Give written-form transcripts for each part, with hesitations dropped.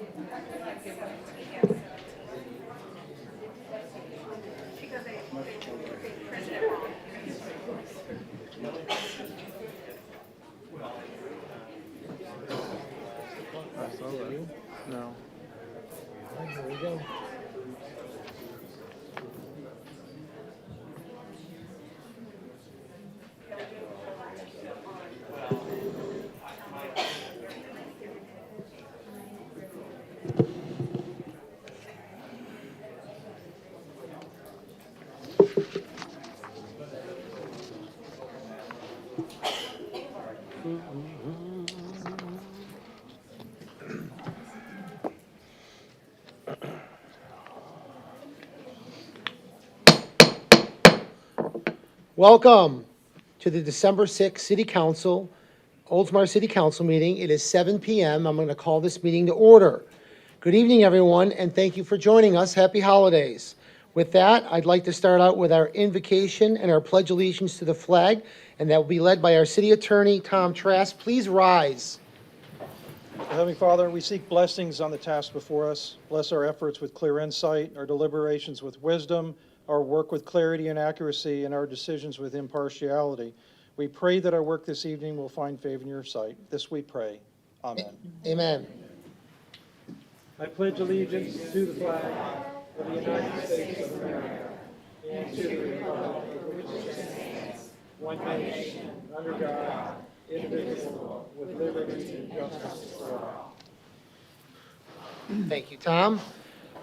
No. Here we go. Welcome to the December 6th City Council, Oldsmar City Council meeting. It is 7 p.m. I'm going to call this meeting to order. Good evening, everyone, and thank you for joining us. Happy holidays. With that, I'd like to start out with our invocation and our pledge allegiance to the flag, and that will be led by our city attorney, Tom Trask. Please rise. Heavenly Father, we seek blessings on the task before us. Bless our efforts with clear insight, our deliberations with wisdom, our work with clarity and accuracy, and our decisions with impartiality. We pray that our work this evening will find favor in your sight. This we pray. Amen. Amen. I pledge allegiance to the flag of the United States of America and to the republic for which it stands, one nation, under God, indivisible, with liberty and justice for all. Thank you, Tom.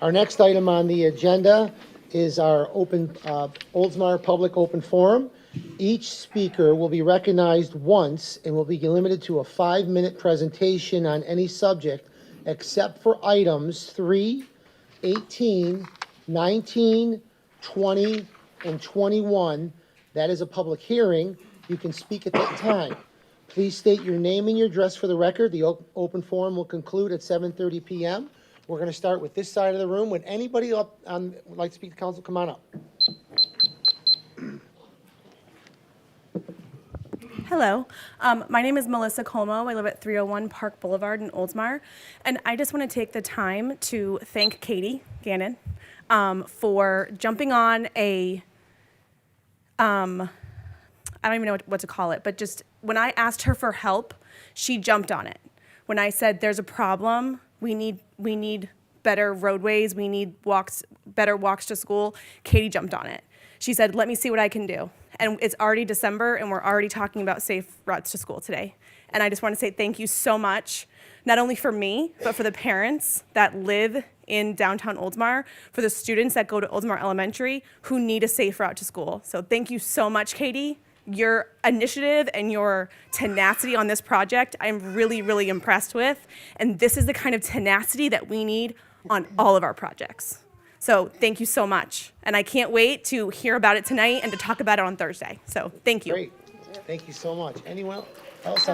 Our next item on the agenda is our Oldsmar Public Open Forum. Each speaker will be recognized once and will be limited to a 5-minute presentation on any subject except for items 3, 18, 19, 20, and 21. That is a public hearing. You can speak at that time. Please state your name and your address for the record. The open forum will conclude at 7:30 p.m. We're going to start with this side of the room. Would anybody would like to speak to council, come on up. Hello, my name is Melissa Colmo. I live at 301 Park Boulevard in Oldsmar, and I just want to take the time to thank Katie Gannon for jumping on a, I don't even know what to call it, but just when I asked her for help, she jumped on it. When I said there's a problem, we need better roadways, we need better walks to school, Katie jumped on it. She said, let me see what I can do. And it's already December, and we're already talking about safe routes to school today. And I just want to say thank you so much, not only for me, but for the parents that live in downtown Oldsmar, for the students that go to Oldsmar Elementary who need a safe route to school. So thank you so much, Katie. Your initiative and your tenacity on this project, I'm really, really impressed with. And this is the kind of tenacity that we need on all of our projects. So thank you so much. And I can't wait to hear about it tonight and to talk about it on Thursday. So thank you. Great. Thank you so much. Anyone else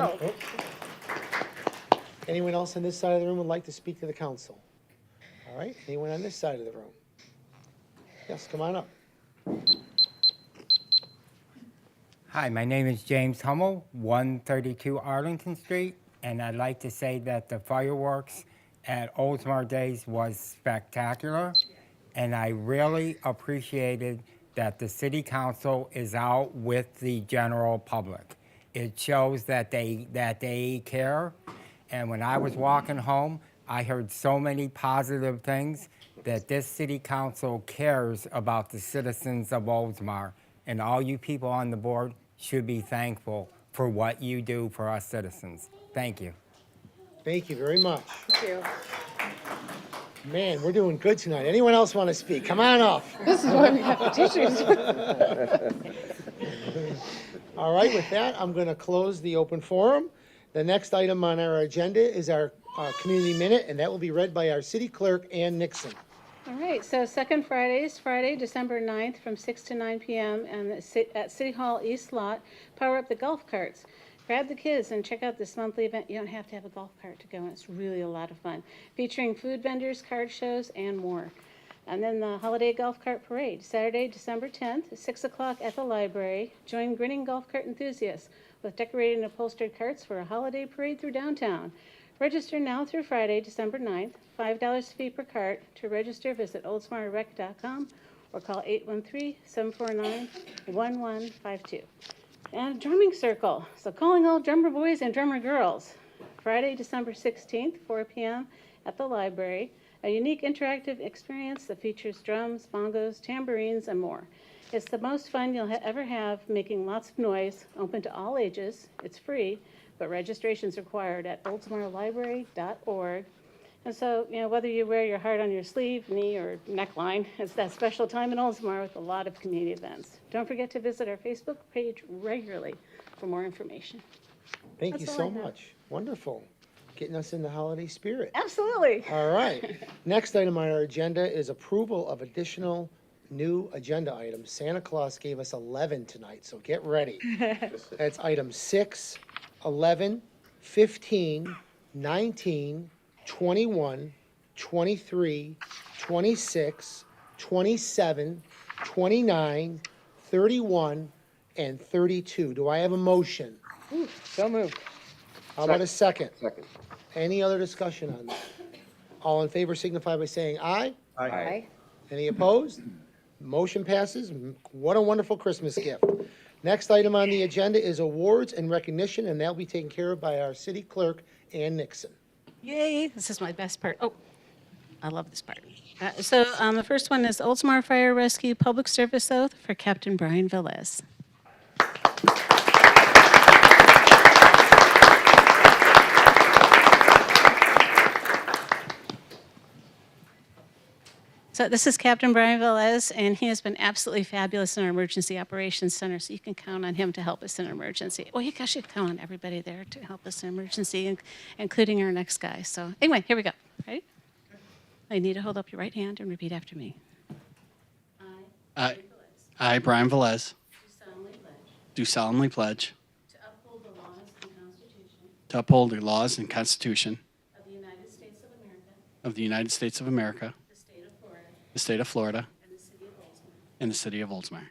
anyone else on this side of the room would like to speak to the council? All right. Anyone on this side of the room? Yes, come on up. Hi, my name is James Hummel, 132 Arlington Street, and I'd like to say that the fireworks at Oldsmar Days was spectacular, and I really appreciated that the city council is out with the general public. It shows that they care, and when I was walking home, I heard so many positive things that this city council cares about the citizens of Oldsmar, and all you people on the board should be thankful for what you do for us citizens. Thank you. Thank you very much. Thank you. Man, we're doing good tonight. Anyone else want to speak? Come on up. This is why we have tissues. All right, with that, I'm going to close the open forum. The next item on our agenda is our community minute, and that will be read by our city clerk, Ann Nixon. All right, so second Friday is Friday, December 9th from 6 to 9 p.m. and at City Hall East Lot, power up the golf carts. Grab the kids and check out this monthly event. You don't have to have a golf cart to go, and it's really a lot of fun. Featuring food vendors, card shows, and more. And then the Holiday Golf Cart Parade, Saturday, December 10th, at 6 o'clock at the library. Join grinning golf cart enthusiasts with decorated and upholstered carts for a holiday parade through downtown. Register now through Friday, December 9th, $5 fee per cart. To register, visit oldsmarrec.com or call 813-749-1152. And drumming circle. So calling all drummer boys and drummer girls. Friday, December 16th, 4 p.m. at the library. A unique interactive experience that features drums, bongos, tambourines, and more. It's the most fun you'll ever have, making lots of noise, open to all ages. It's free, but registration's required at oldsmarlibrary.org. And so, whether you wear your heart on your sleeve, knee, or neckline, it's that special time in Oldsmar with a lot of community events. Don't forget to visit our Facebook page regularly for more information. Thank you That's so all I have. much. Wonderful. Getting us in the holiday spirit. Absolutely. All right. Next item on our agenda is approval of additional new agenda items. Santa Claus gave us 11 tonight, so get ready. That's item 6, 11, 15, 19, 21, 23, 26, 27, 29, 31, and 32. Do I have a motion? So moved. How about a second? Second. Any other discussion on that? All in favor signify by saying aye. Aye. Any opposed? Motion passes. What a wonderful Christmas gift. Next item on the agenda is awards and recognition, and that'll be taken care of by our city clerk, Ann Nixon. Yay, this is my best part. Oh, I love this part. The first one is Oldsmar Fire Rescue Public Service Oath for Captain Brian Velez. So this is Captain Brian Velez, and he has been absolutely fabulous in our Emergency Operations Center, so you can count on him to help us in an emergency. Well, you guys should count on everybody there to help us in emergency, including our next guy. So anyway, here we go. Ready? I need to hold up your right hand and repeat after me. I, Brian Velez, Do solemnly pledge do solemnly pledge to uphold the laws and Constitution to uphold the laws and Constitution of the United States of America, of the United States of America, the state of Florida, the state of Florida, and the city of Oldsmar. and the city of Oldsmar.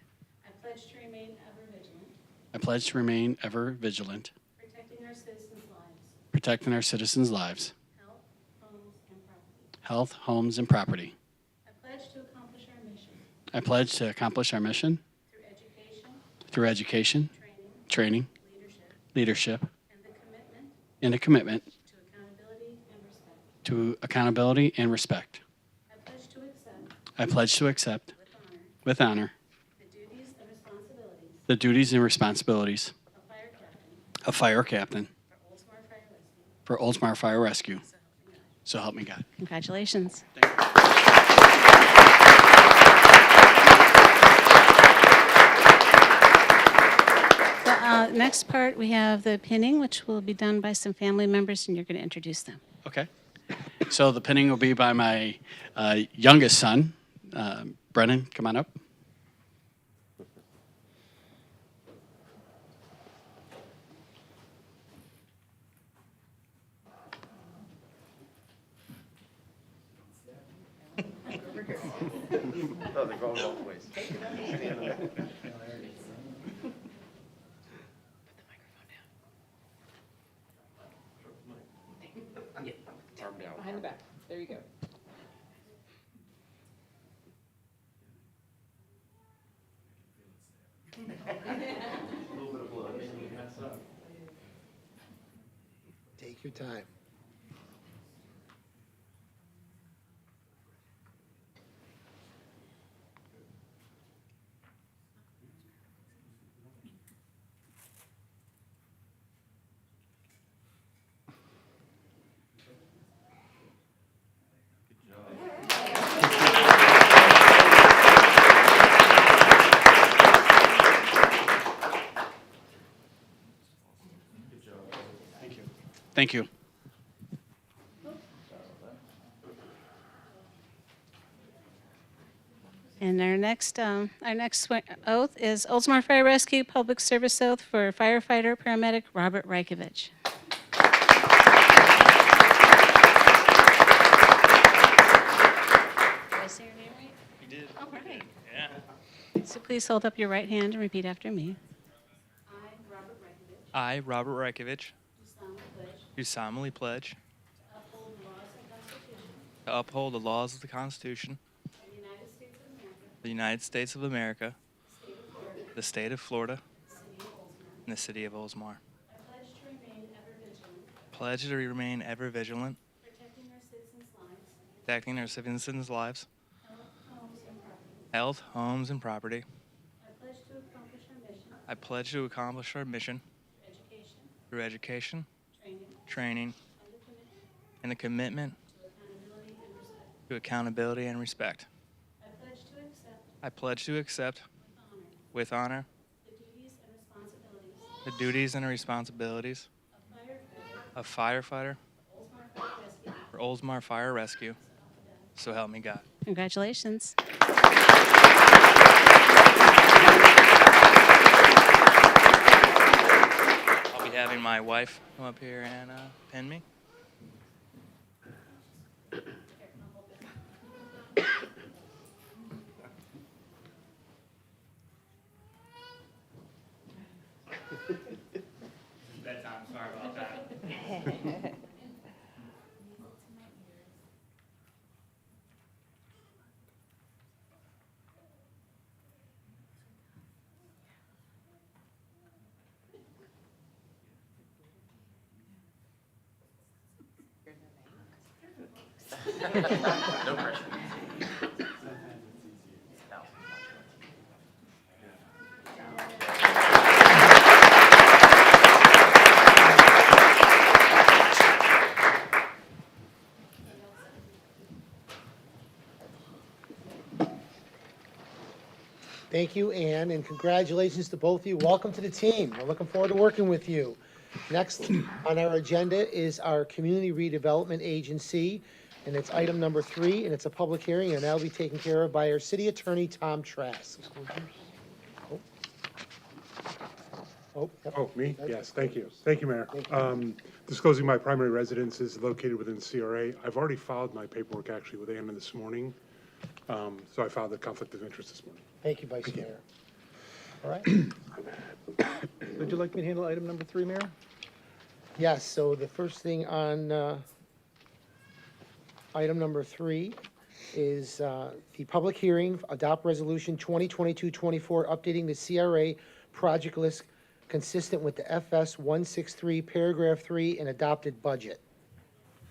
I pledge to remain ever vigilant, I pledge to remain ever vigilant, protecting our citizens' lives, protecting our citizens' lives, health, homes, and property. health, homes, and property. I pledge to accomplish our mission I pledge to accomplish our mission through education, through education, training, leadership, leadership, and the commitment and a commitment to accountability and respect. to accountability and respect. I pledge to accept, with honor, the duties and responsibilities the duties and responsibilities of fire captain of fire captain for Oldsmar Fire Rescue. for Oldsmar Fire Rescue. So help me God. Congratulations. Next part, we have the pinning, which will be done by some family members, and you're going to introduce them. Okay. So the pinning will be by my youngest son. Brennan, come on up. Oh, they're going both ways. Arm down. Behind the back. There you go. Take your time. Thank you. And our next oath is Oldsmar Fire Rescue Public Service Oath for firefighter paramedic Robert Reikovich. Did I say your name right? You did. All right. Yeah. So please hold up your right hand and repeat after me. I, Robert Reikovich, I, Robert Reikovich, do solemnly pledge do solemnly pledge to uphold the laws of the Constitution of the United States of America, the state of Florida, and the city of Oldsmar. Pledge to remain ever vigilant, protecting our citizens' lives, health, homes, and property. I pledge to accomplish our mission through education, training, and the commitment to accountability and respect. I pledge to accept with honor the duties and responsibilities of firefighter for Oldsmar Fire Rescue. So help me God. Congratulations. I'll be having my wife come up here and pin me. Bedtime, sorry about that. No pressure. Thank you, Ann, and congratulations to both of you. Welcome to the team. We're looking forward to working with you. Next on our agenda is our Community Redevelopment Agency, and it's item number 3, and it's a public hearing, and that'll be taken care of by our city attorney, Tom Trask. Yep. Oh, me? Yes, thank you. Thank you, Mayor. Disclosing my primary residence is located within the CRA. I've already filed my paperwork actually with Anna this morning. So I filed the conflict of interest this morning. Thank you, Vice Mayor. All right. Would you like me to handle item number 3, Mayor? Yes, so the first thing on item number 3 is the public hearing, adopt resolution 2022-24, updating the CRA project list consistent with the FS 163, paragraph 3, and adopted budget.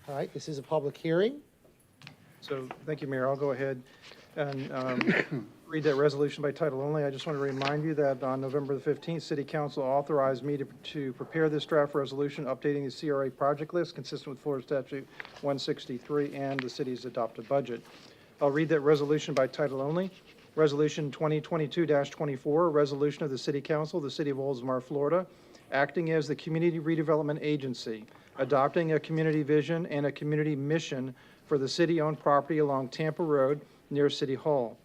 All right, this is a public hearing. So, thank you, Mayor. I'll go ahead and read that resolution by title only. I just want to remind you that on November the 15th, City Council authorized me to prepare this draft resolution updating the CRA project list consistent with Florida Statute 163 and the city's adopted budget. I'll read that resolution by title only. Resolution 2022-24, a resolution of the City Council of the City of Oldsmar, Florida, acting as the Community Redevelopment Agency, adopting a community vision and a community mission for the city-owned property along Tampa Road near City Hall,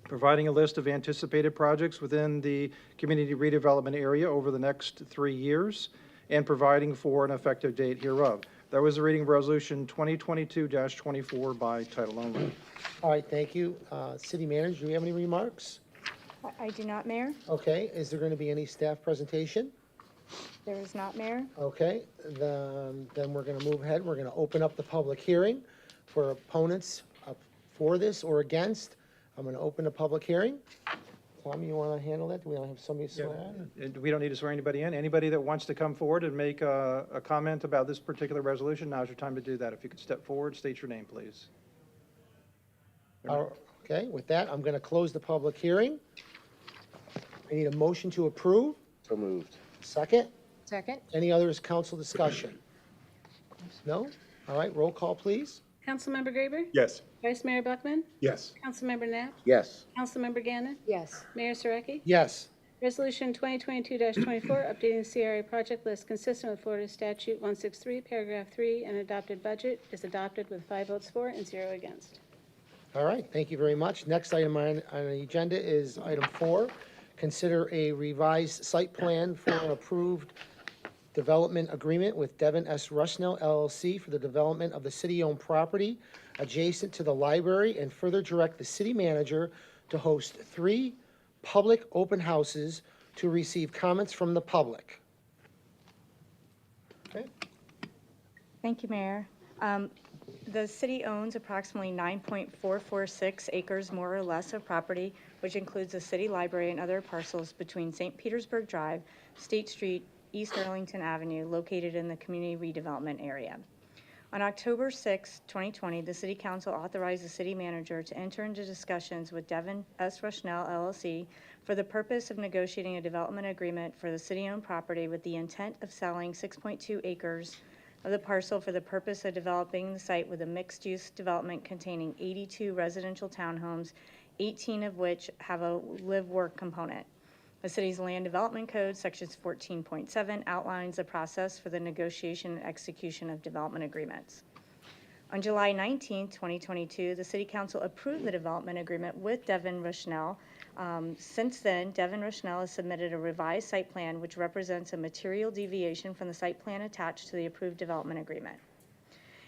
providing a list of anticipated projects within the community redevelopment area over the next 3 years, and providing for an effective date hereof. That was the reading of Resolution 2022-24 by title only. All right, thank you. City Manager, do you have any remarks? I do not, Mayor. Okay, is there going to be any staff presentation? There is not, Mayor. Okay, then we're going to move ahead. We're going to open up the public hearing for opponents for this or against. I'm going to open the public hearing. Tom, you want to handle that? Do we have somebody swear in? We don't need to swear anybody in. Anybody that wants to come forward and make a comment about this particular resolution, now's your time to do that. If you could step forward, state your name, please. Okay, with that, I'm going to close the public hearing. I need a motion to approve. So moved. Second. Second? Any other council discussion? No? All right, roll call, please. Councilmember Graber? Yes. Vice Mayor Buckman? Yes. Councilmember Knapp? Yes. Councilmember Gannon? Yes. Mayor Sareki? Yes. Resolution 2022-24, updating the CRA project list consistent with Florida Statute 163, paragraph 3, and adopted budget is adopted with 5 votes for and 0 against. All right, thank you very much. Next item on the agenda is item 4. Consider a revised site plan for an approved development agreement with Devin S. Rusnell LLC for the development of the city-owned property adjacent to the library, and further direct the city manager to host 3 public open houses to receive comments from the public. Okay. Thank you, Mayor. The city owns approximately 9.446 acres more or less of property, which includes the city library and other parcels between St. Petersburg Drive, State Street, East Arlington Avenue, located in the community redevelopment area. On October 6, 2020, the City Council authorized the city manager to enter into discussions with Devin S. Rushnell LLC for the purpose of negotiating a development agreement for the city-owned property with the intent of selling 6.2 acres of the parcel for the purpose of developing the site with a mixed-use development containing 82 residential townhomes, 18 of which have a live-work component. The city's land development code, sections 14.7, outlines the process for the negotiation and execution of development agreements. On July 19, 2022, the City Council approved the development agreement with Devin Rushnell. Since then, Devin Rushnell has submitted a revised site plan which represents a material deviation from the site plan attached to the approved development agreement.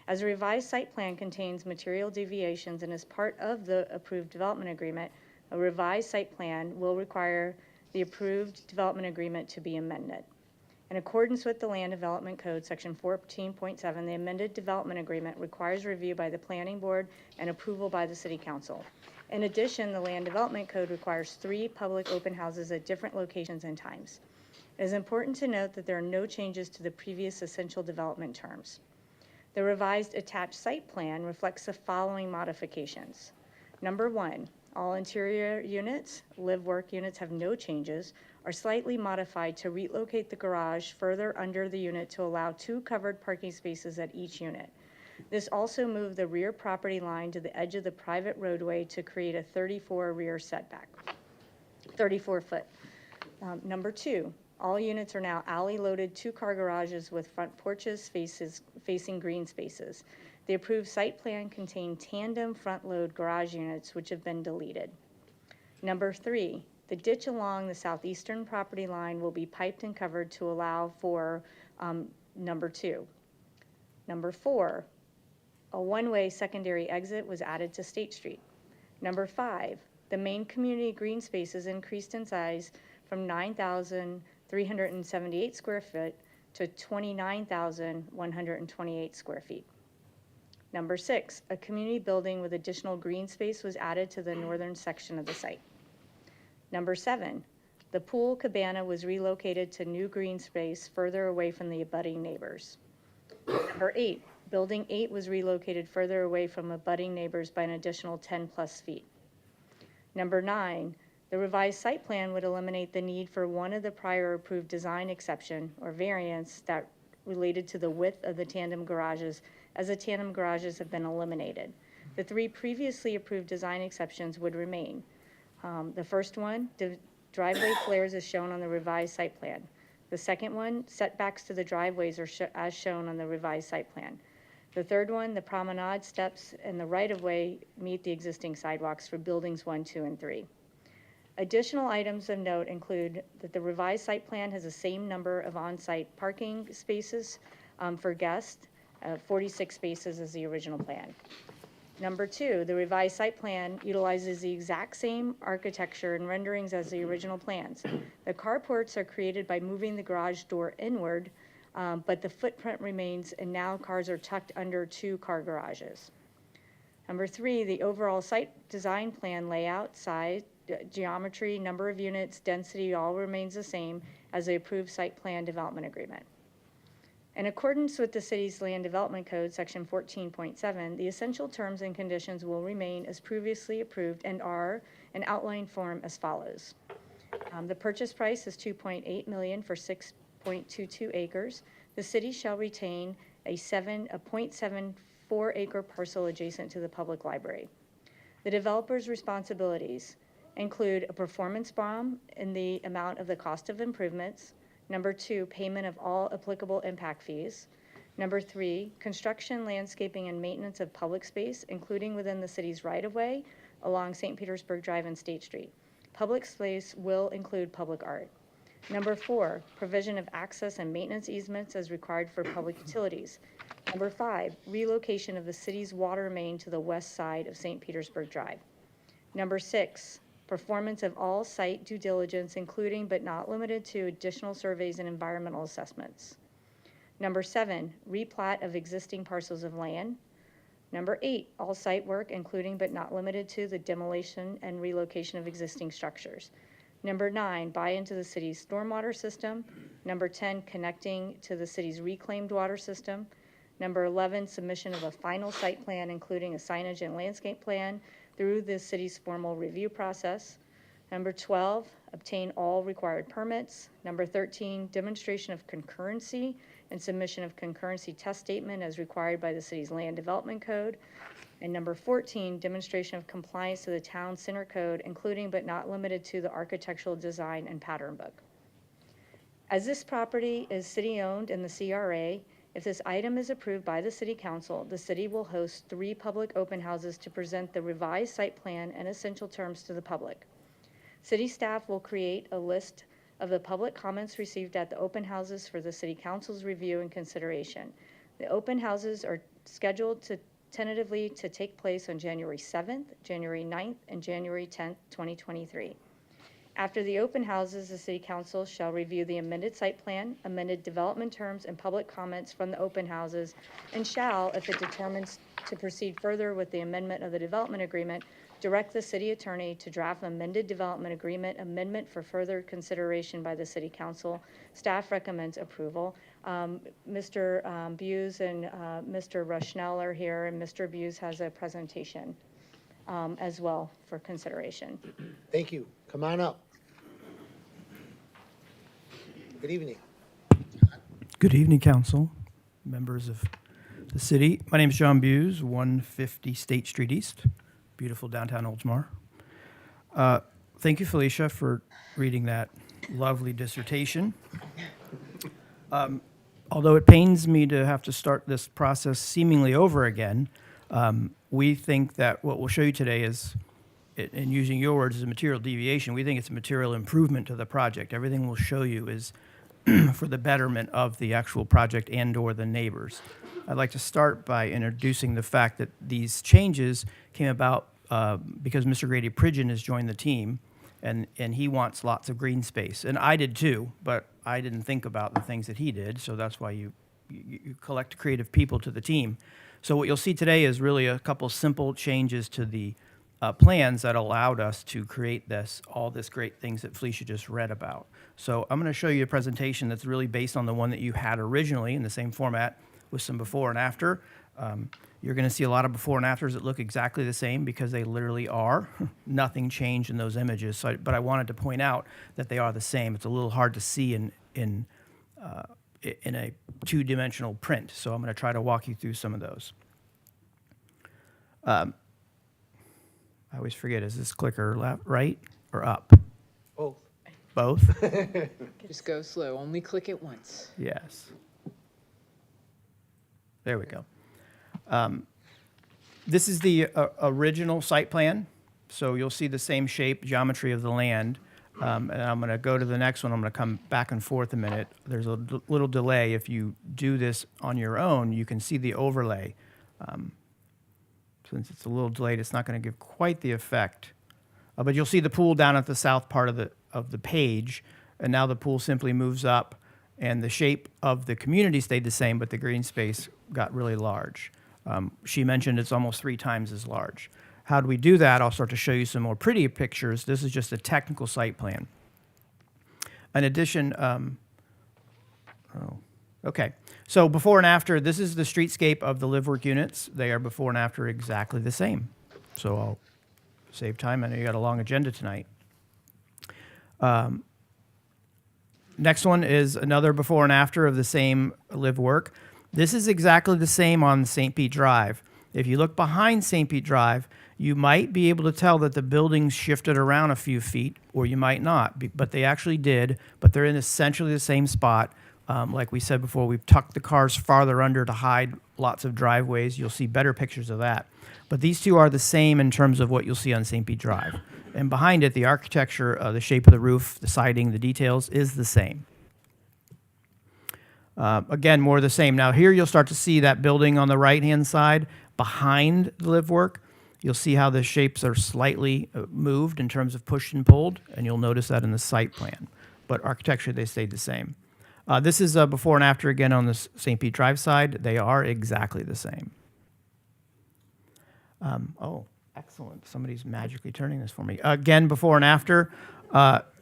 As a revised site plan contains material deviations and is part of the approved development agreement, a revised site plan will require the approved development agreement to be amended. In accordance with the Land Development Code, Section 14.7, the amended development agreement requires review by the Planning Board and approval by the City Council. In addition, the Land Development Code requires 3 public open houses at different locations and times. It is important to note that there are no changes to the previous essential development terms. The revised attached site plan reflects the following modifications. Number 1, all interior units, live-work units have no changes, are slightly modified to relocate the garage further under the unit to allow 2 covered parking spaces at each unit. This also moved the rear property line to the edge of the private roadway to create a 34 rear setback, 34 foot. Number 2, all units are now alley-loaded 2-car garages with front porches facing green spaces. The approved site plan contained tandem front-load garage units, which have been deleted. Number 3, the ditch along the southeastern property line will be piped and covered to allow for number 2. Number 4, a one-way secondary exit was added to State Street. Number 5, the main community green spaces increased in size from 9,378 square feet to 29,128 square feet. Number 6, a community building with additional green space was added to the northern section of the site. Number 7, the pool cabana was relocated to new green space further away from the abutting neighbors. Number 8, building 8 was relocated further away from abutting neighbors by an additional 10 plus feet. Number 9, the revised site plan would eliminate the need for one of the prior approved design exception or variance that related to the width of the tandem garages, as the tandem garages have been eliminated. The 3 previously approved design exceptions would remain. The first one, the driveway flares is shown on the revised site plan. The second one, setbacks to the driveways are as shown on the revised site plan. The third one, the promenade steps and the right-of-way meet the existing sidewalks for buildings 1, 2, and 3. Additional items of note include that the revised site plan has the same number of on-site parking spaces for guests, 46 spaces as the original plan. Number 2, the revised site plan utilizes the exact same architecture and renderings as the original plans. The carports are created by moving the garage door inward, but the footprint remains, and now cars are tucked under 2 car garages. Number 3, the overall site design plan layout, size, geometry, number of units, density all remains the same as the approved site plan development agreement. In accordance with the city's land development code, section 14.7, the essential terms and conditions will remain as previously approved and are in outline form as follows. The purchase price is $2.8 million for 6.22 acres. The city shall retain a 0.74 acre parcel adjacent to the public library. The developer's responsibilities include a performance bond in the amount of the cost of improvements. Number 2, payment of all applicable impact fees. Number 3, construction, landscaping, and maintenance of public space, including within the city's right-of-way along St. Petersburg Drive and State Street. Public space will include public art. Number 4, provision of access and maintenance easements as required for public utilities. Number 5, relocation of the city's water main to the west side of St. Petersburg Drive. Number 6, performance of all site due diligence, including but not limited to additional surveys and environmental assessments. Number 7, replat of existing parcels of land. Number 8, all site work, including but not limited to the demolition and relocation of existing structures. Number 9, buy into the city's stormwater system. Number 10, connecting to the city's reclaimed water system. Number 11, submission of a final site plan, including a signage and landscape plan through the city's formal review process. Number 12, obtain all required permits. Number 13, demonstration of concurrency and submission of concurrency test statement as required by the city's land development code. And number 14, demonstration of compliance to the town center code, including but not limited to the architectural design and pattern book. As this property is city-owned in the CRA, if this item is approved by the city council, the city will host 3 public open houses to present the revised site plan and essential terms to the public. City staff will create a list of the public comments received at the open houses for the city council's review and consideration. The open houses are scheduled to tentatively to take place on January 7th, January 9th, and January 10th, 2023. After the open houses, the city council shall review the amended site plan, amended development terms, and public comments from the open houses, and shall, if it determines to proceed further with the amendment of the development agreement, direct the city attorney to draft amended development agreement amendment for further consideration by the city council. Staff recommends approval. Mr. Buse and Mr. Rushnell are here, and Mr. Buse has a presentation as well for consideration. Thank you. Come on up. Good evening. Good evening, council, members of the city. My name is John Buse, 150 State Street East, beautiful downtown Oldsmar. Thank you, Felicia, for reading that lovely dissertation. Although it pains me to have to start this process seemingly over again, we think that what we'll show you today is, in using your words, is a material deviation. We think it's a material improvement to the project. Everything we'll show you is for the betterment of the actual project and or the neighbors. I'd like to start by introducing the fact that these changes came about because Mr. Grady Pridgeon has joined the team, and he wants lots of green space. And I did too, but I didn't think about the things that he did, so that's why you collect creative people to the team. So what you'll see today is really a couple simple changes to the plans that allowed us to create all this great things that Felicia just read about. So I'm going to show you a presentation that's really based on the one that you had originally in the same format with some before and after. You're going to see a lot of before and afters that look exactly the same because they literally are. Nothing changed in those images, but I wanted to point out that they are the same. It's a little hard to see in a two-dimensional print, so I'm going to try to walk you through some of those. I always forget, is this clicker left, right, or up? Both. Both? Just go slow. Only click it once. Yes. There we go. This is the original site plan, so you'll see the same shape, geometry of the land. And I'm going to go to the next one. I'm going to come back and forth a minute. There's a little delay. If you do this on your own, you can see the overlay. Since it's a little delayed, it's not going to give quite the effect. But you'll see the pool down at the south part of the page, and now the pool simply moves up, and the shape of the community stayed the same, but the green space got really large. She mentioned it's almost 3 times as large. How do we do that? I'll start to show you some more pretty pictures. This is just a technical site plan. In addition, okay. So before and after, this is the streetscape of the live work units. They are before and after exactly the same. So I'll save time. I know you got a long agenda tonight. Next one is another before and after of the same live work. This is exactly the same on St. Pete Drive. If you look behind St. Pete Drive, you might be able to tell that the buildings shifted around a few feet, or you might not, but they actually did, but they're in essentially the same spot. Like we said before, we've tucked the cars farther under to hide lots of driveways. You'll see better pictures of that. But these two are the same in terms of what you'll see on St. Pete Drive. And behind it, the architecture, the shape of the roof, the siding, the details is the same. Again, more of the same. Now here you'll start to see that building on the right-hand side behind the live work. You'll see how the shapes are slightly moved in terms of pushed and pulled, and you'll notice that in the site plan. But architecturally, they stayed the same. This is before and after again on the St. Pete Drive side. They are exactly the same. Oh, excellent. Somebody's magically turning this for me. Again, before and after,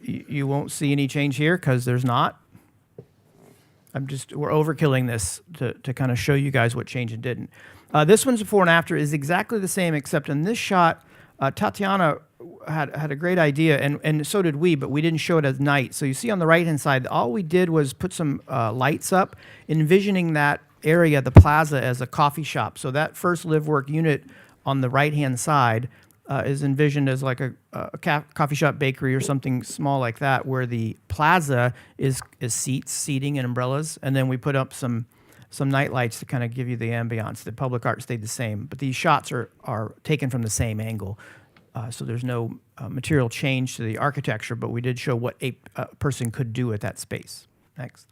you won't see any change here because there's not. We're overkilling this to kind of show you guys what changed and didn't. This one's before and after is exactly the same, except in this shot, Tatiana had a great idea, and so did we, but we didn't show it at night. So you see on the right-hand side, all we did was put some lights up, envisioning that area, the plaza, as a coffee shop. So that first live-work unit on the right-hand side is envisioned as like a coffee shop, bakery, or something small like that, where the plaza is seating and umbrellas, and then we put up some night lights to kind of give you the ambiance. The public art stayed the same, but these shots are taken from the same angle, so there's no material change to the architecture, but we did show what a person could do at that space. Next.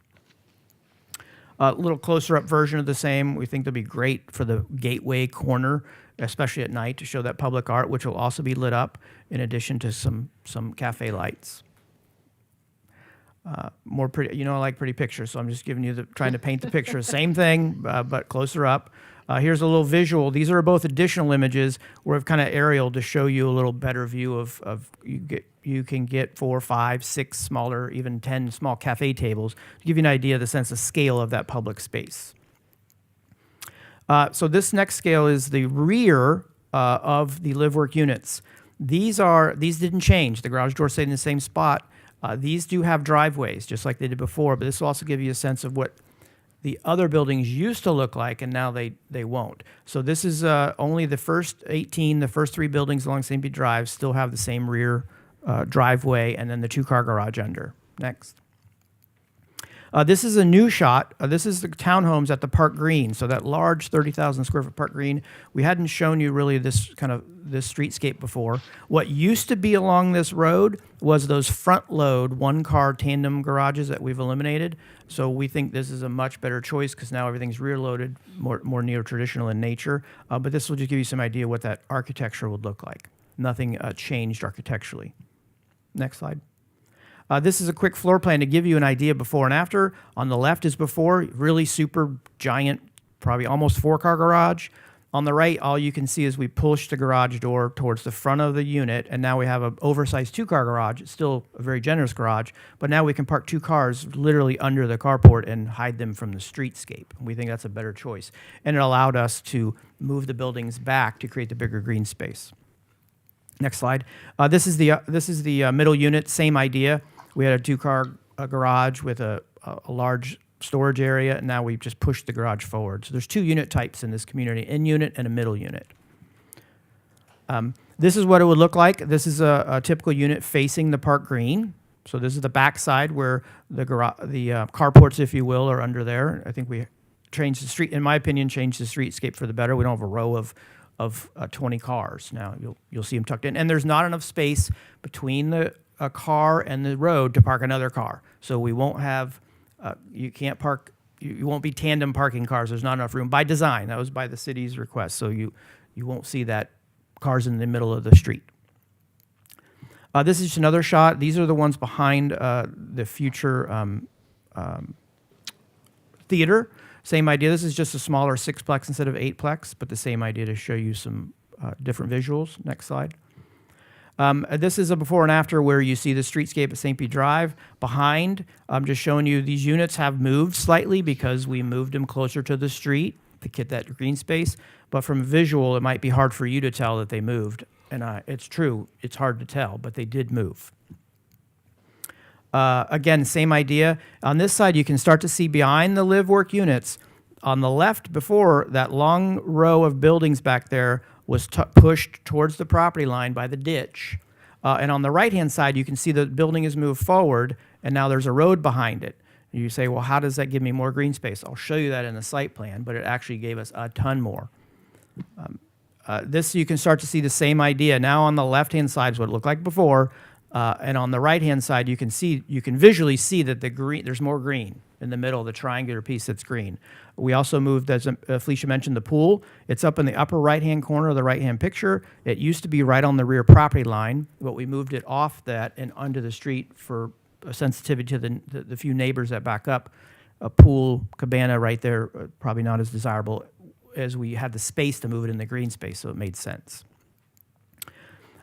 A little closer up version of the same. We think they'll be great for the gateway corner, especially at night, to show that public art, which will also be lit up in addition to some cafe lights. More pretty, I like pretty pictures, so I'm just giving you trying to paint the picture. Same thing, but closer up. Here's a little visual. These are both additional images where I've kind of aerial to show you a little better view of you can get 4, 5, 6 smaller, even 10 small cafe tables to give you an idea of the sense of scale of that public space. So this next scale is the rear of the live-work units. These didn't change. The garage door stayed in the same spot. These do have driveways, just like they did before, but this will also give you a sense of what the other buildings used to look like, and now they won't. So this is only the first 18, the first 3 buildings along St. Pete Drive still have the same rear driveway, and then the 2-car garage under. Next. This is a new shot. This is the townhomes at the Park Green, so that large 30,000 square foot Park Green. We hadn't shown you really this streetscape before. What used to be along this road was those front load 1-car tandem garages that we've eliminated. So we think this is a much better choice because now everything's rear loaded, more neo-traditional in nature. But this will just give you some idea what that architecture would look like. Nothing changed architecturally. Next slide. This is a quick floor plan to give you an idea before and after. On the left is before, really super giant, probably almost 4-car garage. On the right, all you can see is we pushed the garage door towards the front of the unit, and now we have an oversized 2-car garage. It's still a very generous garage, but now we can park 2 cars literally under the carport and hide them from the streetscape. We think that's a better choice. And it allowed us to move the buildings back to create the bigger green space. Next slide. This is the middle unit, same idea. We had a 2-car garage with a large storage area, and now we've just pushed the garage forward. So there's 2 unit types in this community, in unit and a middle unit. This is what it would look like. This is a typical unit facing the Park Green. So this is the back side where the carports, if you will, are under there. I think we changed the street, in my opinion, changed the streetscape for the better. We don't have a row of 20 cars now. You'll see them tucked in. And there's not enough space between a car and the road to park another car. So we won't have, you can't park, you won't be tandem parking cars. There's not enough room by design. That was by the city's request. So you won't see that cars in the middle of the street. This is just another shot. These are the ones behind the future theater. Same idea. This is just a smaller 6-plex instead of 8-plex, but the same idea to show you some different visuals. Next slide. This is a before and after where you see the streetscape at St. Pete Drive. Behind, I'm just showing you these units have moved slightly because we moved them closer to the street to get that green space. But from visual, it might be hard for you to tell that they moved. And it's true, it's hard to tell, but they did move. Again, same idea. On this side, you can start to see behind the live-work units. On the left, before, that long row of buildings back there was pushed towards the property line by the ditch. And on the right-hand side, you can see the building has moved forward, and now there's a road behind it. You say, well, how does that give me more green space? I'll show you that in the site plan, but it actually gave us a ton more. This, you can start to see the same idea. Now on the left-hand side is what it looked like before, and on the right-hand side, you can visually see that there's more green in the middle, the triangular piece that's green. We also moved, as Felicia mentioned, the pool. It's up in the upper right-hand corner of the right-hand picture. It used to be right on the rear property line, but we moved it off that and onto the street for a sensitivity to the few neighbors that back up. A pool cabana right there, probably not as desirable as we had the space to move it in the green space, so it made sense.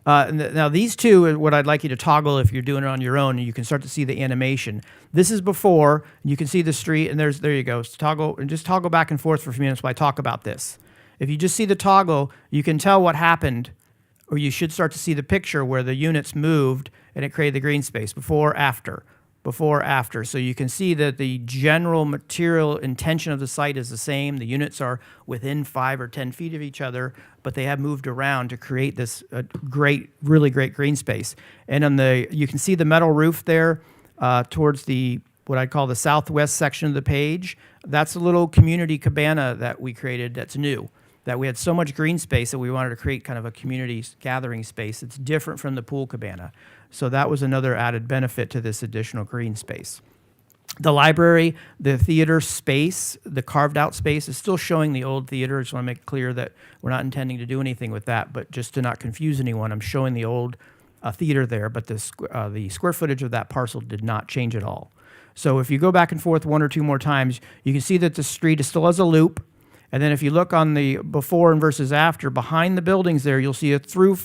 Now these two are what I'd like you to toggle if you're doing it on your own, and you can start to see the animation. This is before, you can see the street, and there you go. So toggle, and just toggle back and forth for a few minutes while I talk about this. If you just see the toggle, you can tell what happened, or you should start to see the picture where the units moved and it created the green space, before, after. Before, after. So you can see that the general material intention of the site is the same. The units are within 5 or 10 feet of each other, but they have moved around to create this really great green space. And on you can see the metal roof there towards what I'd call the southwest section of the page. That's a little community cabana that we created that's new. That we had so much green space that we wanted to create kind of a community gathering space. It's different from the pool cabana. So that was another added benefit to this additional green space. The library, the theater space, the carved out space is still showing the old theater. I just want to make clear that we're not intending to do anything with that, but just to not confuse anyone, I'm showing the old theater there, but the square footage of that parcel did not change at all. So if you go back and forth one or two more times, you can see that the street still has a loop. And then if you look on the before and versus after, behind the buildings there, you'll see a through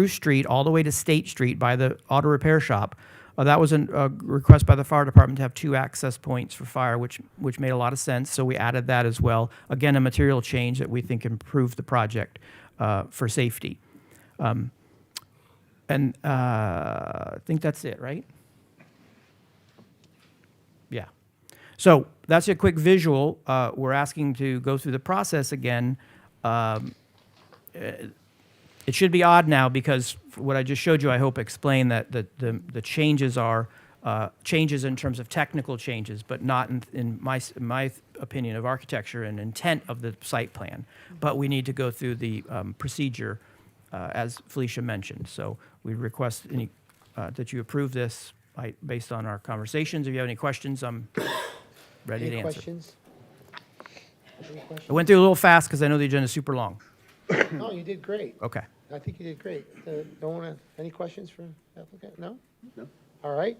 street all the way to State Street by the auto repair shop. That was a request by the fire department to have 2 access points for fire, which made a lot of sense. So we added that as well. Again, a material change that we think improved the project for safety. I think that's it, right? Yeah. So that's a quick visual. We're asking to go through the process again. It should be odd now because what I just showed you, I hope, explain that the changes are changes in terms of technical changes, but not in my opinion of architecture and intent of the site plan. But we need to go through the procedure as Felicia mentioned. So we request that you approve this based on our conversations. If you have any questions, I'm ready to answer. Questions? Any questions? I went through a little fast because I know the agenda is super long. No, you did great. Okay. I think you did great. Any questions for the applicant? No? No. All right.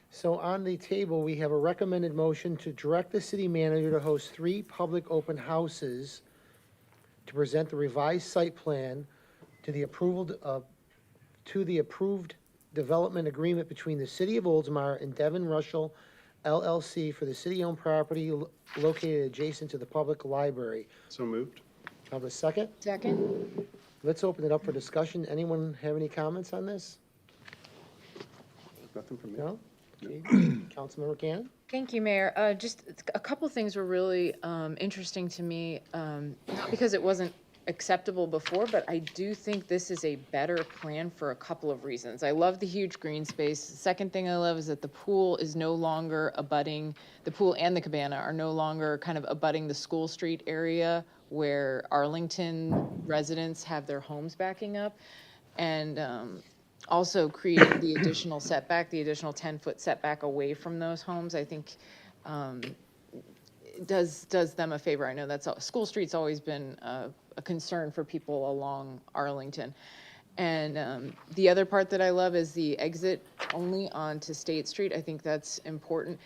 So on the table, we have a recommended motion to direct the city manager to host 3 public open houses to present the revised site plan to the approved development agreement between the city of Oldsmar and Devon Russell LLC for the city-owned property located adjacent to the public library. So moved. Have a second? Second? Let's open it up for discussion. Anyone have any comments on this? Nothing from me. No? Okay. Councilmember Cannon? Thank you, Mayor. Just a couple things were really interesting to me, not because it wasn't acceptable before, but I do think this is a better plan for a couple of reasons. I love the huge green space. The second thing I love is that the pool is no longer abutting, the pool and the cabana are no longer kind of abutting the School Street area where Arlington residents have their homes backing up. And also creating the additional setback, the additional 10-foot setback away from those homes, I think does them a favor. I know School Street's always been a concern for people along Arlington. And the other part that I love is the exit only onto State Street. I think that's important.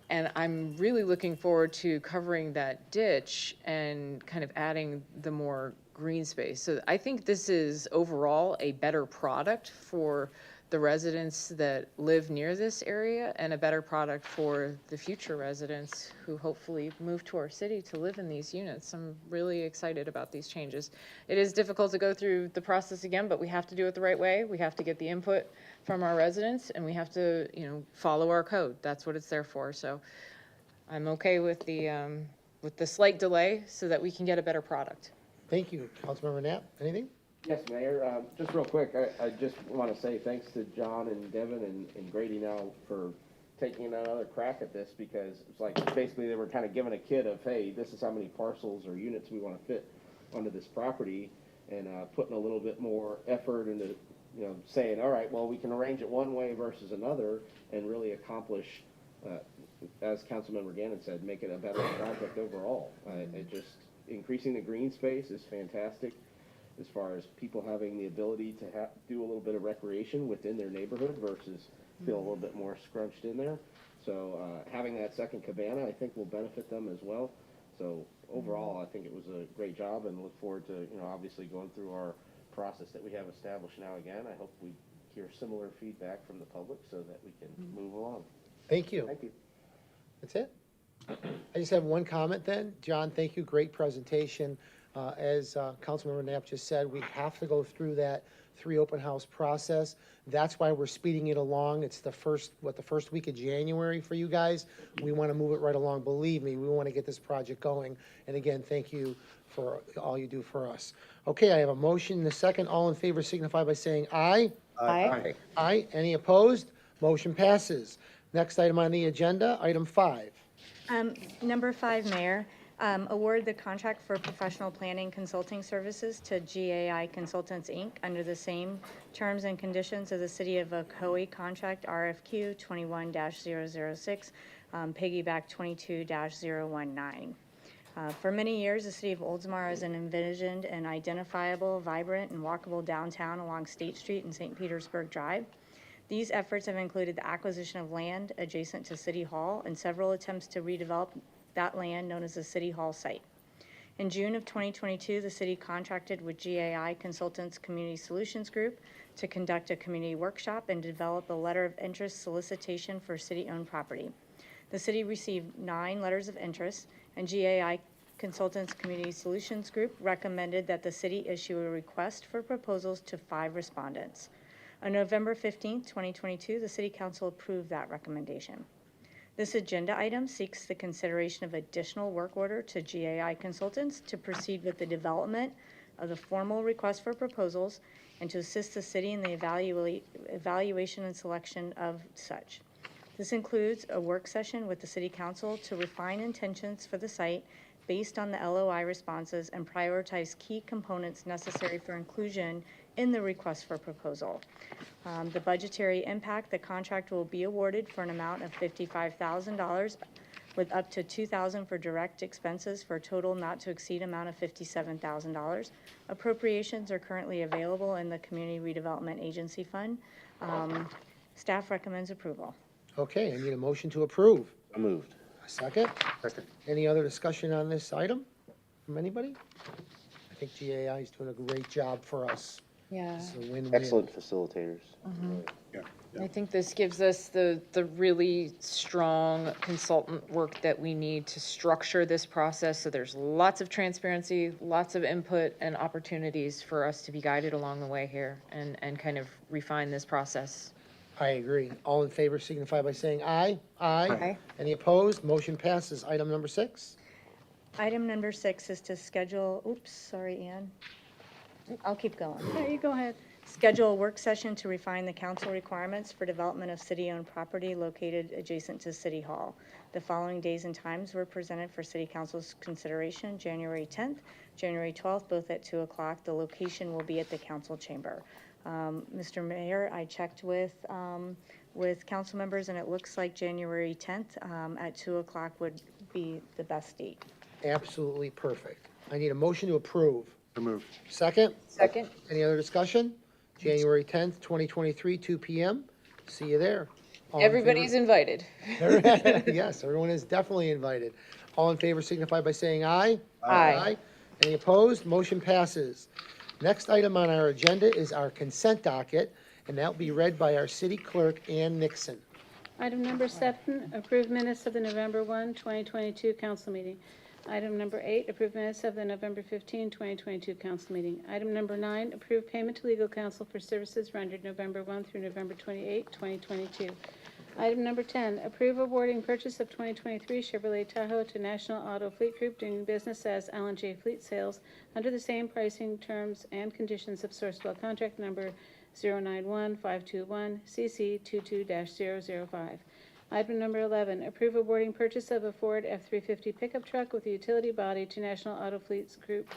And I'm really looking forward to covering that ditch and kind of adding the more green space. So I think this is overall a better product for the residents that live near this area and a better product for the future residents who hopefully move to our city to live in these units. I'm really excited about these changes. It is difficult to go through the process again, but we have to do it the right way. We have to get the input from our residents and we have to, follow our code. That's what it's there for. So I'm okay with the slight delay so that we can get a better product. Thank you. Councilmember Knapp, anything? Yes, Mayor. Just real quick, I just want to say thanks to John and Devin and Grady now for taking another crack at this, because it's like basically they were kind of giving a kid of, hey, this is how many parcels or units we want to fit onto this property, and putting a little bit more effort into, saying, all right, well, we can arrange it one way versus another and really accomplish, as Councilmember Gannon said, make it a better project overall. It just increasing the green space is fantastic, as far as people having the ability to do a little bit of recreation within their neighborhood versus feel a little bit more scrunched in there. So having that second cabana, I think, will benefit them as well. So overall, I think it was a great job, and look forward to, obviously going through our process that we have established now again. I hope we hear similar feedback from the public so that we can move along. Thank you. Thank you. That's it? I just have one comment then. John, thank you, great presentation. As Councilmember Knapp just said, we have to go through that 3 open house process. That's why we're speeding it along. It's the first week of January for you guys. We want to move it right along. Believe me, we want to get this project going. And again, thank you for all you do for us. Okay, I have a motion and a second. All in favor signify by saying aye. Aye. Aye. Any opposed? Motion passes. Next item on the agenda, item 5. Number 5, Mayor, award the contract for professional planning consulting services to GAI Consultants, Inc. under the same terms and conditions of the City of Ocoee contract RFQ 21-006, piggyback 22-019. For many years, the City of Oldsmar has envisioned an identifiable, vibrant, and walkable downtown along State Street and St. Petersburg Drive. These efforts have included the acquisition of land adjacent to City Hall and several attempts to redevelop that land known as the City Hall site. In June of 2022, the city contracted with GAI Consultants Community Solutions Group to conduct a community workshop and develop a letter of interest solicitation for city-owned property. The city received 9 letters of interest, and GAI Consultants Community Solutions Group recommended that the city issue a request for proposals to 5 respondents. On November 15, 2022, the City Council approved that recommendation. This agenda item seeks the consideration of additional work order to GAI Consultants to proceed with the development of the formal request for proposals and to assist the city in the evaluation and selection of such. This includes a work session with the City Council to refine intentions for the site based on the LOI responses and prioritize key components necessary for inclusion in the request for proposal. The budgetary impact, the contract will be awarded for an amount of $55,000 with up to $2,000 for direct expenses for a total not to exceed amount of $57,000. Appropriations are currently available in the Community Redevelopment Agency Fund. Staff recommends approval. Okay, I need a motion to approve. So moved. A second? Second. Any other discussion on this item from anybody? I think GAI is doing a great job for us. Yeah. It's a win-win. Excellent facilitators. Yeah. I think this gives us the really strong consultant work that we need to structure this process. So there's lots of transparency, lots of input and opportunities for us to be guided along the way here and kind of refine this process. I agree. All in favor signify by saying aye. Aye. Aye. Any opposed? Motion passes. Item number 6. Item number 6 is to schedule, oops, sorry, Ann. I'll keep going. Yeah, you go ahead. Schedule a work session to refine the council requirements for development of city-owned property located adjacent to City Hall. The following days and times were presented for City Council's consideration: January 10th, January 12th, both at 2 o'clock. The location will be at the council chamber. Mr. Mayor, I checked with council members, and it looks like January 10th at 2 o'clock would be the best date. Absolutely perfect. I need a motion to approve. So moved. Second? Second. Any other discussion? January 10th, 2023, 2 p.m. See you there. All in Everybody's invited. favor? Yes, everyone is definitely invited. All in favor signify by saying aye. Aye. Any opposed? Motion passes. Next item on our agenda is our consent docket, and that will be read by our city clerk, Ann Nixon. Item number 7, approve minutes of the November 1, 2022 council meeting. Item number 8, approve minutes of the November 15, 2022 council meeting. Item number 9, approve payment to legal counsel for services rendered November 1 through November 28, 2022. Item number 10, approve awarding purchase of 2023 Chevrolet Tahoe to National Auto Fleet Group doing business as Allen J. Fleet Sales under the same pricing, terms, and conditions of Sourcewell contract number 091521 CC 22-005. Item number 11, approve awarding purchase of a Ford F-350 pickup truck with a utility body to National Auto Fleets Group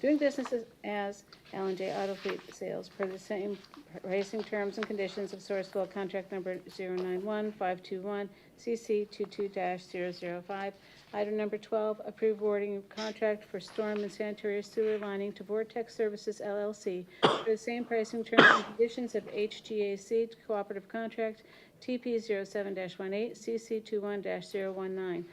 doing business as Allen J. Auto Fleet Sales per the same pricing, terms, and conditions of Sourcewell contract number 091521 CC 22-005. Item number 12, approve awarding of contract for storm and sanitary sewer lining to Vortex Services LLC for the same pricing, terms, and conditions of HGAC cooperative contract TP 07-18 CC 21-019.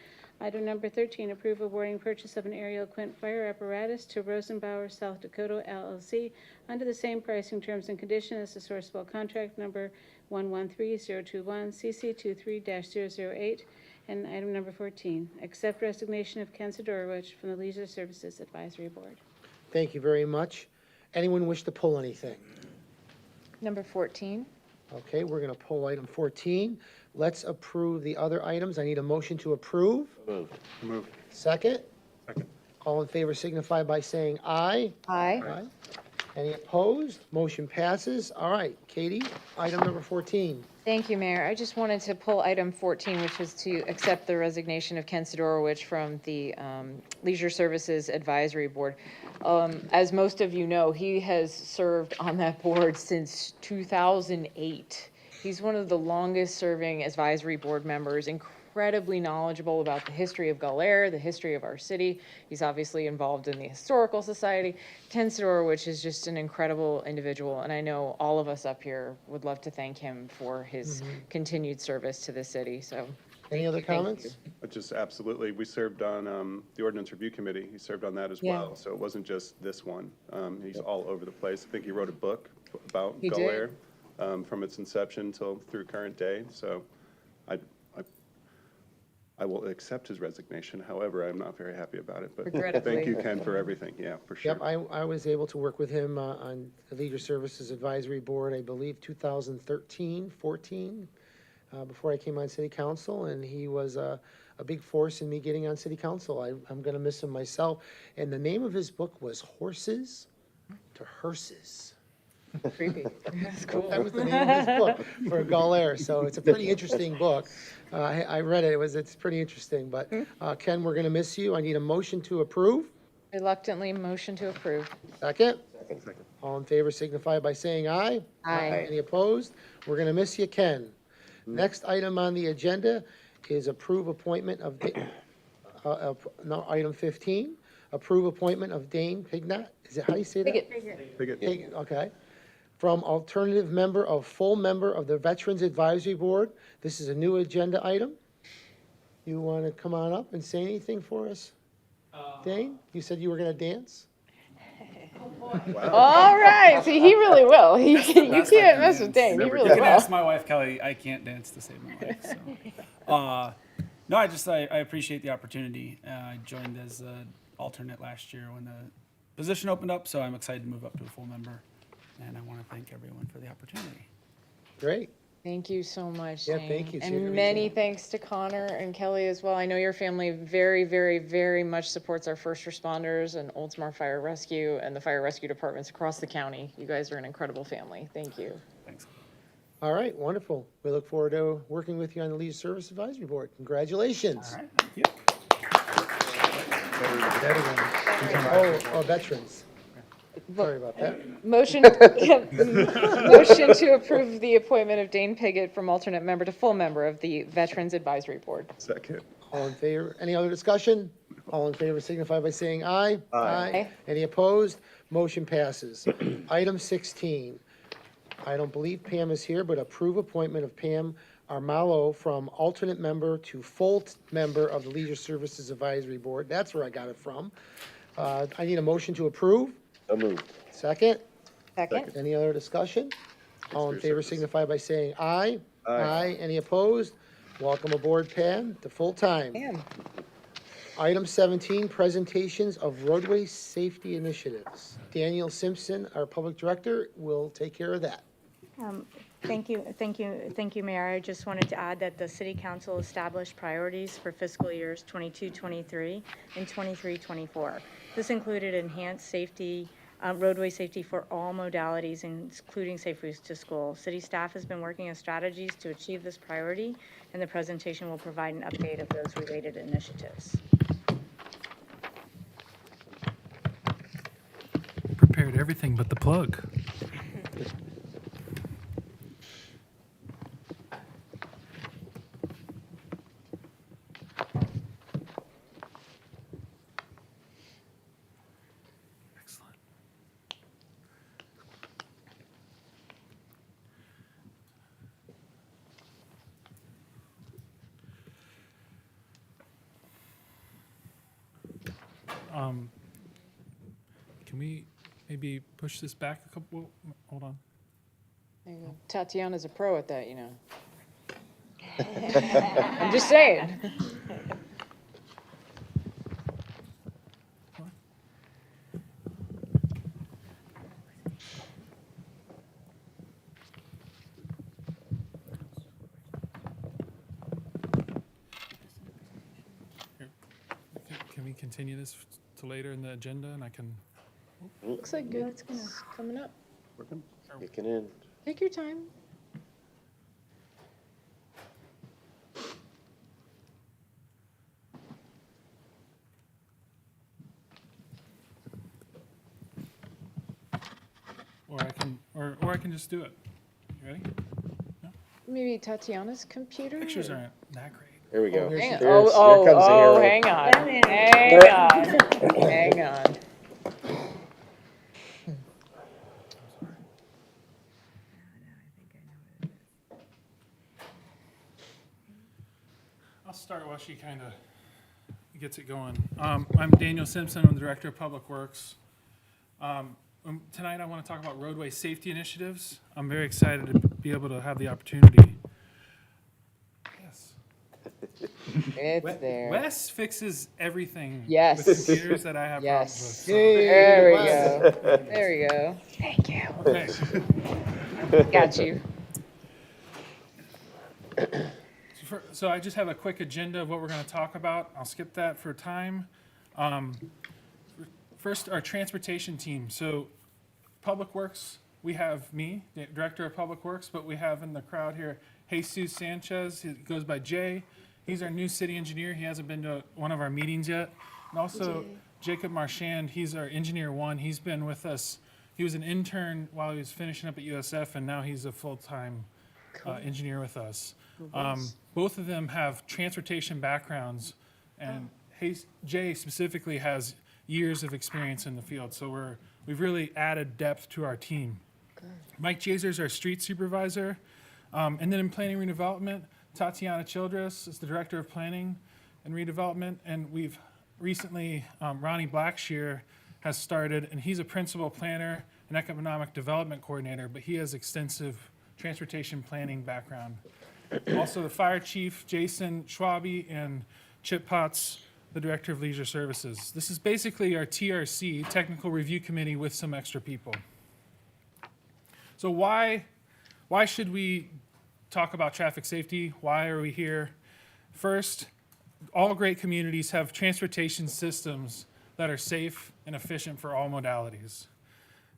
Item number 13, approve awarding purchase of an aerial Quint fire apparatus to Rosenbauer South Dakota LLC under the same pricing terms and conditions as the Sourcewell contract number 113021 CC23-008. And item number 14, accept resignation of Ken Sidorowicz from the Leisure Services Advisory Board. Thank you very much. Anyone wish to pull anything? Number 14. Okay, we're going to pull item 14. Let's approve the other items. I need a motion to approve. Move. Second? Second. All in favor signify by saying aye. Aye. Any opposed? Motion passes. All right, Katie, item number 14. Thank you, Mayor. I just wanted to pull item 14, which was to accept the resignation of Ken Sidorowicz from the Leisure Services Advisory Board. As most of you know, he has served on that board since 2008. He's one of the longest-serving advisory board members, incredibly knowledgeable about the history of Gull Air, the history of our city. He's obviously involved in the Historical Society. Ken Sidorowicz is just an incredible individual, and I know all of us up here would love to thank him for his continued service to the city. So, Any other thank comments? you. Just absolutely. We served on the Ordinance Review Committee. He served on that as Yeah. well. So it wasn't just this one. He's all over the place. I think he wrote a book about He Gull did. Air from its inception till through current day. So I will accept his resignation. However, I'm not very happy about it. But Regrettably. thank you, Ken, for everything. Yeah, for sure. Yep, I was able to work with him on the Leisure Services Advisory Board, I believe 2013, 14, before I came on city council, and he was a big force in me getting on city council. I'm going to miss him myself. And the name of his book was Horses to Hearses. Creepy. That's cool. That was the name of his book for Gull Air, so it's a pretty interesting book. I read it, it's pretty interesting, but Ken, we're going to miss you. I need a motion to approve. Reluctantly motion to approve. Second? All in favor signify by saying aye. Aye. Any opposed? We're going to miss you, Ken. Next item on the agenda is approve appointment of, item 15, approve appointment of Dane Pignat. Is it, how do you say that? Piggott. Okay. From alternative member of full member of the Veterans Advisory Board. This is a new agenda item. You want to come on up and say anything for us? Dane, you said you were going to dance? All right. See, he really will. You can't mess with Dane. He You really can will. ask my wife Kelly. I can't dance to save my life. So. No, I appreciate the opportunity. I joined as an alternate last year when the position opened up, so I'm excited to move up to a full member. And I want to thank everyone for the opportunity. Great. Thank you so much, Yeah, Jane. thank you. Save your And many reason. thanks to Connor and Kelly as well. I know your family very, very, very much supports our first responders and Oldsmar Fire Rescue and the fire rescue departments across the county. You guys are an incredible family. Thank you. Thanks. All right, wonderful. We look forward to working with you on the Leisure Service Advisory Board. Congratulations. All right. Thank you. Oh, veterans. Sorry about that. Motion, motion to approve the appointment of Dane Piggott from alternate member to full member of the Veterans Advisory Board. Second. All in favor? Any other discussion? All in favor signify by saying aye. Aye. Any opposed? Motion passes. Item 16. I don't believe Pam is here, but approve appointment of Pam Armalo from alternate member to full member of the Leisure Services Advisory Board. That's where I got it from. I need a motion to approve. So moved. Second? Second. Any other discussion? All in your favor service. signify by saying aye. Aye. Any opposed? Welcome aboard, Pam, to full-time. Pam. Item 17, presentations of roadway safety initiatives. Daniel Simpson, our public director, will take care of that. Thank you, Mayor. I just wanted to add that the City Council established priorities for fiscal years 22-23 and 23-24. This included enhanced safety, roadway safety for all modalities, including safe routes to school. City staff has been working on strategies to achieve this priority, and the presentation will provide an update of those related initiatives. Prepared everything but the plug. Excellent. Can we maybe push this back a couple, hold on. There you go. Tatiana's a pro at that, you know. I'm just saying. Can we continue this to later in the agenda and I can, Looks like good. It's coming up. Kicking in. Take your time. or I can just do it. You ready? Maybe Tatiana's computer? Pictures or- aren't that great. Here we go. Hang on. Here Oh, comes the hero. hang on. Hang on. Hang on. I'll start while she kind of gets it going. I'm Daniel Simpson. I'm the Director of Public Works. Tonight I want to talk about roadway safety initiatives. I'm very excited to be able to have the opportunity. Yes. It's there. Wes fixes everything Yes. with computers that I have Yes. problems with. There we go. There we go. Thank you. Okay. Got you. So I just have a quick agenda of what we're going to talk about. I'll skip that for time. First, our transportation team. So Public Works, we have me, the Director of Public Works, but we have in the crowd here Jesus Sanchez. He goes by Jay. He's our new city engineer. He hasn't been to one of our meetings yet. And also Jacob Marchand, he's our engineer one. He's been with us. He was an intern while he was finishing up at USF, and now he's a full-time engineer with us. Both of them have transportation backgrounds, and Jay specifically has years of experience in the field. So we've really added depth to our team. Mike Jaser is our street supervisor. And then in planning and redevelopment, Tatiana Childress is the director of planning and redevelopment. And we've recently, Ronnie Blackshear has started, and he's a principal planner and economic development coordinator, but he has extensive transportation planning background. Also, the fire chief, Jason Schwabe, and Chip Potts, the director of leisure services. This is basically our TRC, Technical Review Committee, with some extra people. So why should we talk about traffic safety? Why are we here? First, all great communities have transportation systems that are safe and efficient for all modalities.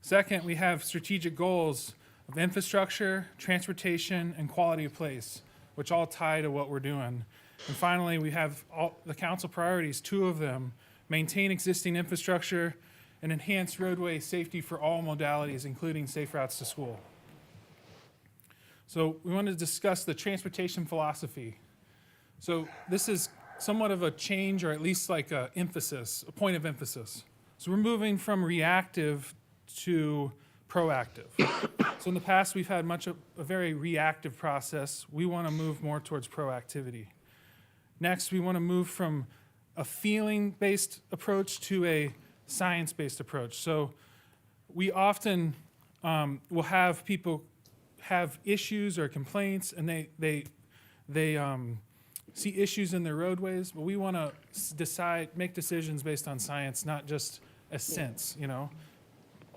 Second, we have strategic goals of infrastructure, transportation, and quality of place, which all tie to what we're doing. And finally, we have all the council priorities, two of them: maintain existing infrastructure and enhance roadway safety for all modalities, including safe routes to school. So we want to discuss the transportation philosophy. So this is somewhat of a change, or at least like a point of emphasis. So we're moving from reactive to proactive. So in the past, we've had a very reactive process. We want to move more towards proactivity. Next, we want to move from a feeling-based approach to a science-based approach. So we often will have people have issues or complaints, and they see issues in their roadways, but we want to make decisions based on science, not just a sense, you know?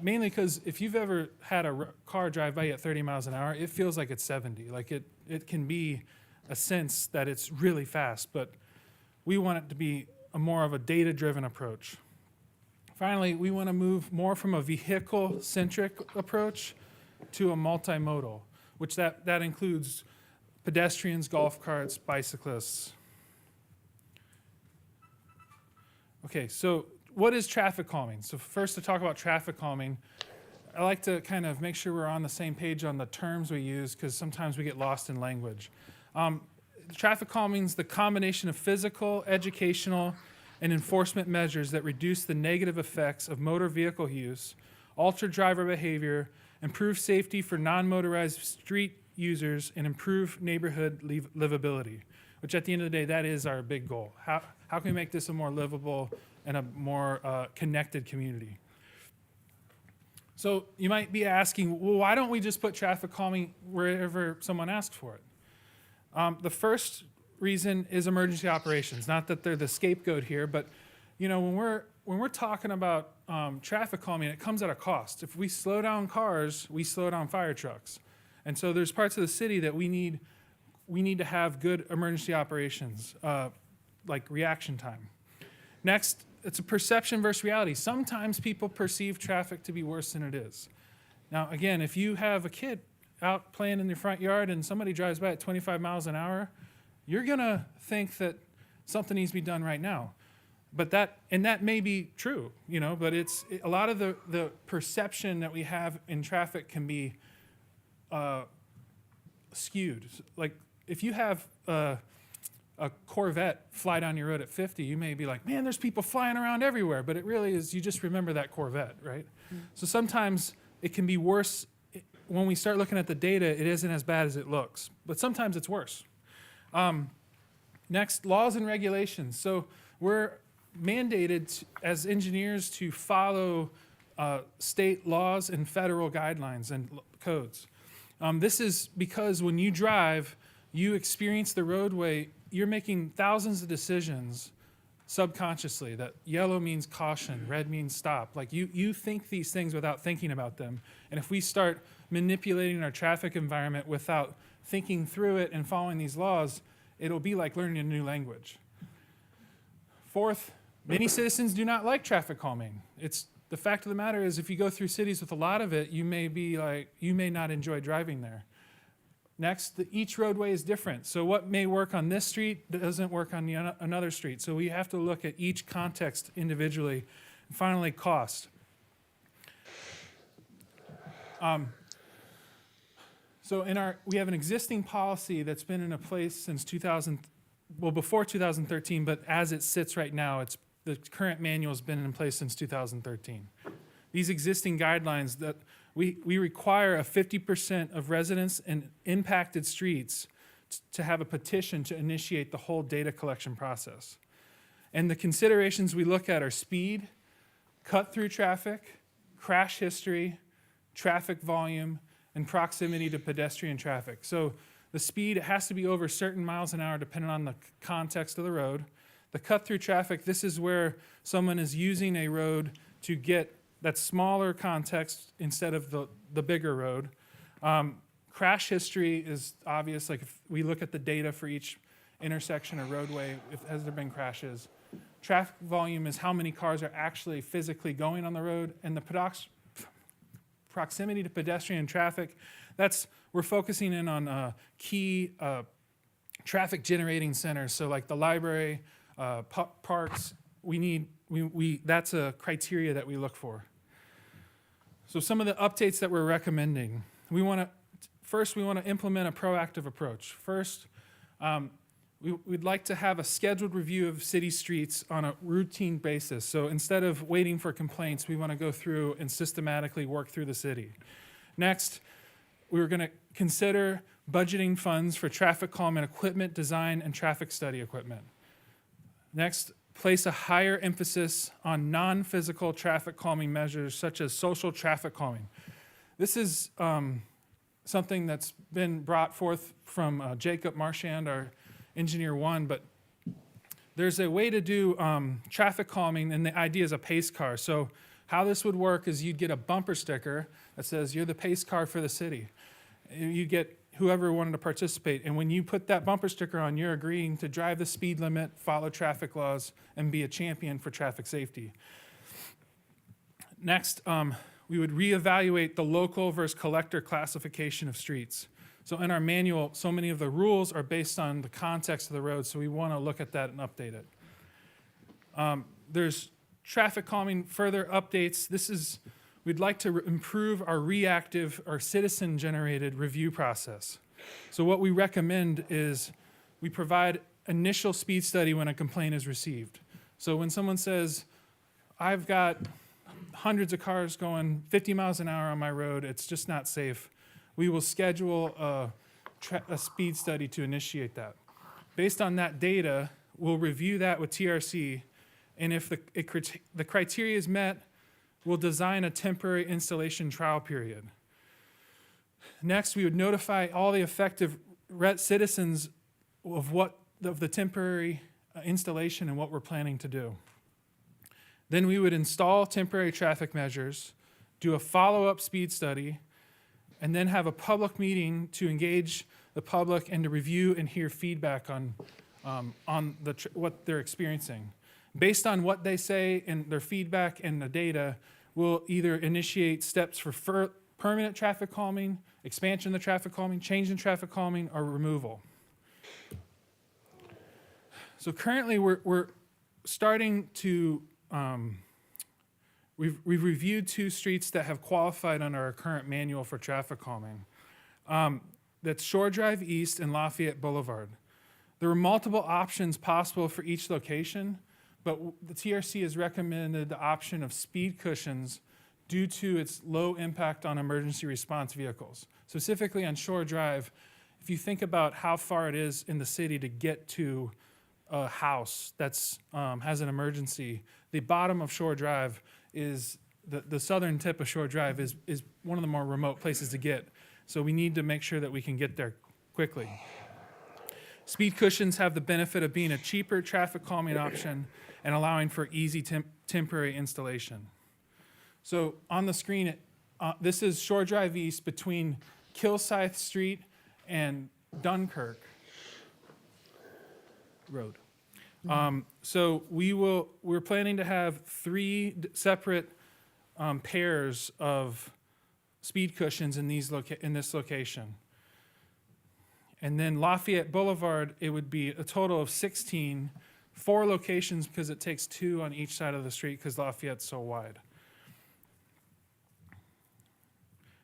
Mainly because if you've ever had a car drive by you at 30 miles an hour, it feels like it's 70. Like it can be a sense that it's really fast, but we want it to be more of a data-driven approach. Finally, we want to move more from a vehicle-centric approach to a multimodal, which that includes pedestrians, golf carts, bicyclists. Okay, so what is traffic calming? So first, to talk about traffic calming, I like to kind of make sure we're on the same page on the terms we use, because sometimes we get lost in language. Traffic calming is the combination of physical, educational, and enforcement measures that reduce the negative effects of motor vehicle use, alter driver behavior, improve safety for non-motorized street users, and improve neighborhood livability, which at the end of the day, that is our big goal. How can we make this a more livable and a more connected community. So you might be asking, well, why don't we just put traffic calming wherever someone asks for it? The first reason is emergency operations. Not that they're the scapegoat here, but when we're talking about traffic calming, it comes at a cost. If we slow down cars, we slow down fire trucks, and so there's parts of the city that we need to have good emergency operations, like reaction time. Next, it's a perception versus reality. Sometimes people perceive traffic to be worse than it is. Now, again, if you have a kid out playing in your front yard and somebody drives by at 25 miles an hour, you're gonna think that something needs to be done right now. But that may be true, but a lot of the perception that we have in traffic can be skewed. Like if you have a Corvette fly down your road at 50, you may be like, man, there's people flying around everywhere. But it really is, you just remember that Corvette, right? So sometimes it can be worse. When we start looking at the data, it isn't as bad as it looks. But sometimes it's worse. Next, laws and regulations. So we're mandated as engineers to follow state laws and federal guidelines and codes. This is because when you drive, you experience the roadway, you're making thousands of decisions subconsciously, that yellow means caution, red means stop. Like you think these things without thinking about them. And if we start manipulating our traffic environment without thinking through it and following these laws, it'll be like learning a new language. Fourth, many citizens do not like traffic calming. It's the fact of the matter is if you go through cities with a lot of it, you may not enjoy driving there. Next, each roadway is different. So what may work on this street doesn't work on another street. So we have to look at each context individually. And finally, cost. So we have an existing policy that's been in place since before 2013, but as it sits right now, the current manual has been in place since 2013. These existing guidelines that we require a 50% of residents in impacted streets to have a petition to initiate the whole data collection process. And the considerations we look at are speed, cut-through traffic, crash history, traffic volume, and proximity to pedestrian traffic. So the speed has to be over certain miles an hour depending on the context of the road. The cut-through traffic, this is where someone is using a road to get that smaller context instead of the bigger road. Crash history is obvious, like if we look at the data for each intersection or roadway, has there been crashes. Traffic volume is how many cars are actually physically going on the road, and the proximity to pedestrian traffic, we're focusing in on key traffic generating centers, so like the library, parks, that's a criteria that we look for. So some of the updates that we're recommending, first we want to implement a proactive approach. First, we'd like to have a scheduled review of city streets on a routine basis. So instead of waiting for complaints, we want to go through and systematically work through the city. Next, we're going to consider budgeting funds for traffic calming equipment, design, and traffic study equipment. Next, place a higher emphasis on non-physical traffic calming measures such as social traffic calming. This is something that's been brought forth from Jacob Marchand, our engineer one, but there's a way to do traffic calming, and the idea is a pace car. So how this would work is you'd get a bumper sticker that says you're the pace car for the city. You get whoever wanted to participate, and when you put that bumper sticker on, you're agreeing to drive the speed limit, follow traffic laws, and be a champion for traffic safety. Next, we would reevaluate the local versus collector classification of streets. So in our manual, so many of the rules are based on the context of the road, so we want to look at that and update it. There's traffic calming further updates. We'd like to improve our citizen-generated review process. So what we recommend is we provide initial speed study when a complaint is received. So when someone says, I've got hundreds of cars going 50 miles an hour on my road, it's just not safe, we will schedule a speed study to initiate that. Based on that data, we'll review that with TRC, and if the criteria is met, we'll design a temporary installation trial period. Next, we would notify all the affected citizens of the temporary installation and what we're planning to do. Then we would install temporary traffic measures, do a follow-up speed study, and then have a public meeting to engage the public and to review and hear feedback on what they're experiencing. Based on what they say and their feedback and the data, we'll either initiate steps for permanent traffic calming, expansion of the traffic calming, change in traffic calming, or removal. So currently we're starting to, we've reviewed 2 streets that have qualified under our current manual for traffic calming. That's Shore Drive East and Lafayette Boulevard. There were multiple options possible for each location, but the TRC has recommended the option of speed cushions due to its low impact on emergency response vehicles. Specifically on Shore Drive, if you think about how far it is in the city to get to a house that's has an emergency, the bottom of Shore Drive is, the southern tip of Shore Drive is one of the more remote places to get. So we need to make sure that we can get there quickly. Speed cushions have the benefit of being a cheaper traffic calming option and allowing for easy temporary installation. So on the screen, this is Shore Drive East between Kilsyth Street and Dunkirk Road. So we're planning to have 3 separate pairs of speed cushions in this location. And then Lafayette Boulevard, it would be a total of 16, 4 locations because it takes 2 on each side of the street because Lafayette's so wide.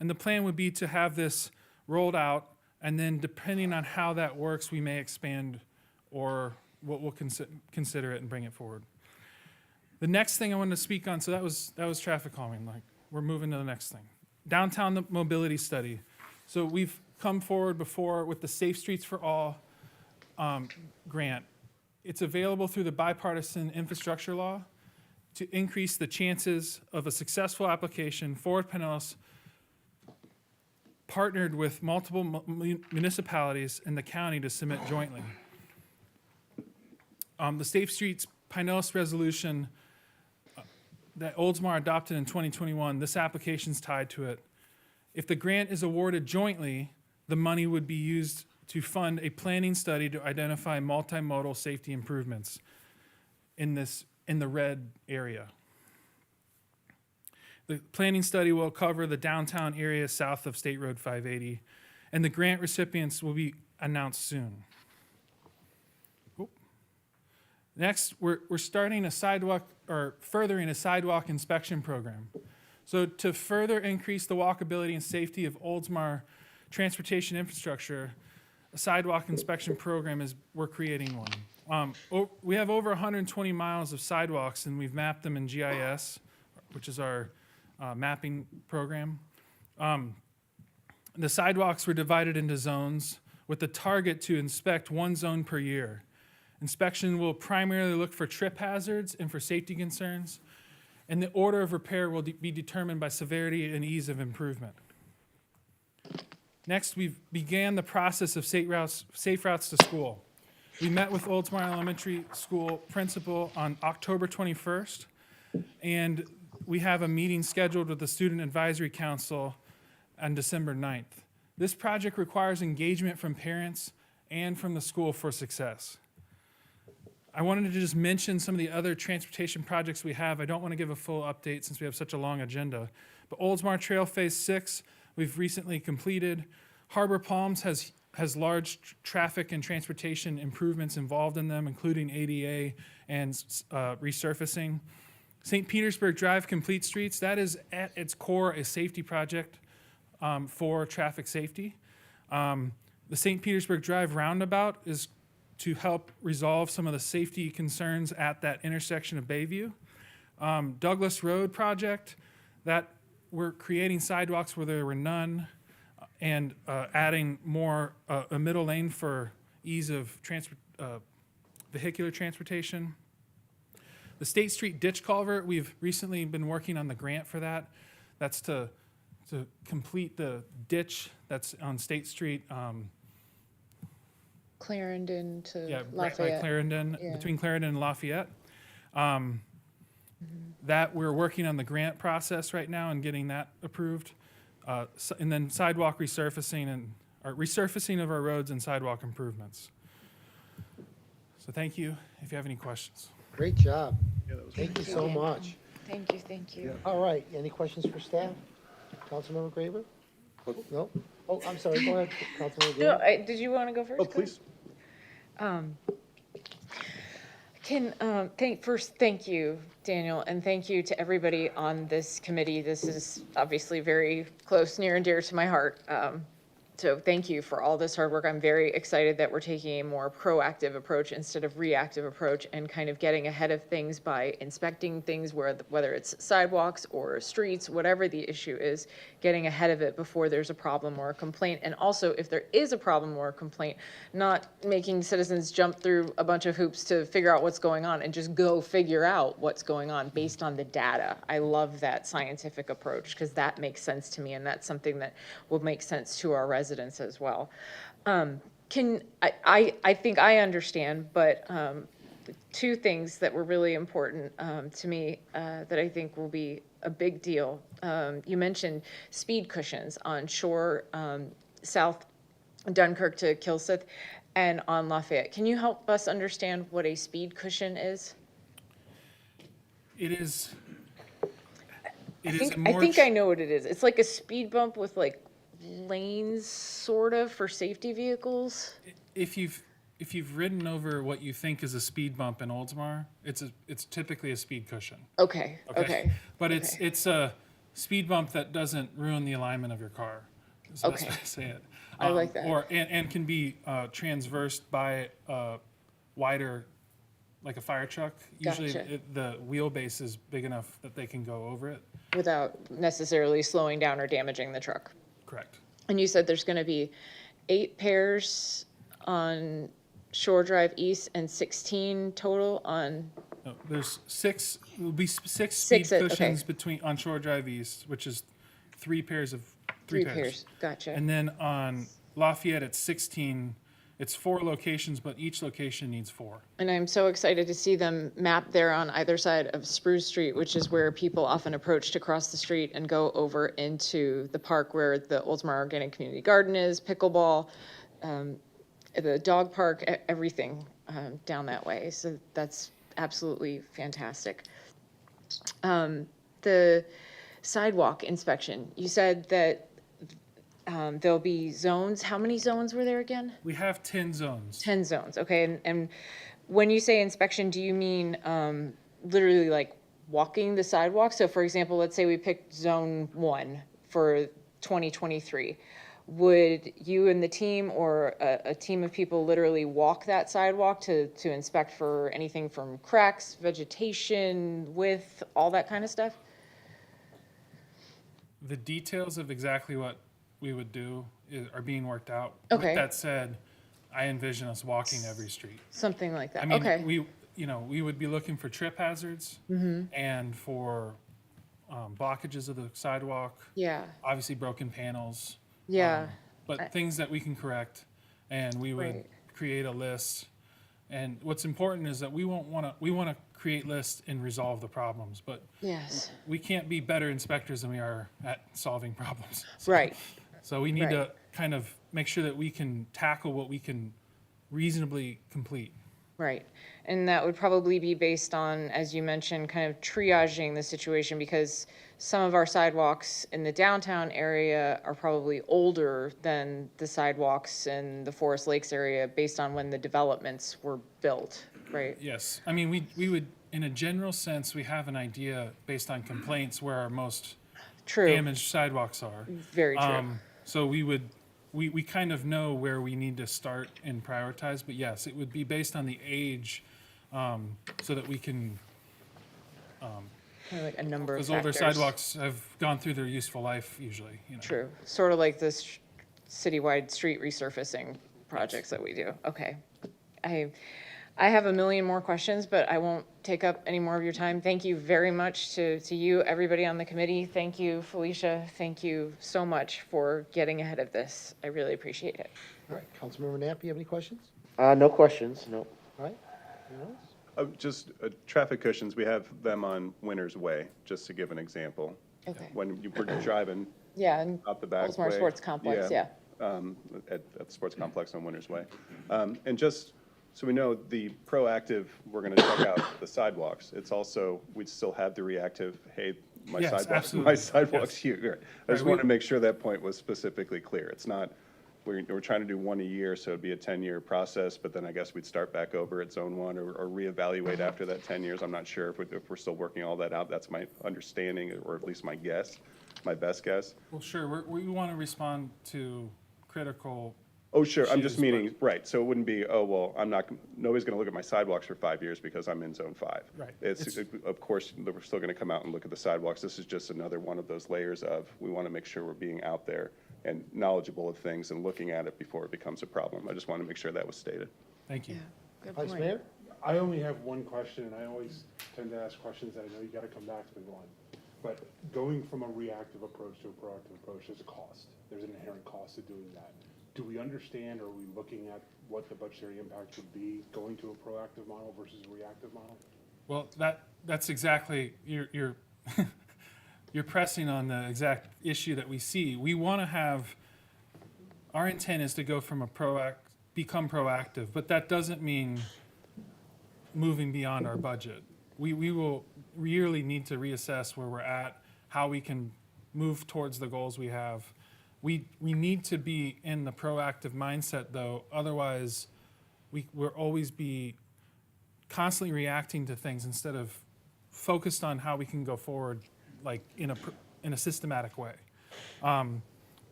And the plan would be to have this rolled out, and then depending on how that works, we may expand or we'll consider it and bring it forward. The next thing I wanted to speak on, so that was traffic calming. Like, we're moving to the next thing. Downtown mobility study. So we've come forward before with the Safe Streets for All grant. It's available through the bipartisan infrastructure law to increase the chances of a successful application. Forward Pinellas partnered with multiple municipalities in the county to submit jointly. The Safe Streets Pinellas resolution that Oldsmar adopted in 2021, this application's tied to it. If the grant is awarded jointly, the money would be used to fund a planning study to identify multimodal safety improvements in the red area. The planning study will cover the downtown area south of State Road 580, and the grant recipients will be announced soon. Next, we're starting a sidewalk, or furthering a sidewalk inspection program. So to further increase the walkability and safety of Oldsmar transportation infrastructure, a sidewalk inspection program we're creating one. We have over 120 miles of sidewalks, and we've mapped them in GIS, which is our mapping program. The sidewalks were divided into zones with the target to inspect 1 zone per year. Inspection will primarily look for trip hazards and for safety concerns, and the order of repair will be determined by severity and ease of improvement. Next, we began the process of safe routes to school. We met with Oldsmar Elementary School principal on October 21st, and we have a meeting scheduled with the Student Advisory Council on December 9th. This project requires engagement from parents and from the school for success. I wanted to just mention some of the other transportation projects we have. I don't want to give a full update since we have such a long agenda. But Oldsmar Trail Phase 6, we've recently completed. Harbor Palms has large traffic and transportation improvements involved in them, including ADA and resurfacing. St. Petersburg Drive Complete Streets, that is at its core a safety project for traffic safety. The St. Petersburg Drive roundabout is to help resolve some of the safety concerns at that intersection of Bayview. Douglas Road project, that we're creating sidewalks where there were none and adding more, a middle lane for ease of vehicular transportation. The The State Street ditch culvert, we've recently been working on the grant for that. That's to complete the ditch that's on State Street, Clarendon to yeah, right by Lafayette. Clarendon, Yeah. between Clarendon and Lafayette. That, we're working on the grant process right now and getting that approved. And then sidewalk resurfacing or resurfacing of our roads and sidewalk improvements. So thank you. If you have any questions. Great job. Thank you so much. Thank you, thank you. All right, any questions for staff? Councilmember Graber? No? Oh, I'm sorry, go ahead, Councilmember No, Graber. did you want to go first? Oh, please. First, thank you, Daniel, and thank you to everybody on this committee. This is obviously very close, near and dear to my heart. So thank you for all this hard work. I'm very excited that we're taking a more proactive approach instead of reactive approach and kind of getting ahead of things by inspecting things whether it's sidewalks or streets, whatever the issue is, getting ahead of it before there's a problem or a complaint. And also, if there is a problem or a complaint, not making citizens jump through a bunch of hoops to figure out what's going on and just go figure out what's going on based on the data. I love that scientific approach because that makes sense to me, and that's something that will make sense to our residents as well. I think I understand, but two things that were really important to me that I think will be a big deal. You mentioned speed cushions on Shore, South Dunkirk to Kilsyth, and on Lafayette. Can you help us understand what a speed cushion is? I think I know what it is. It's like a speed bump with like lanes, sort of, for safety vehicles. If you've ridden over what you think is a speed bump in Oldsmar, it's typically a speed cushion. Okay. But it's a speed bump that doesn't ruin the alignment of your car. Is the best way to say it. I like that. And can be transversed by a wider, like a fire truck. Usually Gotcha. the wheelbase is big enough that they can go over it. Without necessarily slowing down or damaging the truck. Correct. And you said there's going to be 8 pairs on Shore Drive East and 16 total on. No, there's 6. Will be 6 speed cushions on Shore Drive East, which is 3 pairs of 3 pairs. Gotcha. And then on Lafayette, it's 16. It's 4 locations, but each location needs 4. And I'm so excited to see them mapped there on either side of Spruce Street, which is where people often approach to cross the street and go over into the park where the Oldsmar Organic Community Garden is, pickleball, the dog park, everything down that way. So that's absolutely fantastic. The sidewalk inspection, you said that there'll be zones. How many zones were there again? We have 10 zones. 10 zones, okay. And when you say inspection, do you mean literally like walking the sidewalk? So for example, let's say we picked zone 1 for 2023. Would you and the team or a team of people literally walk that sidewalk to inspect for anything from cracks, vegetation, width, all that kind of stuff? The details of exactly what we would do are being worked out. Okay. With that said, I envision us walking every street. Something like that. I mean, Okay. we would be looking for trip hazards and for blockages of the sidewalk. Yeah. Obviously, broken panels. Yeah. But things that we can correct, and we would Right. create a list. And what's important is that we want to create lists and resolve the problems, but Yes. we can't be better inspectors than we are at solving problems. Right. So we need Right. to kind of make sure that we can tackle what we can reasonably complete. Right. And that would probably be based on, as you mentioned, kind of triaging the situation, because some of our sidewalks in the downtown area are probably older than the sidewalks in the Forest Lakes area based on when the developments were built, right? Yes. I mean, we would, in a general sense, we have an idea based on complaints where our most damaged sidewalks are. Very true. So we kind of know where we need to start and prioritize, but yes, it would be based on the age, so that we can, Kind of like a number of because older factors. sidewalks have gone through their useful life usually, you know. True. Sort of like this citywide street resurfacing projects that we do. Okay. I have a million more questions, but I won't take up any more of your time. Thank you very much to you, everybody on the committee. Thank you, Felicia. Thank you so much for getting ahead of this. I really appreciate it. All right, Councilmember Knapp, you have any questions? No questions, no. All right, anyone else? Just traffic cushions, we have them on Winter's Way, just to give an example. Okay. When you were driving Yeah, and out the back Oldsmar way. Sports Complex, yeah. At the sports complex on Winter's Way. And just so we know, the proactive, we're going to check out the sidewalks. It's also, we still have the reactive, hey, my Yes, sidewalks, absolutely. my sidewalks Yes. here. I just Right, want to make sure that point was specifically clear. It's not, we're trying to do one a year, so it'd be a 10-year process, but then I guess we'd start back over at zone one or reevaluate after that 10 years. I'm not sure if we're still working all that out. That's my understanding, or at least my guess, my best guess. Well, sure, we want to respond to critical. Oh, sure, I'm just issues, but- meaning, right, so it wouldn't be, oh, well, nobody's gonna look at my sidewalks for 5 years because I'm in zone 5. Right. Of course, we're still gonna come out and look at the sidewalks. This is just another one of those layers of, we wanna make sure we're being out there and knowledgeable of things and looking at it before it becomes a problem. I just wanna make sure that was stated. Thank you. Good Vice point. Mayor? I only have one question, and I always tend to ask questions that I know you gotta come back to me on. But going from a reactive approach to a proactive approach, there's a cost. There's an inherent cost to doing that. Do we understand, or are we looking at what the budgetary impact would be going to a proactive model versus a reactive model? Well, that's exactly, you're you're pressing on the exact issue that we see. We want to have, our intent is to go from become proactive, but that doesn't mean moving beyond our budget. We will really need to reassess where we're at, how we can move towards the goals we have. We need to be in the proactive mindset, though, otherwise we'll always be constantly reacting to things instead of focused on how we can go forward, like in a systematic way.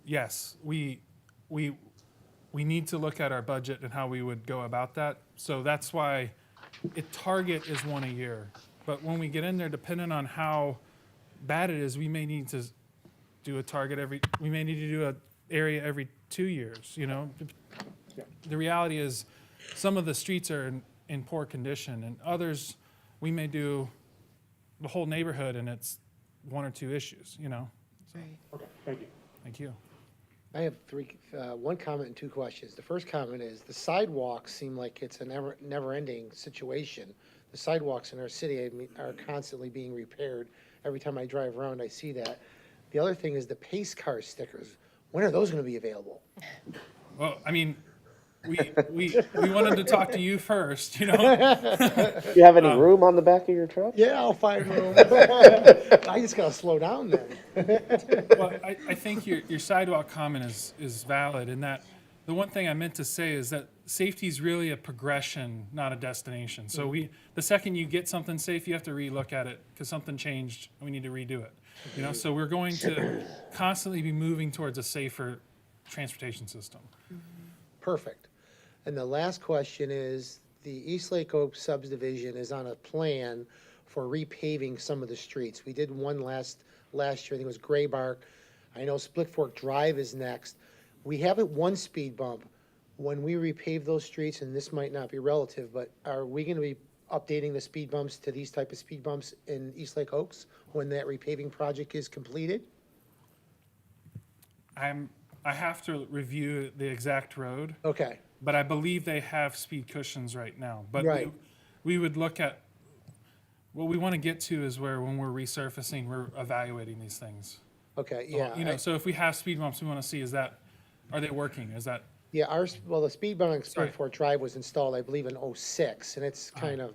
Yes, we need to look at our budget and how we would go about that. So that's why target is one a year. But when we get in there, depending on how bad it is, we may need to do a target we may need to do an area every 2 years, you know? The reality is, some of the streets are in poor condition, and others, we may do the whole neighborhood and it's 1 or 2 issues, you know? Right. Okay, thank you. Thank you. I have one comment and 2 questions. The first comment is, the sidewalks seem like it's a never-ending situation. The sidewalks in our city, I mean, are constantly being repaired. Every time I drive around, I see that. The other thing is the pace car stickers. When are those gonna be available? Well, I mean, we wanted to talk to you first, you know? You have any room on the back of your truck? Yeah, I'll find room. I just gotta slow down then. Well, I think your sidewalk comment is valid in that the one thing I meant to say is that safety is really a progression, not a destination. So the second you get something safe, you have to relook at it because something changed and we need to redo it. You know, so we're going to constantly be moving towards a safer transportation system. Perfect. And the last question is, the East Lake Oak subdivision is on a plan for repaving some of the streets. We did one last year, I think it was Gray Bark. I know Split Fork Drive is next. We have it 1 speed bump. When we repave those streets, and this might not be relative, but are we gonna be updating the speed bumps to these type of speed bumps in East Lake Oaks when that repaving project is completed? I have to review the exact road. Okay, But I believe they have speed cushions right now. But Right. we would look at, what we want to get to is where when we're resurfacing, we're evaluating these things. okay, yeah. You know, so if we have speed bumps, we want to see are they working? Is that, Yeah, the speed bump on Spring Sorry. Fork Drive was installed, I believe, in '06, and it's kind of,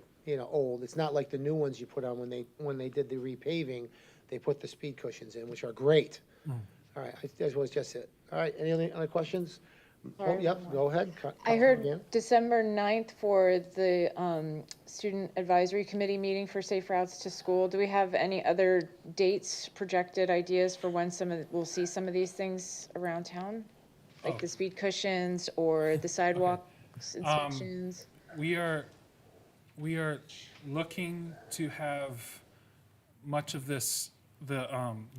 old. It's not like the new ones you put on when they did the repaving, they put the speed cushions in, which are great. All right, that was just it. All right, any other questions? Oh, yep, go ahead. I heard Councilman December 9th for the Student Advisory Committee meeting for Safe Routes to School. Do we have any other dates, projected ideas for when we'll see some of these things around town? Like the speed cushions or the sidewalks inspections? we are looking to have much of this, the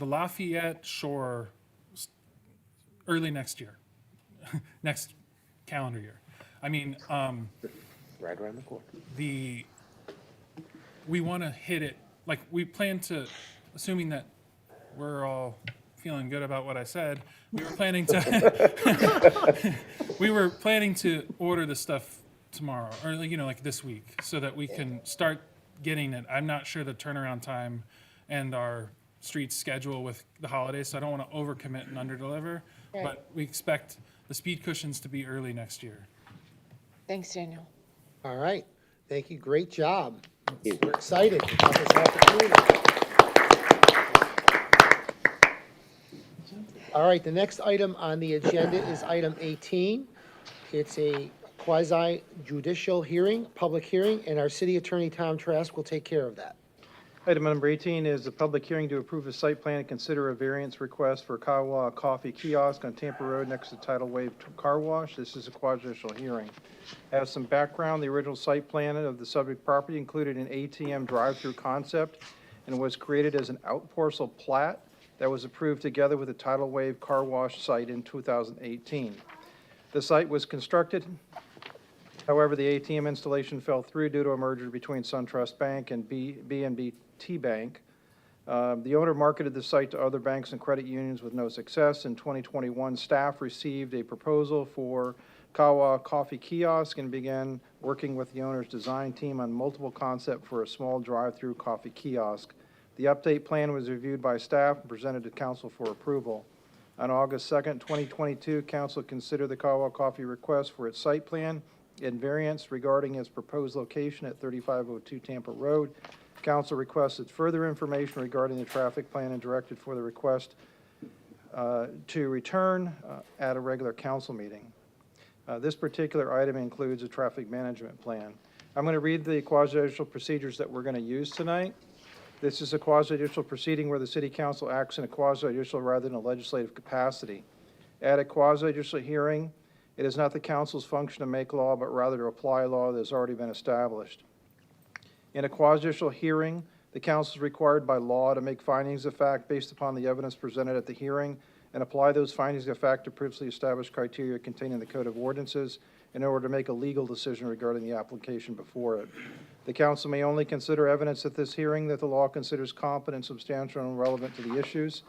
Lafayette Shore early next year, next calendar year. I mean, Right around the corner. We want to hit it, like, we plan to, assuming that we're all feeling good about what I said, we were planning to, we were planning to order the stuff tomorrow, or, like this week, so that we can start getting it. I'm not sure the turnaround time and our street schedule with the holidays, so I don't want to overcommit and underdeliver, but we expect the speed cushions to be early next year. Thanks, Daniel. All right, thank you, great job. We're excited about this opportunity. All right, the next item on the agenda is item 18. It's a quasi judicial hearing, public hearing, and our city attorney, Tom Trask, will take care of that. Item number 18 is a public hearing to approve a site plan and consider a variance request for Kawa Coffee Kiosk on Tampa Road next to Tidal Wave Car Wash. This is a quasi-judicial hearing. As some background, the original site plan of the subject property included an ATM drive-through concept and was created as an out-parcel plat that was approved together with the Tidal Wave Car Wash site in 2018. The site was constructed. However, the ATM installation fell through due to a merger between SunTrust Bank and B&BT Bank. The owner marketed the site to other banks and credit unions with no success. In 2021, staff received a proposal for Kawa Coffee Kiosk and began working with the owner's design team on multiple concepts for a small drive-through coffee kiosk. The update plan was reviewed by staff and presented to council for approval. On August 2nd, 2022, council considered the Kawa Coffee request for its site plan and variance regarding its proposed location at 3502 Tampa Road. Council requested further information regarding the traffic plan and directed for the request to return at a regular council meeting. This particular item includes a traffic management plan. I'm going to read the quasi-judicial procedures that we're going to use tonight. This is a quasi-judicial proceeding where the city council acts in a quasi-judicial rather than a legislative capacity. At a quasi-judicial hearing, it is not the council's function to make law, but rather to apply law that has already been established. In a quasi-judicial hearing, the council is required by law to make findings of fact based upon the evidence presented at the hearing and apply those findings of fact to previously established criteria contained in the Code of Ordinances in order to make a legal decision regarding the application before it. The council may only consider evidence at this hearing that the law considers competent, substantial, and relevant to the issues.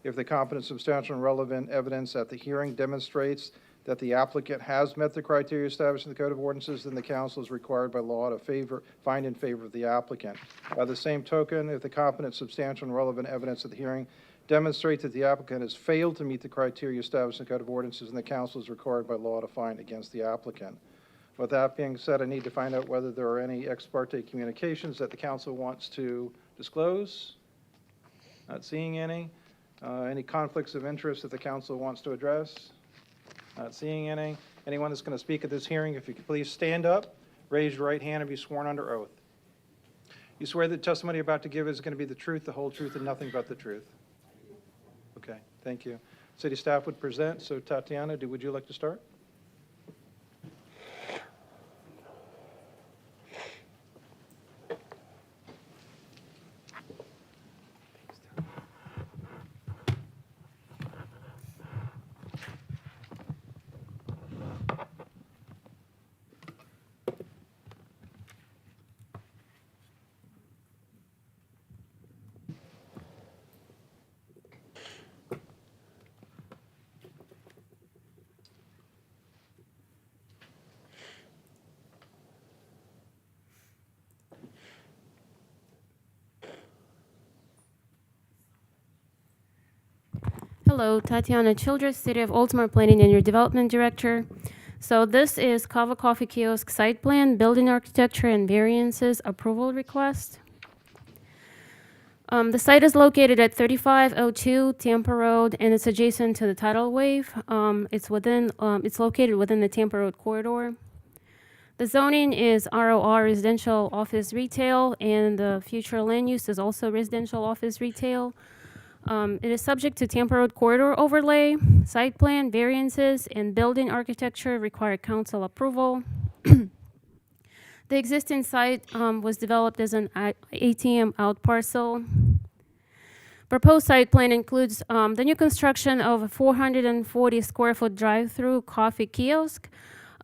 If the competent, substantial, and relevant evidence at the hearing demonstrates that the applicant has met the criteria established in the Code of Ordinances, then the council is required by law to find in favor of the applicant. By the same token, if the competent, substantial, and relevant evidence at the hearing demonstrates that the applicant has failed to meet the criteria established in the Code of Ordinances, then the council is required by law to find against the applicant. With that being said, I need to find out whether there are any ex parte communications that the council wants to disclose. Not seeing any. Any conflicts of interest that the council wants to address? Not seeing any. Anyone that's going to speak at this hearing, if you could please stand up, raise your right hand, and be sworn under oath. You swear that the testimony you're about to give is going to be the truth, the whole truth, and nothing but the truth? Okay, thank you. City staff would present. So Tatiana, would you like to start? Hello, Tatiana Childress, City of Oldsmar Planning and your Development Director. So this is Kava Coffee Kiosk Site Plan, Building Architecture and Variances Approval Request. The site is located at 3502 Tampa Road, and it's adjacent to the tidal wave. It's located within the Tampa Road corridor. The zoning is ROR, Residential Office Retail, and the future land use is also Residential Office Retail. It is subject to Tampa Road corridor overlay, site plan, variances, and building architecture require council approval. The existing site was developed as an ATM out parcel. Proposed site plan includes the new construction of a 440 square foot drive-through coffee kiosk.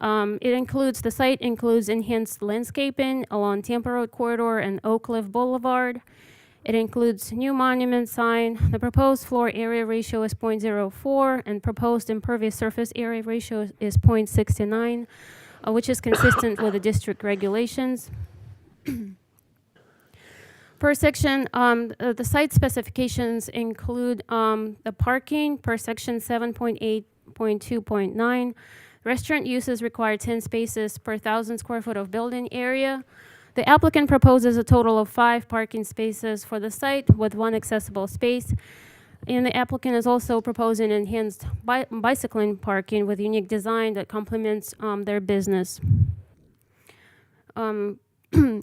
The site includes enhanced landscaping along Tampa Road corridor and Oak Cliff Boulevard. It includes new monument sign. The proposed floor area ratio is 0.04 and proposed impervious surface area ratio is 0.69, which is consistent with the district regulations. Per section, the site specifications include the parking per section 7.8.2.9. Restaurant uses require 10 spaces per 1,000 square foot of building area. The applicant proposes a total of 5 parking spaces for the site with 1 accessible space. And the applicant is also proposing enhanced bicycling parking with unique design that complements their business.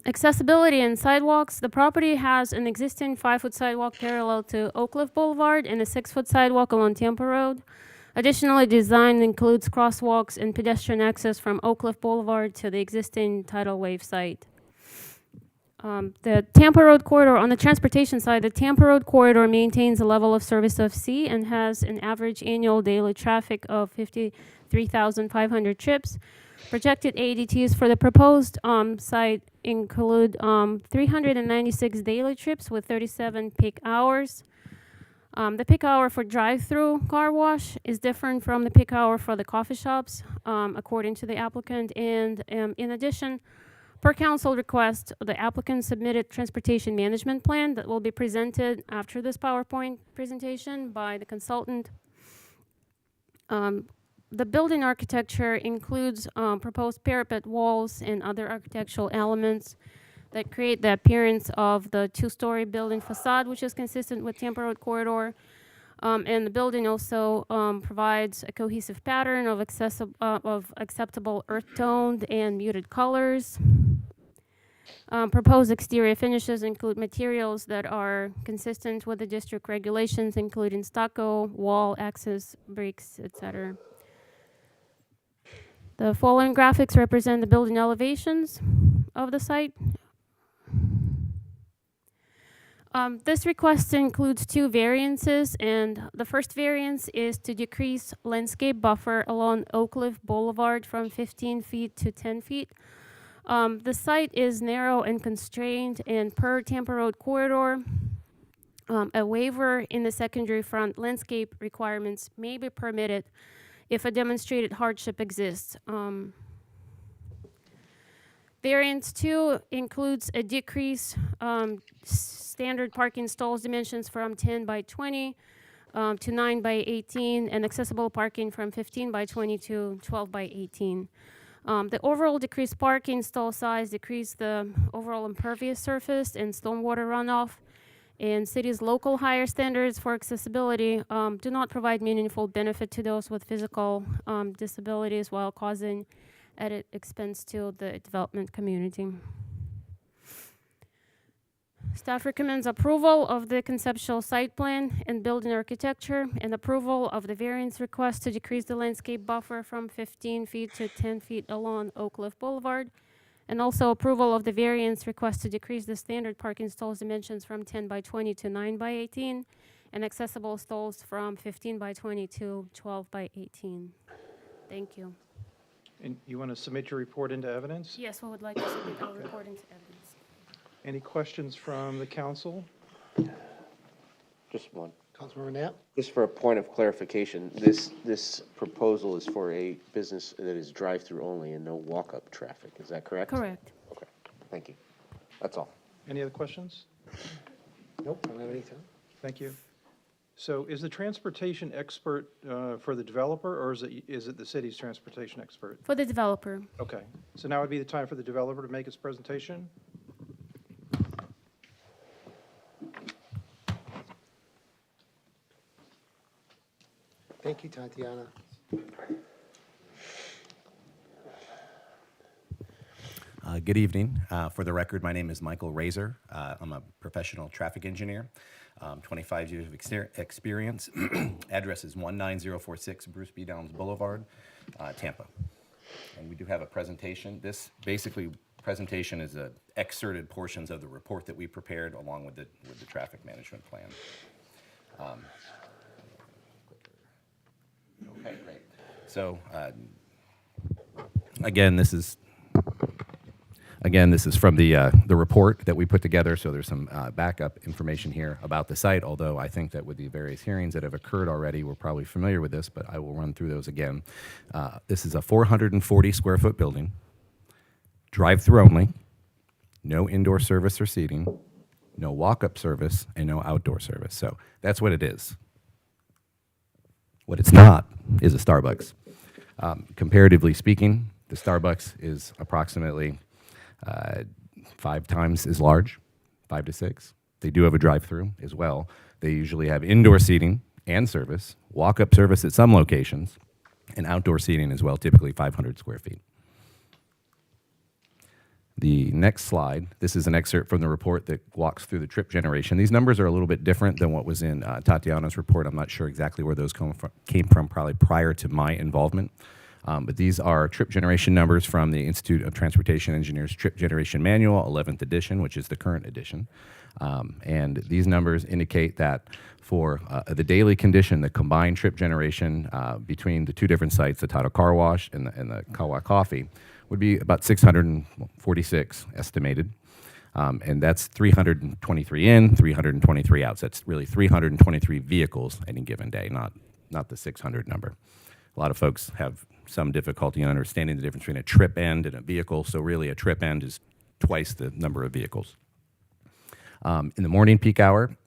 Accessibility and sidewalks. The property has an existing 5-foot sidewalk parallel to Oak Cliff Boulevard and a 6-foot sidewalk along Tampa Road. Additionally, design includes crosswalks and pedestrian access from Oak Cliff Boulevard to the existing tidal wave site. The Tampa Road corridor, on the transportation side, the Tampa Road corridor maintains a level of service of C and has an average annual daily traffic of 53,500 trips. Projected ADTs for the proposed site include 396 daily trips with 37 peak hours. The peak hour for drive-through car wash is different from the peak hour for the coffee shops, according to the applicant. And in addition, per council request, the applicant submitted transportation management plan that will be presented after this PowerPoint presentation by the consultant. The building architecture includes proposed parapet walls and other architectural elements that create the appearance of the 2-story building facade, which is consistent with Tampa Road corridor. And the building also provides a cohesive pattern of acceptable earth-toned and muted colors. Proposed exterior finishes include materials that are consistent with the district regulations, including stucco, wall, access bricks, etc. The following graphics represent the building elevations of the site. This request includes 2 variances, and the first variance is to decrease landscape buffer along Oak Cliff Boulevard from 15 feet to 10 feet. The site is narrow and constrained, and per Tampa Road corridor, a waiver in the secondary front landscape requirements may be permitted if a demonstrated hardship exists. Variance 2 includes a decrease standard parking stalls dimensions from 10 by 20 to 9 by 18, and accessible parking from 15 by 20 to 12 by 18. The overall decreased parking stall size decreased the overall impervious surface and stormwater runoff. And city's local higher standards for accessibility do not provide meaningful benefit to those with physical disabilities while causing added expense to the development community. Staff recommends approval of the conceptual site plan and building architecture and approval of the variance request to decrease the landscape buffer from 15 feet to 10 feet along Oak Cliff Boulevard, and also approval of the variance request to decrease the standard parking stalls dimensions from 10 by 20 to 9 by 18, and accessible stalls from 15 by 20 to 12 by 18. Thank you. And you want to submit your report into evidence? Yes, we would like to submit our report into evidence. Any questions from the council? Just one. Councilmember Knapp? Just for a point of clarification, this proposal is for a business that is drive-through only and no walk-up traffic. Is that correct? Correct. Okay, thank you. That's all. Any other questions? Nope, I don't have anything. Thank you. So is the transportation expert for the developer, or is it the city's transportation expert? For the developer. Okay, so now would be the time for the developer to make his presentation. Thank you, Tatiana. Good evening. For the record, my name is Michael Razor. I'm a professional traffic engineer, 25 years of experience. Address is 19046 Bruce B. Downs Boulevard, Tampa. And we do have a presentation. This presentation is excerpted portions of the report that we prepared along with the traffic management plan. Okay, great. So Again, this is from the report that we put together, so there's some backup information here about the site, although I think that with the various hearings that have occurred already, we're probably familiar with this, but I will run through those again. This is a 440 square foot building, drive-through only, no indoor service or seating, no walk-up service, and no outdoor service. So that's what it is. What it's not is a Starbucks. Comparatively speaking, the Starbucks is approximately 5 times as large, 5 to 6. They do have a drive-through as well. They usually have indoor seating and service, walk-up service at some locations, and outdoor seating as well, typically 500 square feet. The next slide, this is an excerpt from the report that walks through the trip generation. These numbers are a little bit different than what was in Tatiana's report. I'm not sure exactly where those came from, probably prior to my involvement. But these are trip generation numbers from the Institute of Transportation Engineers Trip Generation Manual, 11th edition, which is the current edition. And these numbers indicate that for the daily condition, the combined trip generation between the two different sites, the Tidal Car Wash and the Kawa Coffee, would be about 646 estimated. And that's 323 in, 323 out. So that's really 323 vehicles any given day, not the 600 number. A lot of folks have some difficulty in understanding the difference between a trip end and a vehicle. So really a trip end is twice the number of vehicles. In the morning peak hour,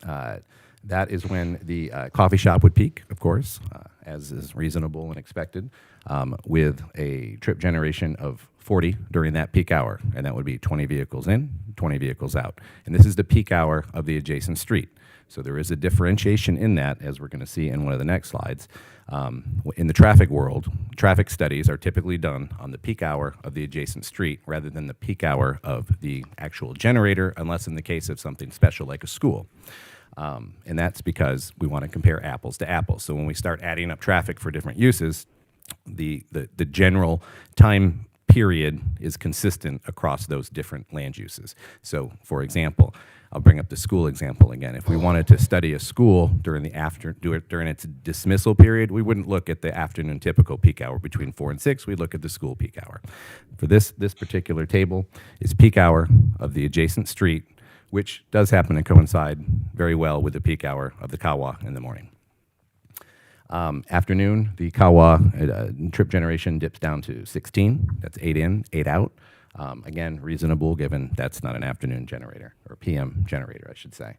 that is when the coffee shop would peak, of course, as is reasonable and expected, with a trip generation of 40 during that peak hour, and that would be 20 vehicles in, 20 vehicles out. And this is the peak hour of the adjacent street. So there is a differentiation in that, as we're going to see in one of the next slides. In the traffic world, traffic studies are typically done on the peak hour of the adjacent street rather than the peak hour of the actual generator, unless in the case of something special like a school. And that's because we want to compare apples to apples. So when we start adding up traffic for different uses, the general time period is consistent across those different land uses. So, for example, I'll bring up the school example again. If we wanted to study a school during its dismissal period, we wouldn't look at the afternoon typical peak hour between 4 and 6. We'd look at the school peak hour. For this particular table is peak hour of the adjacent street, which does happen to coincide very well with the peak hour of the Kawa in the morning. Afternoon, the Kawa trip generation dips down to 16. That's 8 in, 8 out. Again, reasonable given that's not an afternoon generator, or PM generator, I should say.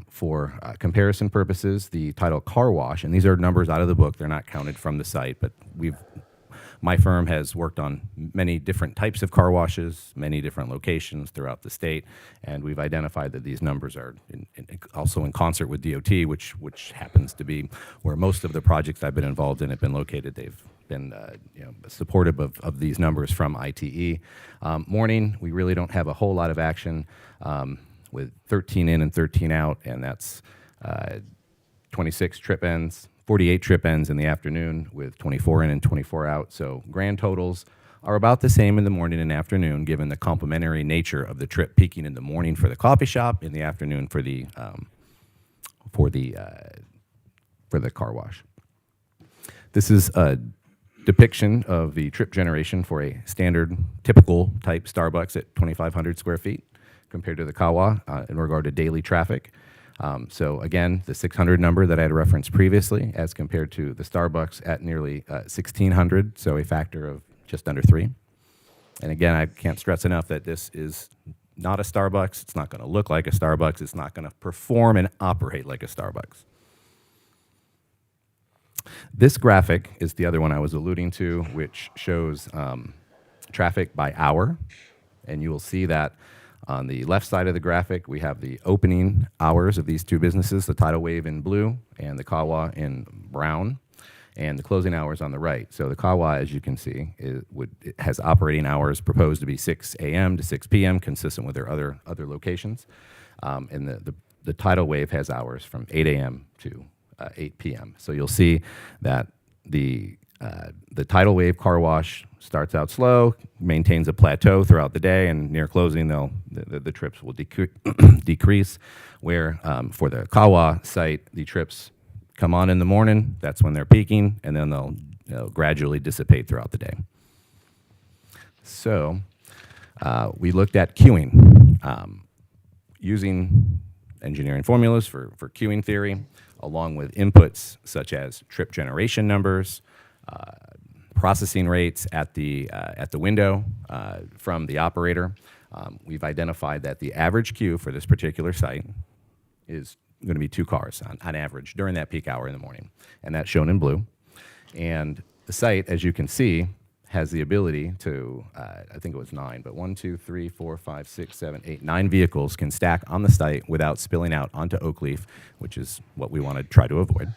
For comparison purposes, the Tidal Car Wash, and these are numbers out of the book, they're not counted from the site, but my firm has worked on many different types of car washes, many different locations throughout the state, and we've identified that these numbers are also in concert with DOT, which happens to be where most of the projects I've been involved in have been located. They've been supportive of these numbers from ITE. Morning, we really don't have a whole lot of action with 13 in and 13 out, and that's 26 trip ends. 48 trip ends in the afternoon with 24 in and 24 out. So grand totals are about the same in the morning and afternoon, given the complementary nature of the trip, peaking in the morning for the coffee shop, in the afternoon for the car wash. This is a depiction of the trip generation for a standard, typical type Starbucks at 2,500 square feet compared to the Kawa in regard to daily traffic. So again, the 600 number that I had referenced previously as compared to the Starbucks at nearly 1,600, so a factor of just under 3. And again, I can't stress enough that this is not a Starbucks. It's not going to look like a Starbucks. It's not going to perform and operate like a Starbucks. This graphic is the other one I was alluding to, which shows traffic by hour. And you will see that on the left side of the graphic, we have the opening hours of these two businesses, the Tidal Wave in blue and the Kawa in brown, and the closing hours on the right. So the Kawa, as you can see, it has operating hours proposed to be 6 a.m. to 6 p.m., consistent with their other locations. And the Tidal Wave has hours from 8 a.m. to 8 p.m. So you'll see that the Tidal Wave car wash starts out slow, maintains a plateau throughout the day, and near closing, the trips will decrease. Where for the Kawa site, the trips come on in the morning. That's when they're peaking, and then they'll gradually dissipate throughout the day. So we looked at queuing, using engineering formulas for queuing theory, along with inputs such as trip generation numbers, processing rates at the window from the operator. We've identified that the average queue for this particular site is going to be 2 cars on average during that peak hour in the morning, and that's shown in blue. And the site, as you can see, has the ability to, I think it was 9, but 1, 2, 3, 4, 5, 6, 7, 8, 9 vehicles can stack on the site without spilling out onto Oakleaf, which is what we want to try to avoid.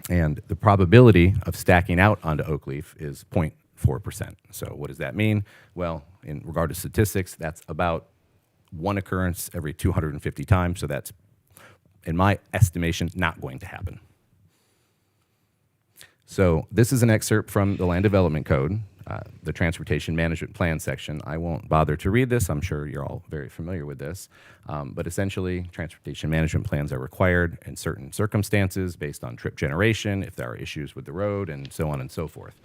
And the probability of stacking out onto Oakleaf is 0.4%. So what does that mean? Well, in regard to statistics, that's about 1 occurrence every 250 times. So that's, in my estimation, not going to happen. So this is an excerpt from the Land Development Code, the Transportation Management Plan section. I won't bother to read this. I'm sure you're all very familiar with this. But essentially, transportation management plans are required in certain circumstances based on trip generation, if there are issues with the road, and so on and so forth.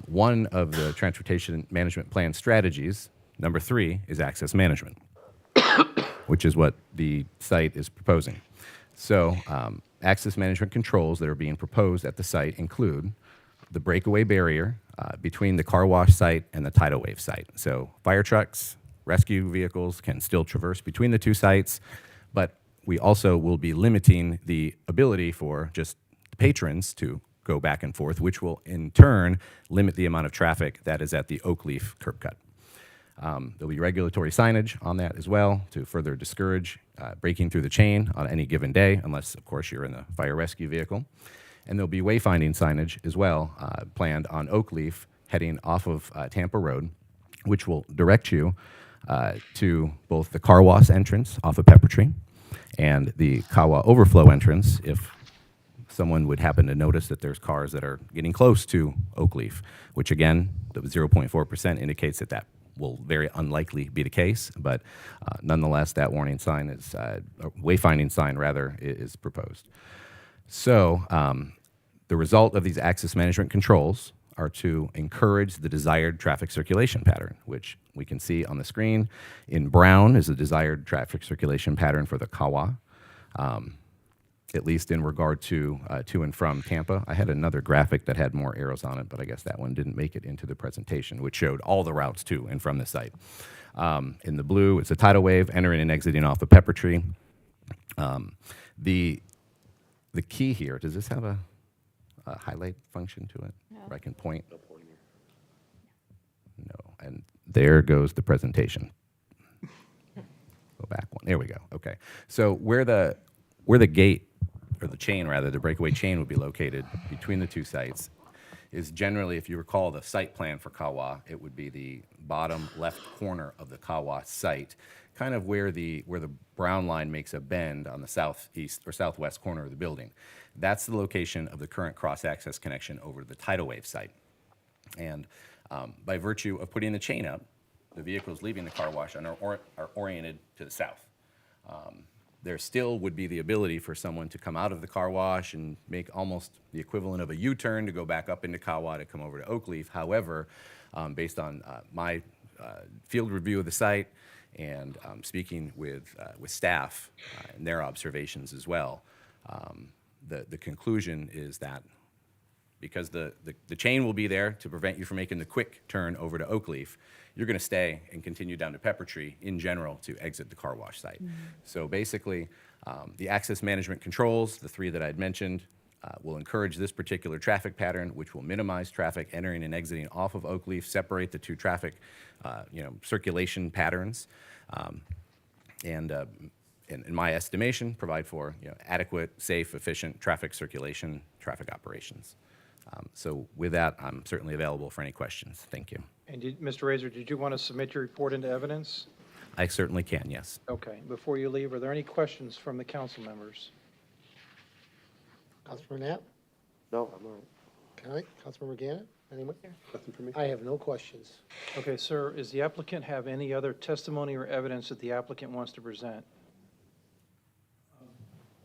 One of the transportation management plan strategies, number 3, is access management, which is what the site is proposing. So access management controls that are being proposed at the site include the breakaway barrier between the car wash site and the tidal wave site. So fire trucks, rescue vehicles can still traverse between the 2 sites, but we also will be limiting the ability for just patrons to go back and forth, which will in turn limit the amount of traffic that is at the Oakleaf curb cut. There'll be regulatory signage on that as well to further discourage breaking through the chain on any given day, unless, of course, you're in the fire rescue vehicle. And there'll be wayfinding signage as well planned on Oakleaf heading off of Tampa Road, which will direct you to both the car wash entrance off of Pepper Tree and the Kawa overflow entrance if someone would happen to notice that there's cars that are getting close to Oakleaf, which again, the 0.4% indicates that will very unlikely be the case, but nonetheless, that warning sign is, wayfinding sign rather, is proposed. So the result of these access management controls are to encourage the desired traffic circulation pattern, which we can see on the screen. In brown is the desired traffic circulation pattern for the Kawa, at least in regard to and from Tampa. I had another graphic that had more arrows on it, but I guess that one didn't make it into the presentation, which showed all the routes to and from the site. In the blue, it's a tidal wave entering and exiting off of Pepper Tree. The key here, does this have a highlight function to it? No. Where I can point? No, and there goes the presentation. Go back one, there we go, okay. So where the gate, or the chain rather, the breakaway chain would be located between the 2 sites is generally, if you recall the site plan for Kawa, it would be the bottom left corner of the Kawa site, kind of where the brown line makes a bend on the southeast or southwest corner of the building. That's the location of the current cross-access connection over to the tidal wave site. And by virtue of putting the chain up, the vehicles leaving the car wash are oriented to the south. There still would be the ability for someone to come out of the car wash and make almost the equivalent of a U-turn to go back up into Kawa to come over to Oakleaf. However, based on my field review of the site and speaking with staff and their observations as well, the conclusion is that because the chain will be there to prevent you from making the quick turn over to Oakleaf, you're going to stay and continue down to Pepper Tree in general to exit the car wash site. Mm-hmm. So basically, the access management controls, the 3 that I'd mentioned, will encourage this particular traffic pattern, which will minimize traffic entering and exiting off of Oakleaf, separate the 2 traffic circulation patterns, and in my estimation, provide for adequate, safe, efficient traffic circulation, traffic operations. So with that, I'm certainly available for any questions. Thank you. And Mr. Razor, did you want to submit your report into evidence? I certainly can, yes. Okay. Before you leave, are there any questions from the council members? Councilmember Knapp? No, I'm all right. All right, Councilmember Gannon? Anyone? Nothing for me? I have no questions. Okay, sir, does the applicant have any other testimony or evidence that the applicant wants to present?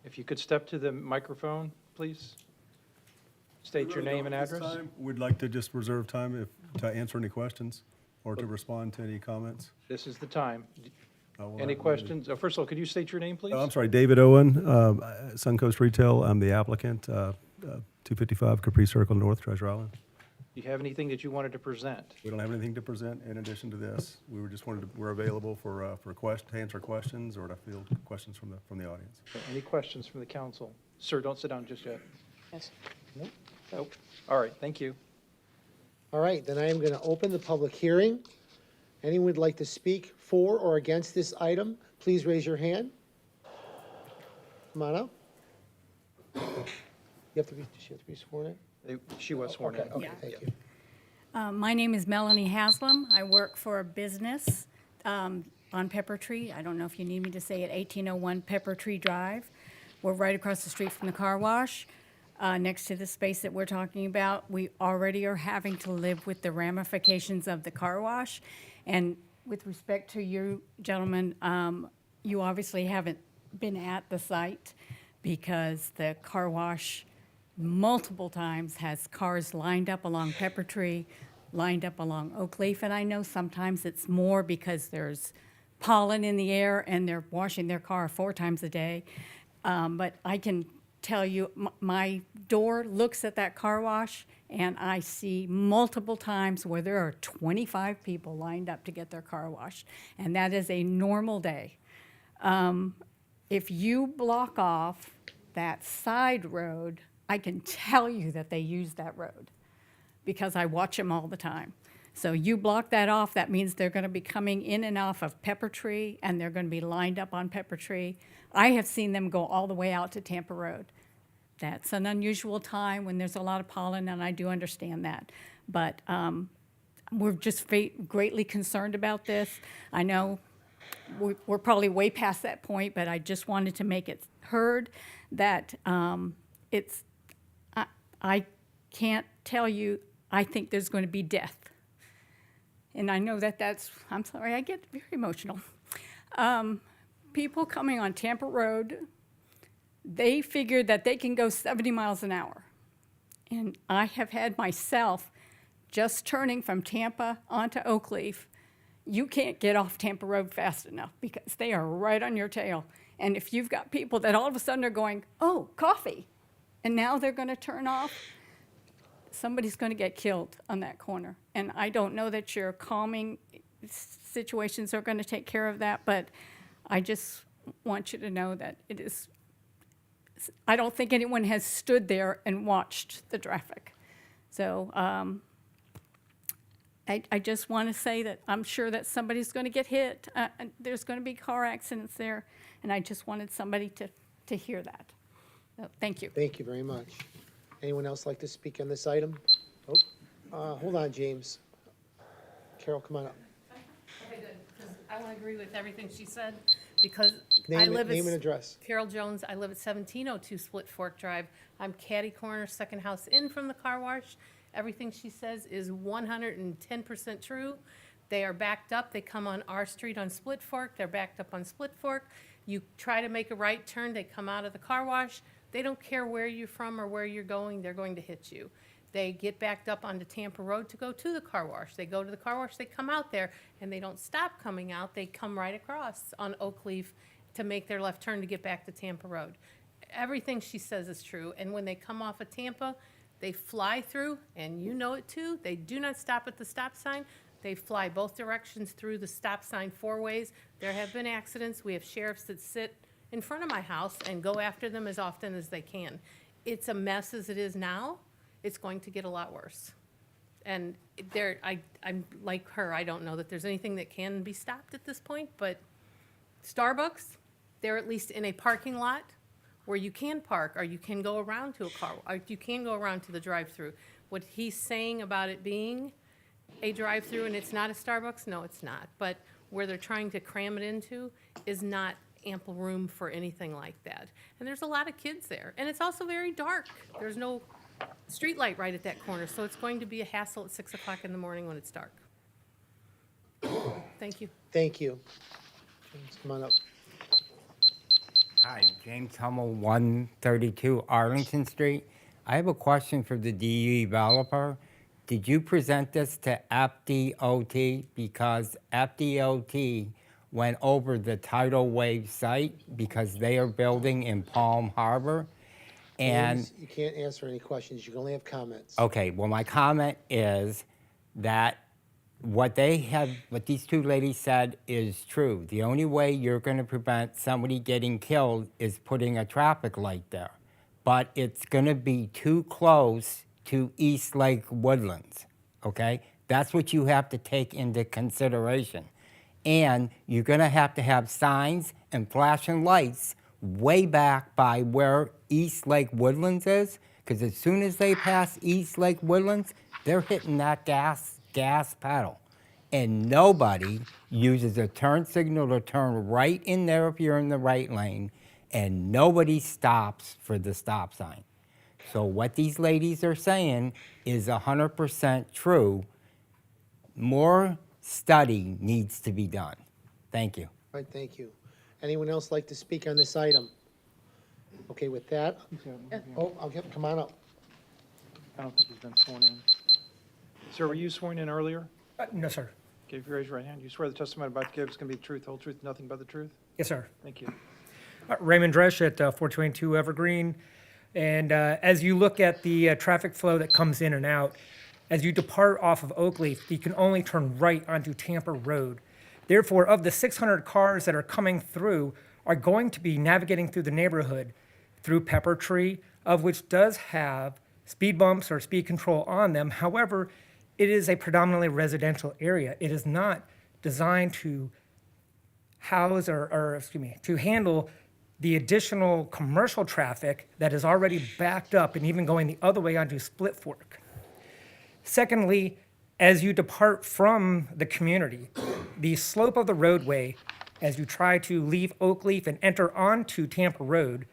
If you could step to the microphone, please. State your name and address. We'd like to just reserve time to answer any questions or to respond to any comments. This is the time. We'll Any have- questions? First of all, could you state your name, please? I'm sorry, David Owen, Suncoast Retail. I'm the applicant, 255 Capri Circle North, Treasure Island. Do you have anything that you wanted to present? We don't have anything to present in addition to this. We're available to answer questions or to field questions from the audience. Any questions from the council? Sir, don't sit down just yet. Yes. Nope. Nope. All right, thank you. All right, then I am going to open the public hearing. Anyone would like to speak for or against this item, please raise your hand. Come on up. Does she have to be sworn in? She was sworn in. Okay, thank you. My name is Melanie Haslam. I work for a business on Pepper Tree. I don't know if you need me to say it, 1801 Pepper Tree Drive. We're right across the street from the car wash, next to the space that we're talking about. We already are having to live with the ramifications of the car wash. And with respect to you gentlemen, you obviously haven't been at the site because the car wash multiple times has cars lined up along Pepper Tree, lined up along Oak Leaf, and I know sometimes it's more because there's pollen in the air and they're washing their car 4 times a day. But I can tell you, my door looks at that car wash and I see multiple times where there are 25 people lined up to get their car washed, and that is a normal day. If you block off that side road, I can tell you that they use that road because I watch them all the time. So you block that off, that means they're going to be coming in and off of Pepper Tree, and they're going to be lined up on Pepper Tree. I have seen them go all the way out to Tampa Road. That's an unusual time when there's a lot of pollen, and I do understand that. But we're just greatly concerned about this. I know we're probably way past that point, but I just wanted to make it heard that I can't tell you, I think there's going to be death. And I know I'm sorry, I get very emotional. People coming on Tampa Road, they figure that they can go 70 miles an hour. And I have had myself just turning from Tampa onto Oak Leaf. You can't get off Tampa Road fast enough because they are right on your tail. And if you've got people that all of a sudden are going, oh, coffee, and now they're going to turn off, somebody's going to get killed on that corner. And I don't know that your calming situations are going to take care of that, but I just want you to know that it is, I don't think anyone has stood there and watched the traffic. So I just want to say that I'm sure that somebody's going to get hit. And there's going to be car accidents there, and I just wanted somebody to hear that. So, thank you. Thank you very much. Anyone else like to speak on this item? Oh, hold on, James. Carol, come on up. Okay, good, because I want to agree with everything she said, because I Name live at... and address. Carol Jones, I live at 1702 Split Fork Drive. I'm catty corner, second house in from the car wash. Everything she says is 110% true. They are backed up. They come on our street on Split Fork. They're backed up on Split Fork. You try to make a right turn, they come out of the car wash. They don't care where you're from or where you're going, they're going to hit you. They get backed up onto Tampa Road to go to the car wash. They go to the car wash, they come out there, and they don't stop coming out. They come right across on Oak Leaf to make their left turn to get back to Tampa Road. Everything she says is true, and when they come off of Tampa, they fly through, and you know it too. They do not stop at the stop sign. They fly both directions through the stop sign 4 ways. There have been accidents. We have sheriffs that sit in front of my house and go after them as often as they can. It's a mess as it is now. It's going to get a lot worse. And I'm like her, I don't know that there's anything that can be stopped at this point, but Starbucks, they're at least in a parking lot where you can park, or you can go around to a car, or you can go around to the drive-through. What he's saying about it being a drive-through and it's not a Starbucks, no, it's not. But where they're trying to cram it into is not ample room for anything like that. And there's a lot of kids there. And it's also very dark. There's no street light right at that corner, so it's going to be a hassle at 6 o'clock in the morning when it's dark. Thank you. Thank you. James, come on up. Hi, James Hummel, 132 Arlington Street. I have a question for the developer. Did you present this to FDOT? Because FDOT went over the tidal wave site because they are building in Palm Harbor. And James, you can't answer any questions. You can only have comments. okay, well, my comment is that what these two ladies said is true. The only way you're going to prevent somebody getting killed is putting a traffic light there. But it's going to be too close to East Lake Woodlands, okay? That's what you have to take into consideration. And you're going to have signs and flashing lights way back by where East Lake Woodlands is, because as soon as they pass East Lake Woodlands, they're hitting that gas pedal. And nobody uses a turn signal to turn right in there if you're in the right lane, and nobody stops for the stop sign. So what these ladies are saying is 100% true. More study needs to be done. Thank you. All right, thank you. Anyone else like to speak on this item? Okay, with that, come on up. I don't think he's been sworn in. Sir, were you sworn in earlier? No, sir. Okay, if you raise your right hand, you swear the testimony about to give is going to be the truth, the whole truth, nothing but the truth? Yes, sir. Thank you. Raymond Dresch at 422 Evergreen. And as you look at the traffic flow that comes in and out, as you depart off of Oakleaf, you can only turn right onto Tampa Road. Therefore, of the 600 cars that are coming through are going to be navigating through the neighborhood through Pepper Tree, of which does have speed bumps or speed control on them. However, it is a predominantly residential area. It is not designed to house to handle the additional commercial traffic that is already backed up and even going the other way onto Split Fork. Secondly, as you depart from the community, the slope of the roadway, as you try to leave Oakleaf and enter onto Tampa Road,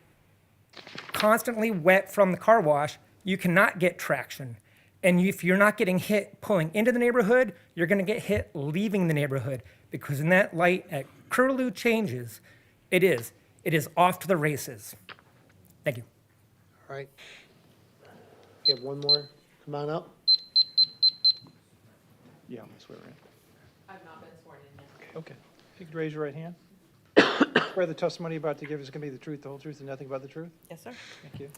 constantly wet from the car wash, you cannot get traction. And if you're not getting hit pulling into the neighborhood, you're going to get hit leaving the neighborhood, because when that light at Curlew changes, it is off to the races. Thank you. All right. You have one more. Come on up. Yeah, I'm going to swear in. I've not been sworn in yet. Okay. If you could raise your right hand. Swear the testimony about to give is going to be the truth, the whole truth, and nothing but the truth? Yes, sir. Thank you.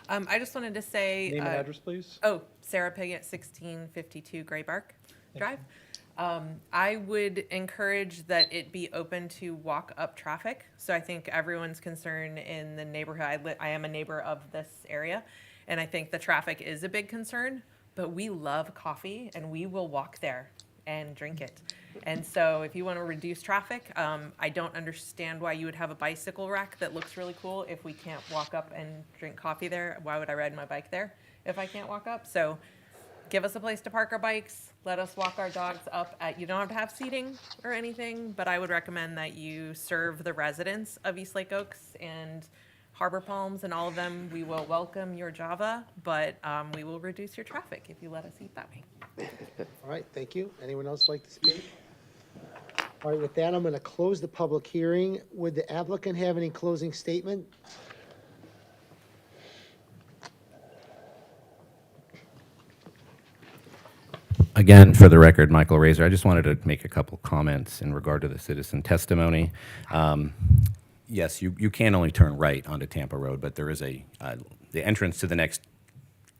I just wanted to say. Name and address, please. Oh, Sarah Piggott, 1652 Gray Bark Drive. I would encourage that it be open to walk up traffic. So I think everyone's concern in the neighborhood, I am a neighbor of this area, and I think the traffic is a big concern, but we love coffee and we will walk there and drink it. And so if you want to reduce traffic, I don't understand why you would have a bicycle rack that looks really cool if we can't walk up and drink coffee there. Why would I ride my bike there if I can't walk up? So give us a place to park our bikes. Let us walk our dogs up. You don't have to have seating or anything, but I would recommend that you serve the residents of East Lake Oaks and Harbor Palms and all of them. We will welcome your Java, but we will reduce your traffic if you let us eat that way. All right, thank you. Anyone else like to speak? All right, with that, I'm going to close the public hearing. Would the applicant have any closing statement? Again, for the record, Michael Razor, I just wanted to make a couple comments in regard to the citizen testimony. Yes, you can only turn right onto Tampa Road, but there is the entrance to the next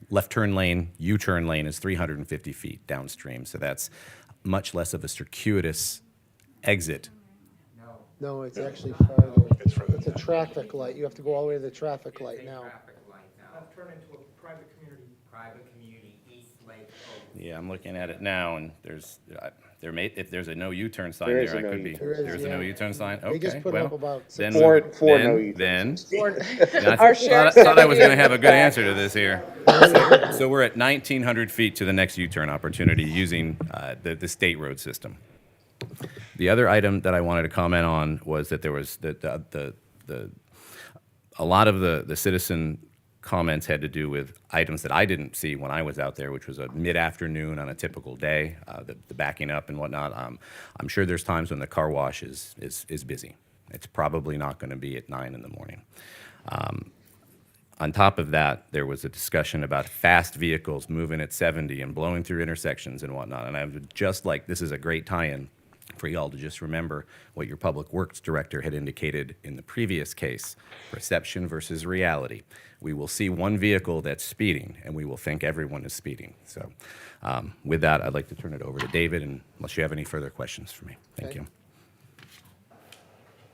left turn lane, U-turn lane is 350 feet downstream, so that's much less of a circuitous exit. No, it's actually farther. It's a traffic light. You have to go all the way to the traffic light now. I've turned into a private community. Private community, East Lake Oaks. Yeah, I'm looking at it now, and if there's a no U-turn sign There is there, a no I could be. U-turn. There's a no U-turn sign? They just Okay, put well, up about then, Four no then, U-turns. I thought I was gonna have a good answer to this here. So we're at 1,900 feet to the next U-turn opportunity using the state road system. The other item that I wanted to comment on was that there was a lot of the citizen comments had to do with items that I didn't see when I was out there, which was a mid-afternoon on a typical day, the backing up and whatnot. I'm sure there's times when the car wash is busy. It's probably not going to be at 9 in the morning. On top of that, there was a discussion about fast vehicles moving at 70 and blowing through intersections and whatnot. And I would just like, this is a great tie-in for y'all to just remember what your Public Works Director had indicated in the previous case, perception versus reality. We will see one vehicle that's speeding, and we will think everyone is speeding. So with that, I'd like to turn it over to David, and unless you have any further questions for me. Thank Okay. you.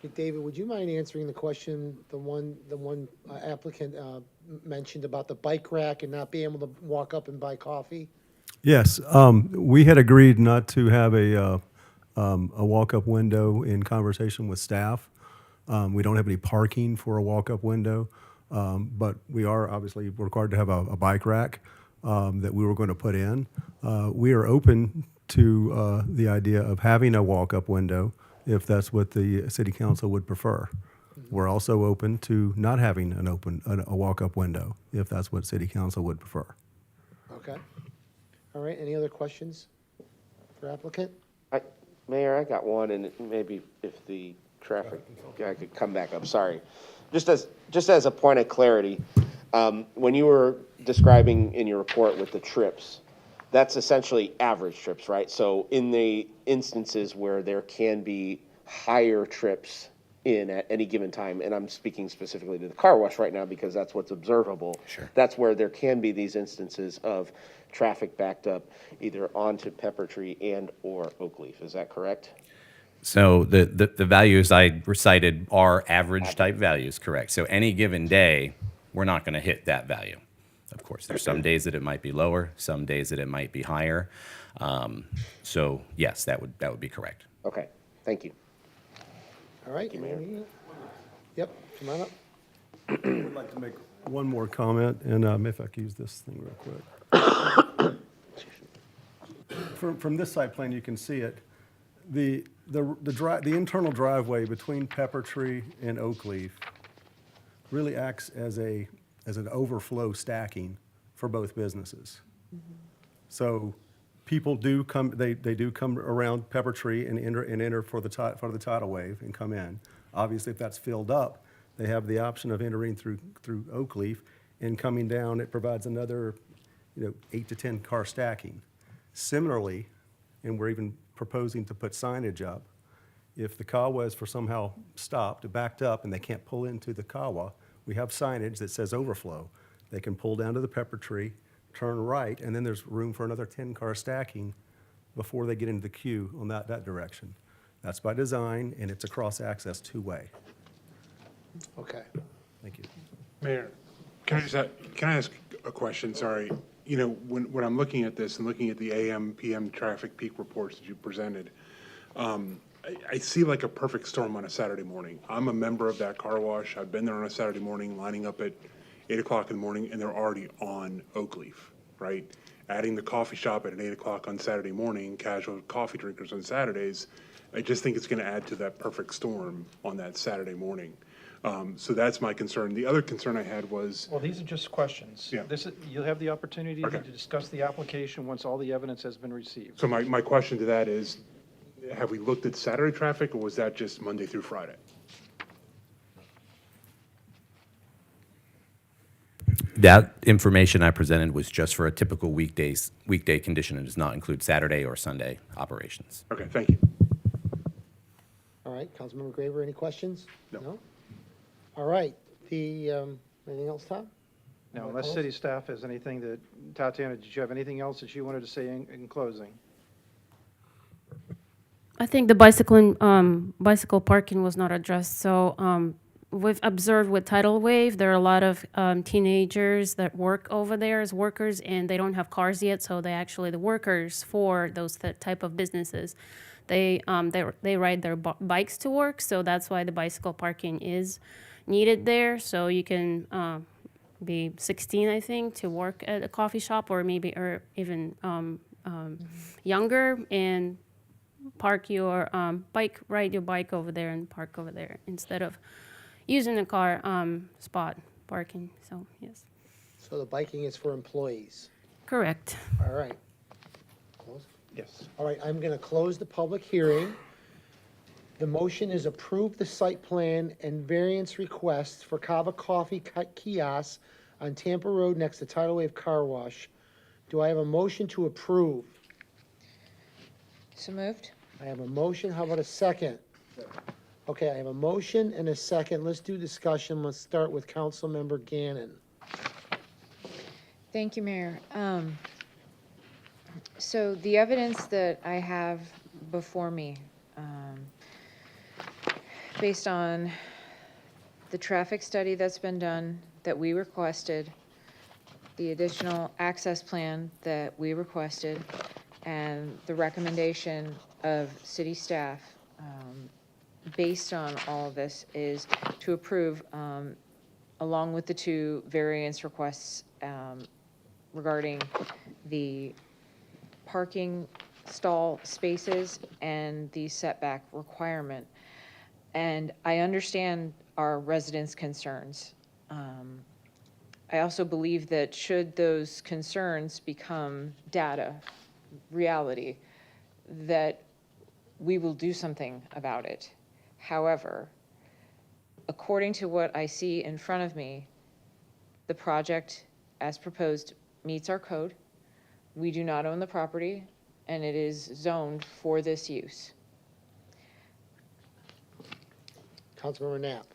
Hey, David, would you mind answering the question, the one applicant mentioned about the bike rack and not being able to walk up and buy coffee? Yes, we had agreed not to have a walk-up window in conversation with staff. We don't have any parking for a walk-up window, but we are obviously required to have a bike rack that we were going to put in. We are open to the idea of having a walk-up window if that's what the city council would prefer. We're also open to not having a walk-up window if that's what city council would prefer. Okay. All right, any other questions for applicant? Mayor, I got one, and maybe if the traffic guy could come back up, sorry. Just as a point of clarity, when you were describing in your report with the trips, that's essentially average trips, right? So in the instances where there can be higher trips in at any given time, and I'm speaking specifically to the car wash right now because that's what's observable. Sure. That's where there can be these instances of traffic backed up either onto Pepper Tree and or Oakleaf. Is that correct? So the values I recited are average type values, correct? So any given day, we're not going to hit that value. Of course, there's some days that it might be lower, some days that it might be higher. So yes, that would be correct. Okay, thank you. All right. Yep, come on up. I'd like to make one more comment, and if I could use this thing real quick. From this site plan, you can see it. The internal driveway between Pepper Tree and Oakleaf really acts as an overflow stacking for both businesses. So people do come, they do come around Pepper Tree and enter for the tidal wave and come in. Obviously, if that's filled up, they have the option of entering through Oakleaf and coming down. It provides another, 8 to 10 car stacking. Similarly, and we're even proposing to put signage up, if the Kawa is for somehow stopped, backed up, and they can't pull into the Kawa, we have signage that says overflow. They can pull down to the Pepper Tree, turn right, and then there's room for another 10-car stacking before they get into the queue on that direction. That's by design, and it's a cross-access two-way. Okay. Thank you. Mayor, can I ask a question? Sorry. When I'm looking at this and looking at the AM, PM traffic peak reports that you presented, I see like a perfect storm on a Saturday morning. I'm a member of that car wash. I've been there on a Saturday morning, lining up at 8 o'clock in the morning, and they're already on Oakleaf, right? Adding the coffee shop at 8 o'clock on Saturday morning, casual coffee drinkers on Saturdays, I just think it's going to add to that perfect storm on that Saturday morning. So that's my concern. The other concern I had was, Well, these are just questions. Yeah. You'll have the opportunity Okay. to discuss the application once all the evidence has been received. so my question to that is, have we looked at Saturday traffic, or was that just Monday through Friday? That information I presented was just for a typical weekday condition. It does not include Saturday or Sunday operations. Okay, thank you. All right, Councilmember Graver, any questions? No. All right, anything else, Tom? Now, unless city staff has anything that, Tatiana, did you have anything else that you wanted to say in closing? I think the bicycle parking was not addressed. So we've observed with tidal wave, there are a lot of teenagers that work over there as workers, and they don't have cars yet. So they actually the workers for those type of businesses, they ride their bikes to work. So that's why the bicycle parking is needed there. So you can be 16, I think, to work at a coffee shop, or maybe even younger, and park your ride your bike over there and park over there instead of using the car spot parking. So yes. So the biking is for employees. Correct. All right. Close? Yes. All right, I'm going to close the public hearing. The motion is approve the site plan and variance request for Kava Coffee Kiosk on Tampa Road next to Tidal Wave Car Wash. Do I have a motion to approve? So moved. I have a motion, how about a second? Okay, I have a motion and a second. Let's do discussion. Let's start with Councilmember Gannon. Thank you, Mayor. So the evidence that I have before me, based on the traffic study that's been done, that we requested, the additional access plan that we requested, and the recommendation of city staff, based on all of this, is to approve, along with the two variance requests regarding the parking stall spaces and the setback requirement. And I understand our residents' concerns. I also believe that should those concerns become data, reality, that we will do something about it. However, according to what I see in front of me, the project as proposed meets our code. We do not own the property, and it is zoned for this use. Councilmember Knapp.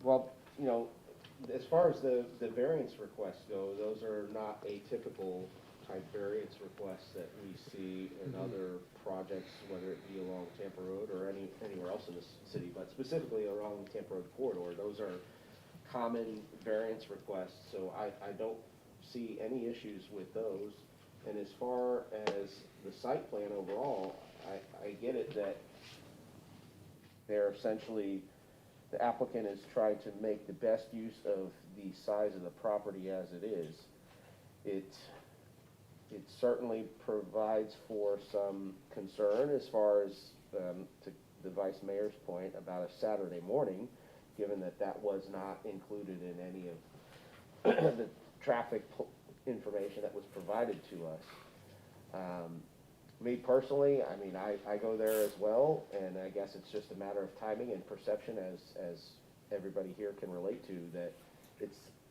Well, you know, as far as the variance requests go, those are not atypical type variance requests that we see in other projects, whether it be along Tampa Road or anywhere else in the city, but specifically along the Tampa Road corridor. Those are common variance requests, so I don't see any issues with those. And as far as the site plan overall, I get it that they're essentially, the applicant is trying to make the best use of the size of the property as it is. It certainly provides for some concern as far as, to the Vice Mayor's point about a Saturday morning, given that that was not included in any of the traffic information that was provided to us. Me personally, I mean, I go there as well, and I guess it's just a matter of timing and perception, as everybody here can relate to, that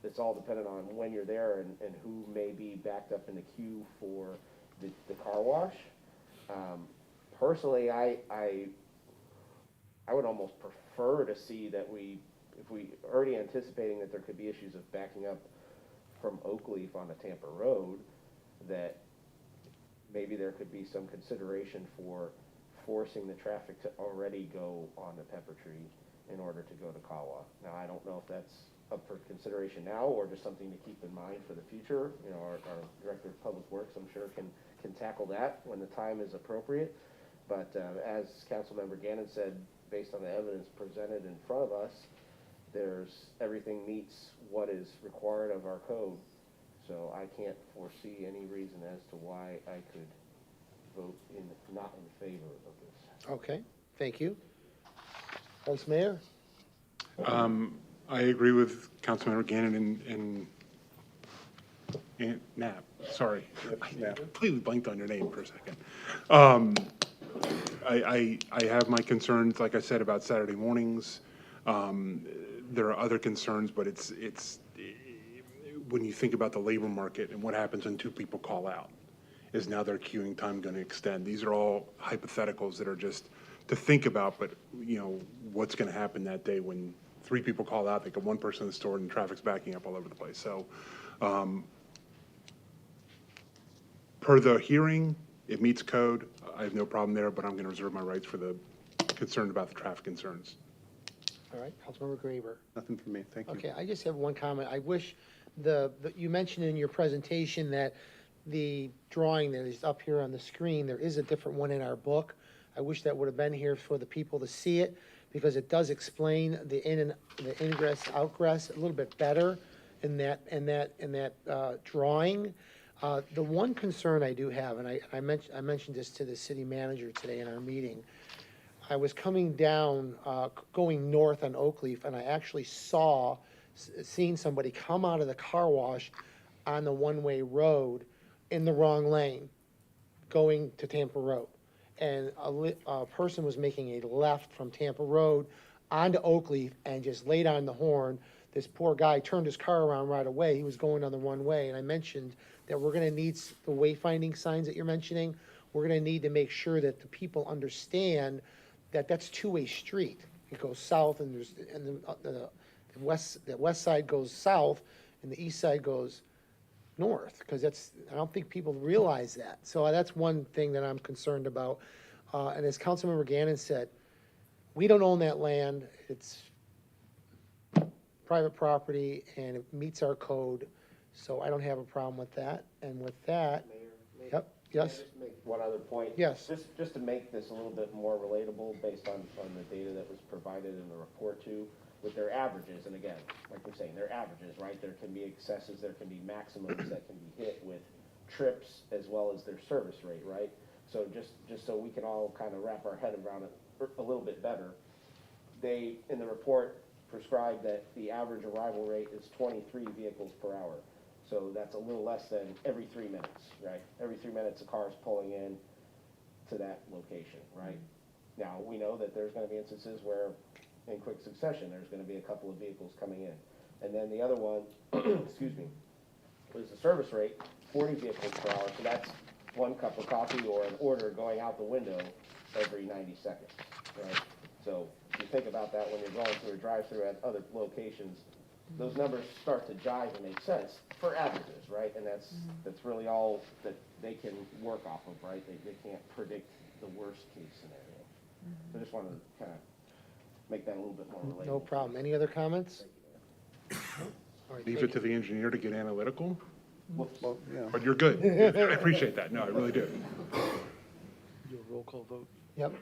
it's all dependent on when you're there and who may be backed up in the queue for the car wash. Personally, I would almost prefer to see that if we already anticipating that there could be issues of backing up from Oakleaf on the Tampa Road, that maybe there could be some consideration for forcing the traffic to already go on the Pepper Tree in order to go to Kawa. Now, I don't know if that's up for consideration now or just something to keep in mind for the future. You know, our Director of Public Works, I'm sure, can tackle that when the time is appropriate. But as Councilmember Gannon said, based on the evidence presented in front of us, everything meets what is required of our code. So I can't foresee any reason as to why I could vote not in favor of this. Okay, thank you. Vice Mayor? I agree with Councilmember Gannon and Knapp. Sorry, I completely blanked on your name for a second. I have my concerns, like I said, about Saturday mornings. There are other concerns, but it's when you think about the labor market and what happens when two people call out, is now their queuing time going to extend? These are all hypotheticals that are just to think about, but you know, what's going to happen that day when 3 people call out, they get 1 person in the store and traffic's backing up all over the place. So per the hearing, it meets code. I have no problem there, but I'm going to reserve my rights for the concern about the traffic concerns. All right, Councilmember Graber. Nothing from me, thank you. Okay, I just have one comment. I wish you mentioned in your presentation that the drawing that is up here on the screen, there is a different one in our book. I wish that would have been here for the people to see it, because it does explain the ingress, outgress a little bit better in that drawing. The one concern I do have, and I mentioned this to the city manager today in our meeting. I was coming down, going north on Oakleaf, and I actually seen somebody come out of the car wash on the one-way road in the wrong lane, going to Tampa Road. and a person was making a left from Tampa Road onto Oakleaf and just laid on the horn. This poor guy turned his car around right away. He was going on the one way, and I mentioned that we're gonna need the wayfinding signs that you're mentioning. We're gonna need to make sure that the people understand that that's two-way street. It goes south, and the west side goes south, and the east side goes north, because I don't think people realize that. So that's one thing that I'm concerned about. And as Councilmember Gannon said, we don't own that land. It's private property, and it meets our code, so I don't have a problem with that. And with that, yep, yes, Just make one other point. Yes. Just to make this a little bit more relatable based on the data that was provided in the report too, with their averages, and again, like we're saying, they're averages, right? There can be excesses, there can be maximums that can be hit with trips as well as their service rate, right? So just so we can all kind of wrap our head around it a little bit better, they, in the report, prescribed that the average arrival rate is 23 vehicles per hour. So that's a little less than every 3 minutes, right? Every 3 minutes, a car is pulling in to that location, right? Now, we know that there's gonna be instances where, in quick succession, there's gonna be a couple of vehicles coming in. And then the other one, excuse me, was the service rate, 40 vehicles per hour, so that's 1 cup of coffee or an order going out the window every 90 seconds, right? So if you think about that when you're going through a drive-through at other locations, those numbers start to jive and make sense for averages, right? And that's really all that they can work off of, right? They can't predict the worst case scenario. So I just wanted to kind of make that a little bit more relatable. no problem. Any other comments? All right, Leave thank it to the engineer to get analytical, Well, yeah. but you're good. I appreciate that. No, I really do. Do a roll call vote. Yep.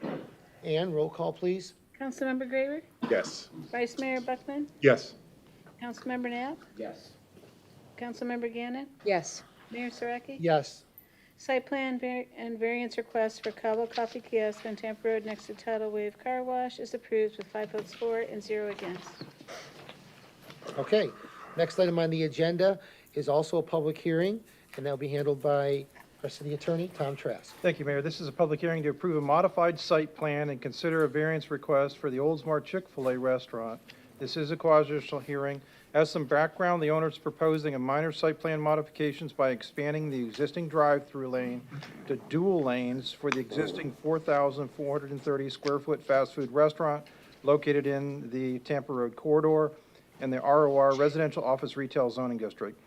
Ann, roll call, please. Councilmember Graver, Yes. Vice Mayor Buckman, Yes. Councilmember Knapp, Yes. Councilmember Gannon, Yes. Mayor Saraki. Yes. Site plan and variance request for Cabo Coffee Kiosk on Tampa Road next to Tidal Wave Car Wash is approved with 5 votes for and 0 against. Okay, next item on the agenda is also a public hearing, and that'll be handled by our city attorney, Tom Trask. Thank you, Mayor. This is a public hearing to approve a modified site plan and consider a variance request for the Oldsmar Chick-fil-A restaurant. This is a quasi-judicial hearing. As some background, the owner is proposing a minor site plan modifications by expanding the existing drive-through lane to dual lanes for the existing 4,430 square foot fast food restaurant located in the Tampa Road corridor and the ROR Residential Office Retail Zoning District.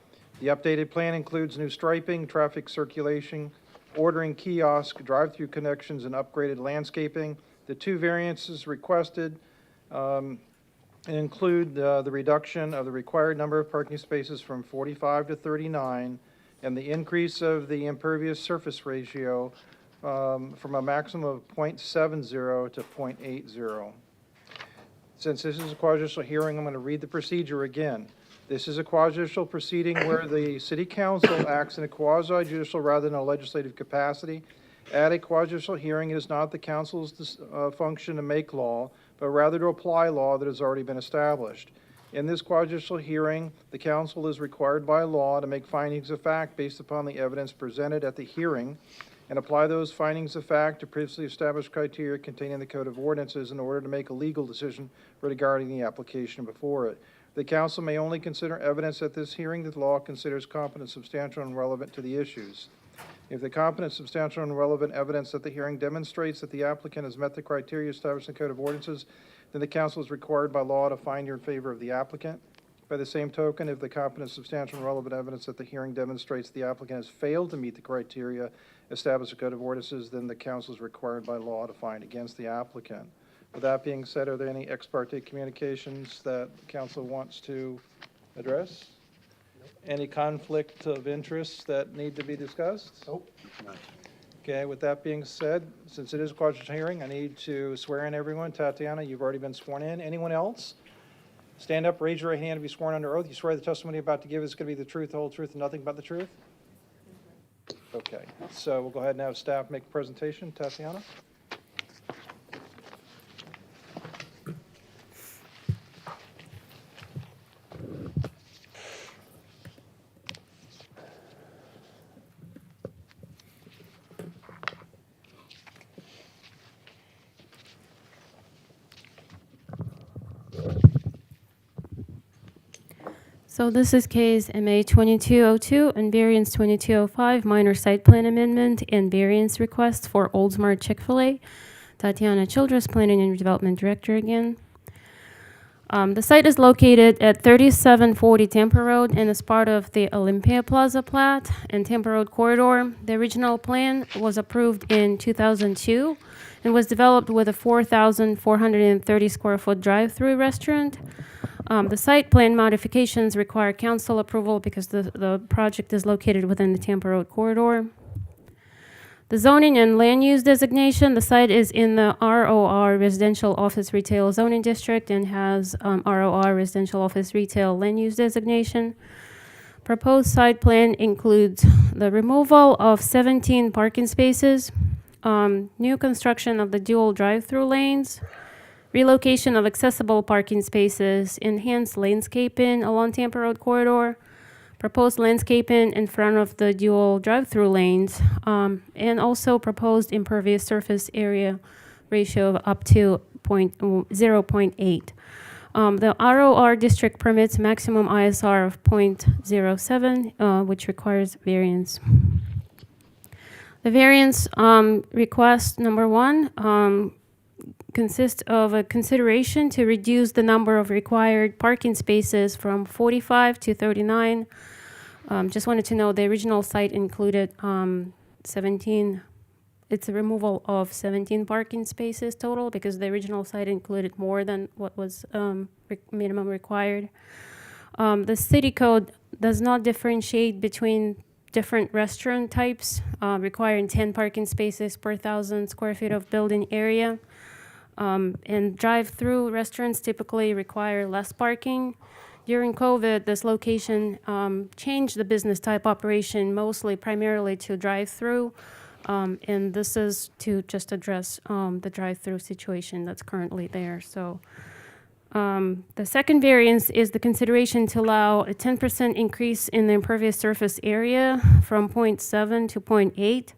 The updated plan includes new striping, traffic circulation, ordering kiosk, drive-through connections, and upgraded landscaping. The 2 variances requested include the reduction of the required number of parking spaces from 45 to 39, and the increase of the impervious surface ratio from a maximum of 0.70 to 0.80. Since this is a quasi-judicial hearing, I'm going to read the procedure again. This is a quasi-judicial proceeding where the city council acts in a quasi-judicial rather than a legislative capacity. At a quasi-judicial hearing, it is not the council's function to make law, but rather to apply law that has already been established. In this quasi-judicial hearing, the council is required by law to make findings of fact based upon the evidence presented at the hearing and apply those findings of fact to previously established criteria contained in the Code of Ordinances in order to make a legal decision regarding the application before it. The council may only consider evidence at this hearing that the law considers competent, substantial, and relevant to the issues. If the competent, substantial, and relevant evidence at the hearing demonstrates that the applicant has met the criteria established in the Code of Ordinances, then the council is required by law to find in favor of the applicant. By the same token, if the competent, substantial, and relevant evidence at the hearing demonstrates the applicant has failed to meet the criteria established in the Code of Ordinances, then the council is required by law to find against the applicant. With that being said, are there any ex parte communications that the council wants to address? Any conflict of interest that need to be discussed? Nope. Okay, with that being said, since it is a quasi-judicial hearing, I need to swear in everyone. Tatiana, you've already been sworn in. Anyone else? Stand up, raise your right hand to be sworn under oath. You swear the testimony you're about to give is going to be the truth, the whole truth, and nothing but the truth? Okay, so we'll go ahead and have staff make a presentation. Tatiana? So this is case MA 2202 and variance 2205, minor site plan amendment and variance request for Oldsmar Chick-fil-A. Tatiana Childress, Planning and Development Director again. The site is located at 3740 Tampa Road and is part of the Olympia Plaza plat and Tampa Road corridor. The original plan was approved in 2002 and was developed with a 4,430 square foot drive-through restaurant. The site plan modifications require council approval because the project is located within the Tampa Road corridor. The zoning and land use designation, the site is in the ROR Residential Office Retail Zoning District and has ROR Residential Office Retail Land Use designation. Proposed site plan includes the removal of 17 parking spaces, new construction of the dual drive-through lanes, relocation of accessible parking spaces, enhanced landscaping along Tampa Road corridor, proposed landscaping in front of the dual drive-through lanes, and also proposed impervious surface area ratio of up to 0.8. The ROR district permits maximum ISR of 0.07, which requires variance. The variance request number one consists of a consideration to reduce the number of required parking spaces from 45 to 39. Just wanted to know the original site included 17. It's a removal of 17 parking spaces total because the original site included more than what was minimum required. The city code does not differentiate between different restaurant types, requiring 10 parking spaces per 1,000 square feet of building area. And drive-through restaurants typically require less parking. During COVID, this location changed the business type operation primarily to drive-through. And this is to just address the drive-through situation that's currently there. So the second variance is the consideration to allow a 10% increase in the impervious surface area from 0.7 to 0.8.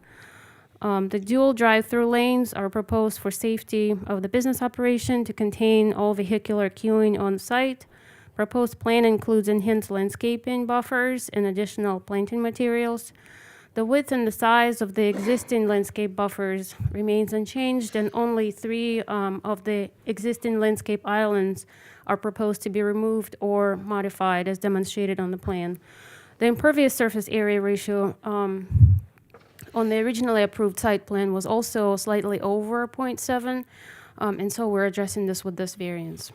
The dual drive-through lanes are proposed for safety of the business operation to contain all vehicular queuing on site. Proposed plan includes enhanced landscaping buffers and additional planting materials. The width and the size of the existing landscape buffers remains unchanged, and only 3 of the existing landscape islands are proposed to be removed or modified as demonstrated on the plan. The impervious surface area ratio on the originally approved site plan was also slightly over 0.7, and so we're addressing this with this variance.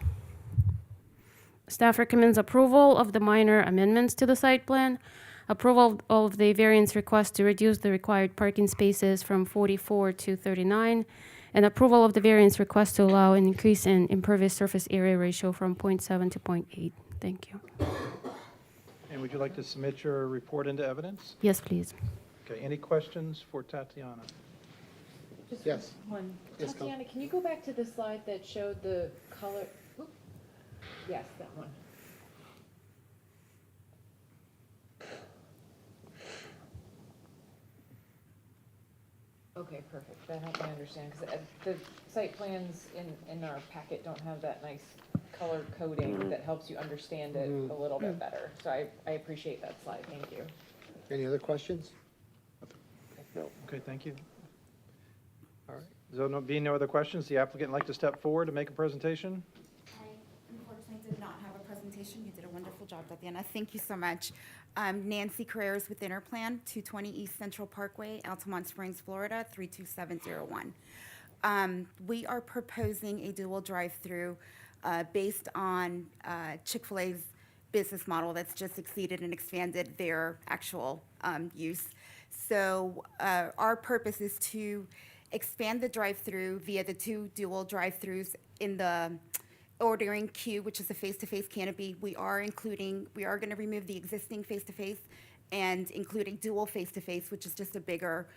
Staff recommends approval of the minor amendments to the site plan, approval of the variance request to reduce the required parking spaces from 44 to 39, and approval of the variance request to allow an increase in impervious surface area ratio from 0.7 to 0.8. Thank you. And would you like to submit your report into evidence? Yes, please. Okay, any questions for Tatiana? Just Yes. one. Yes, Tatiana, can you go back to the slide that showed the color? Oop. Yes, that one. Okay, perfect. That helped me understand, because the site plans in our packet don't have that nice color coding that helps you understand it a little bit better. So I appreciate that slide. Thank you. Any other questions? No. Okay, thank you. All right, so being no other questions, the applicant would like to step forward to make a presentation? I unfortunately did not have a presentation. You did a wonderful job, Tatiana. Thank you so much. Nancy Carreras with Interplan, 220 East Central Parkway, Altamont Springs, Florida, 32701. We are proposing a dual drive-through based on Chick-fil-A's business model that's just exceeded and expanded their actual use. So our purpose is to expand the drive-through via the 2 dual drive-throughs in the ordering queue, which is the face-to-face canopy. We are going to remove the existing face-to-face and including dual face-to-face, which is just a bigger,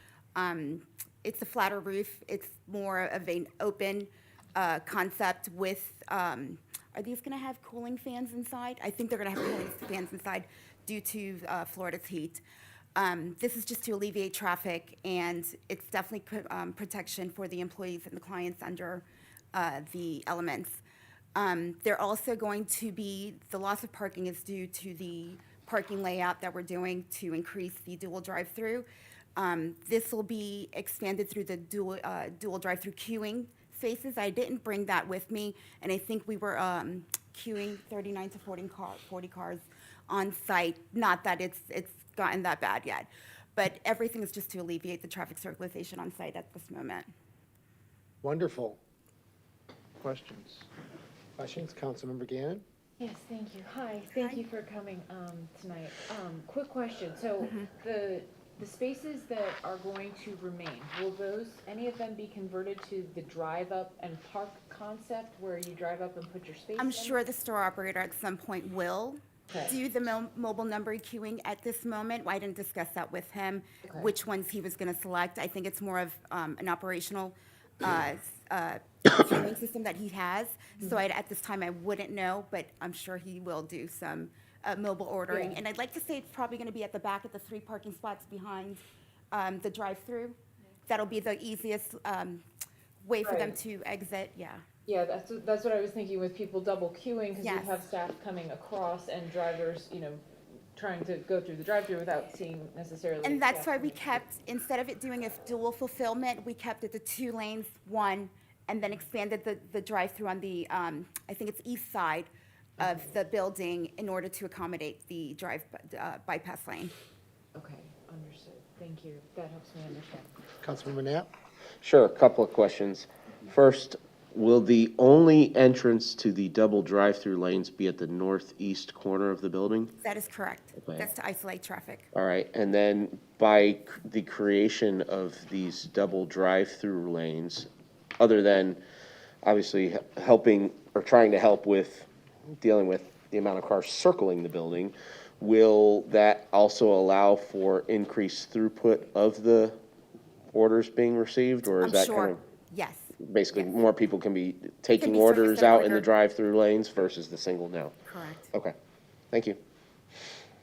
it's a flatter roof. It's more of an open concept with, are these going to have cooling fans inside? I think they're going to have cooling fans inside due to Florida's heat. This is just to alleviate traffic, and it's definitely protection for the employees and the clients under the elements. They're also going to be, the loss of parking is due to the parking layout that we're doing to increase the dual drive-through. This will be expanded through the dual drive-through queuing spaces. I didn't bring that with me, and I think we were queuing 39 to 40 cars on site. Not that it's gotten that bad yet, but everything is just to alleviate the traffic circulation on site at this moment. Wonderful. Questions? Questions? Councilmember Gannon? Yes, thank you. Hi, thank you for coming tonight. Quick question. So the spaces that are going to remain, will any of them be converted to the drive up and park concept where you drive up and put your space I'm in? sure the store operator at some point will do the mobile number queuing at this moment. I didn't discuss that with him, which ones he was going to select. I think it's more of an operational queuing system that he has. So at this time, I wouldn't know, but I'm sure he will do some mobile ordering. Yeah. And I'd like to say it's probably going to be at the back of the 3 parking spots behind the drive-through. That'll be the easiest way for them Right. to exit, yeah. Yeah, that's what I was thinking with people double queuing, because Yes. you'd have staff coming across and drivers, trying to go through the drive-through without seeing necessarily. And that's staff why we coming. kept, instead of it doing a dual fulfillment, we kept it to 2 lanes, 1, and then expanded the drive-through on the, I think it's east side of the building in order to accommodate the bypass lane. Okay, understood. Thank you. That helps me understand. Councilmember Knapp? Sure, a couple of questions. First, will the only entrance to the double drive-through lanes be at the northeast corner of the building? That is correct. Okay. That's to isolate traffic. All right, and then by the creation of these double drive-through lanes, other than obviously helping or trying to help with dealing with the amount of cars circling the building, will that also allow for increased throughput of the orders being received, or is I'm that sure. kind of Yes. basically more people can be taking be orders serviced out in the quicker. drive-through lanes versus the single now? Correct. Okay, thank you.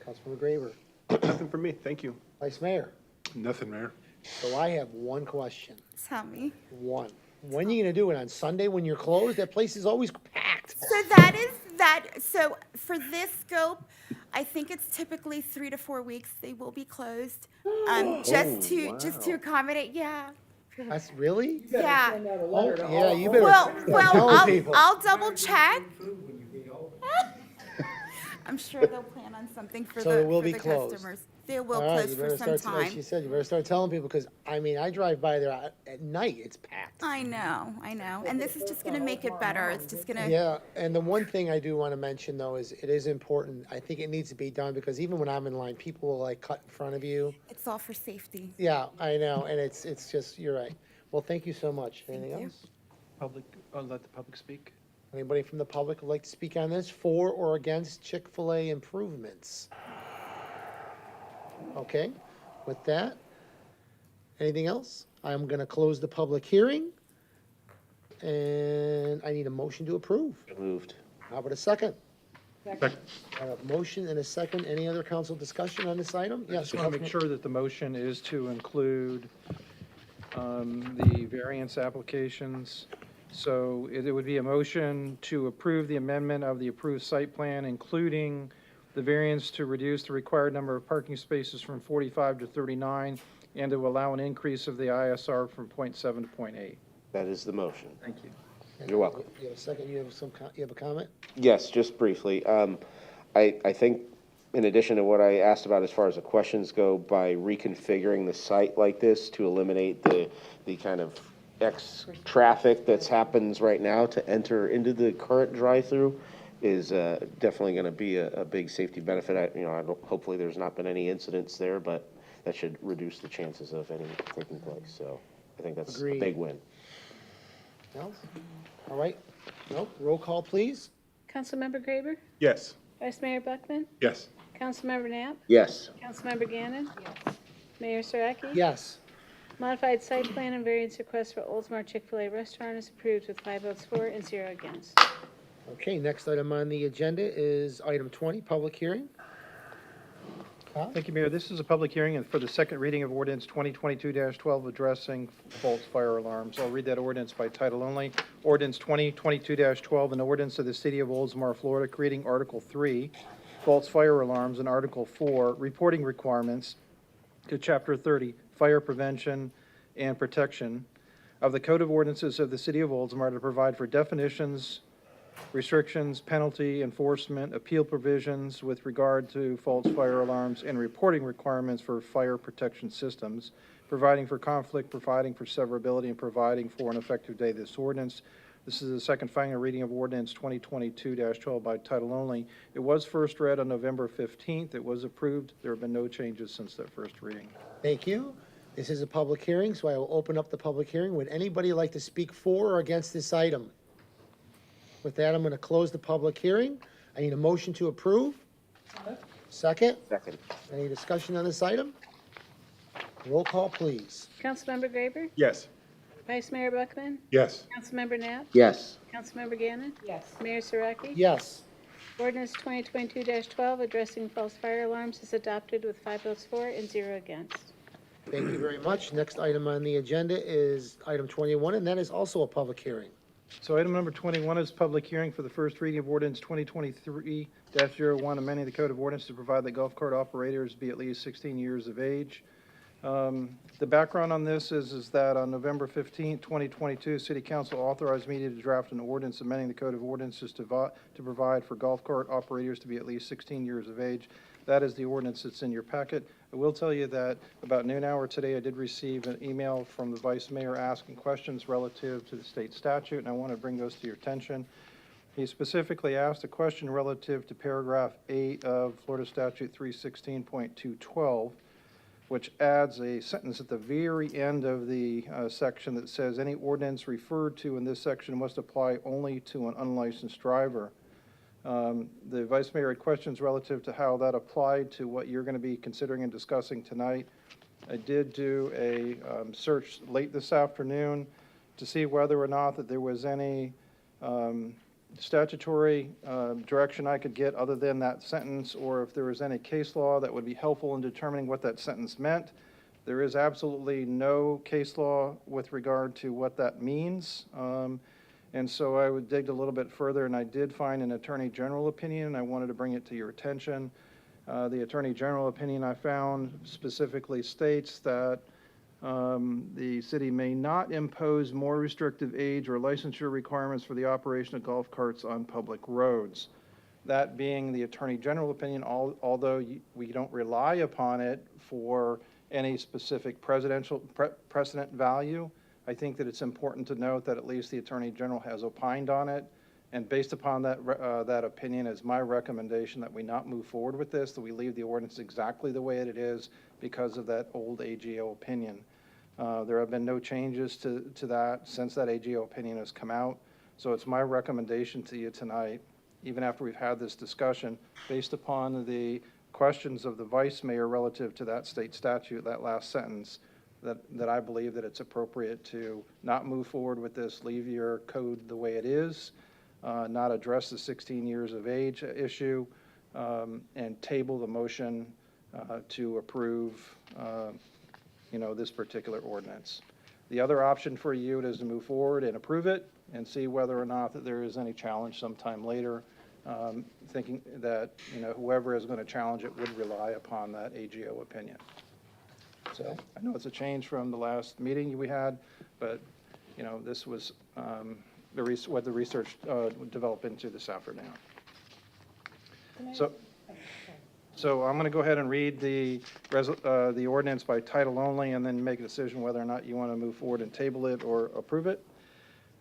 Councilmember Graver? Nothing for me, thank you. Vice Mayor? Nothing, Mayor. So I have one question. Tell me. One. When are you gonna do it? On Sunday when you're closed? That place is always packed. So that is that, so for this scope, I think it's typically 3 to 4 weeks they will be closed. Just to accommodate, yeah. That's really? Yeah. Oh, yeah, you better Well, start telling people. I'll double check. I'm sure they'll plan on something for So it the, will for be the closed. customers. They will All right, close you for better some start, like time. she said, you better start telling people, because, I mean, I drive by there at night, it's packed. I know. And this is just gonna make it better. It's just gonna. Yeah, and the one thing I do want to mention, though, is it is important, I think it needs to be done, because even when I'm in line, people will like cut in front of you. It's all for safety. Yeah, I know, and it's just, you're right. Well, thank you so much. Thank Anything you. else? Public, I'll let the public speak. Anybody from the public would like to speak on this, for or against Chick-fil-A improvements? Okay, with that, anything else? I'm gonna close the public hearing, and I need a motion to approve. Moved. How about a second? Second. I have a motion and a second. Any other council discussion on this item? I Yes, just want to make Councilman- sure that the motion is to include the variance applications. So it would be a motion to approve the amendment of the approved site plan, including the variance to reduce the required number of parking spaces from 45 to 39, and to allow an increase of the ISR from 0.7 to 0.8. That is the motion. Thank you. You're welcome. You have a second, you have a comment? Yes, just briefly. I think in addition to what I asked about as far as the questions go, by reconfiguring the site like this to eliminate the kind of traffic that's happens right now to enter into the current drive-through is definitely going to be a big safety benefit. Hopefully there's not been any incidents there, but that should reduce the chances of any taking place. So I think that's Agreed. a big win. Else? All right, nope, roll call, please. Councilmember Graber? Yes. Vice Mayor Buckman? Yes. Councilmember Knapp? Yes. Councilmember Gannon? Mayor Saraki? Yes. Modified site plan and variance request for Oldsmar Chick-fil-A restaurant is approved with 5 votes for and 0 against. Okay, next item on the agenda is item 20, public hearing. Thank you, Mayor. This is a public hearing and for the second reading of ordinance 2022-12 addressing false fire alarms. I'll read that ordinance by title only. Ordinance 2022-12, an ordinance of the City of Oldsmar, Florida, creating Article 3, false fire alarms, and Article 4, reporting requirements to Chapter 30, fire prevention and protection of the Code of Ordinances of the City of Oldsmar to provide for definitions, restrictions, penalty, enforcement, appeal provisions with regard to false fire alarms, and reporting requirements for fire protection systems, providing for conflict, providing for severability, and providing for an effective date of this ordinance. This is the second final reading of ordinance 2022-12 by title only. It was first read on November 15th. It was approved. There have been no changes since that first reading. Thank you. This is a public hearing, so I will open up the public hearing. Would anybody like to speak for or against this item? With that, I'm going to close the public hearing. I need a motion to approve. Second? Second. Any discussion on this item? Roll call, please. Councilmember Graber? Yes. Vice Mayor Buckman? Yes. Councilmember Knapp? Yes. Councilmember Gannon? Yes. Mayor Suraki? Yes. Ordinance 2022-12 addressing false fire alarms is adopted with 5 votes for and 0 against. Thank you very much. Next item on the agenda is item 21, and that is also a public hearing. So item number 21 is public hearing for the first reading of ordinance 2023-01, amending the Code of Ordinance to provide that golf cart operators be at least 16 years of age. The background on this is that on November 15, 2022, City Council authorized me to draft an ordinance amending the Code of Ordinances to provide for golf cart operators to be at least 16 years of age. That is the ordinance that's in your packet. I will tell you that about noon hour today, I did receive an email from the Vice Mayor asking questions relative to the state statute, and I want to bring those to your attention. He specifically asked a question relative to paragraph 8 of Florida Statute 316.212, which adds a sentence at the very end of the section that says, any ordinance referred to in this section must apply only to an unlicensed driver. The Vice Mayor had questions relative to how that applied to what you're going to be considering and discussing tonight. I did do a search late this afternoon to see whether or not that there was any statutory direction I could get other than that sentence, or if there was any case law that would be helpful in determining what that sentence meant. There is absolutely no case law with regard to what that means. And so I would dig a little bit further, and I did find an Attorney General opinion, and I wanted to bring it to your attention. The Attorney General opinion I found specifically states that the city may not impose more restrictive age or licensure requirements for the operation of golf carts on public roads. That being the Attorney General opinion, although we don't rely upon it for any specific precedent value, I think that it's important to note that at least the Attorney General has opined on it. And based upon that opinion, is my recommendation that we not move forward with this, that we leave the ordinance exactly the way it is because of that old AGO opinion. There have been no changes to that since that AGO opinion has come out. So it's my recommendation to you tonight, even after we've had this discussion, based upon the questions of the Vice Mayor relative to that state statute, that last sentence, that I believe that it's appropriate to not move forward with this, leave your code the way it is, not address the 16 years of age issue, and table the motion to approve, this particular ordinance. The other option for you is to move forward and approve it and see whether or not that there is any challenge sometime later, thinking that, whoever is going to challenge it would rely upon that AGO opinion. So I know it's a change from the last meeting we had, but, this was what the research developed into this afternoon. So I'm going to go ahead and read the ordinance by title only and then make a decision whether or not you want to move forward and table it or approve it.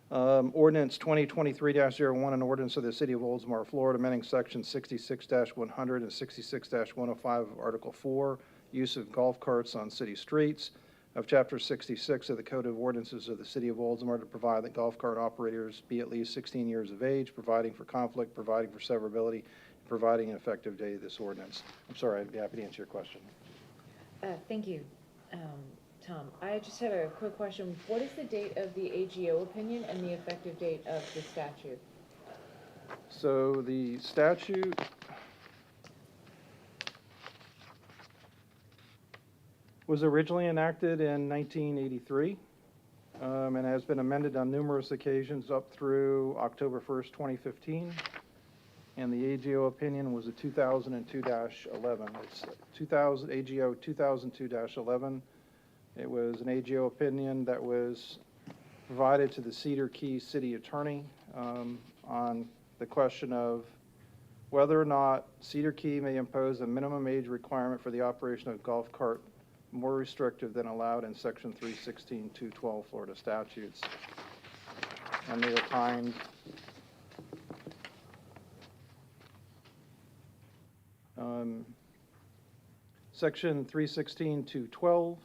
Ordinance 2023-01, an ordinance of the City of Oldsmar, Florida, amending section 66-100 and 66-105 of Article 4, use of golf carts on city streets, of Chapter 66 of the Code of Ordinances of the City of Oldsmar to provide that golf cart operators be at least 16 years of age, providing for conflict, providing for severability, and providing an effective date of this ordinance. I'm sorry, I'd be happy to answer your question. Thank you, Tom. I just had a quick question. What is the date of the AGO opinion and the effective date of the statute? So the statute was originally enacted in 1983 and has been amended on numerous occasions up through October 1st, 2015. And the AGO opinion was a 2002-11. It's AGO 2002-11. It was an AGO opinion that was provided to the Cedar Key City Attorney on the question of whether or not Cedar Key may impose a minimum age requirement for the operation of a golf cart more restrictive than allowed in Section 316.212 Florida statutes. And they opined Section 316.212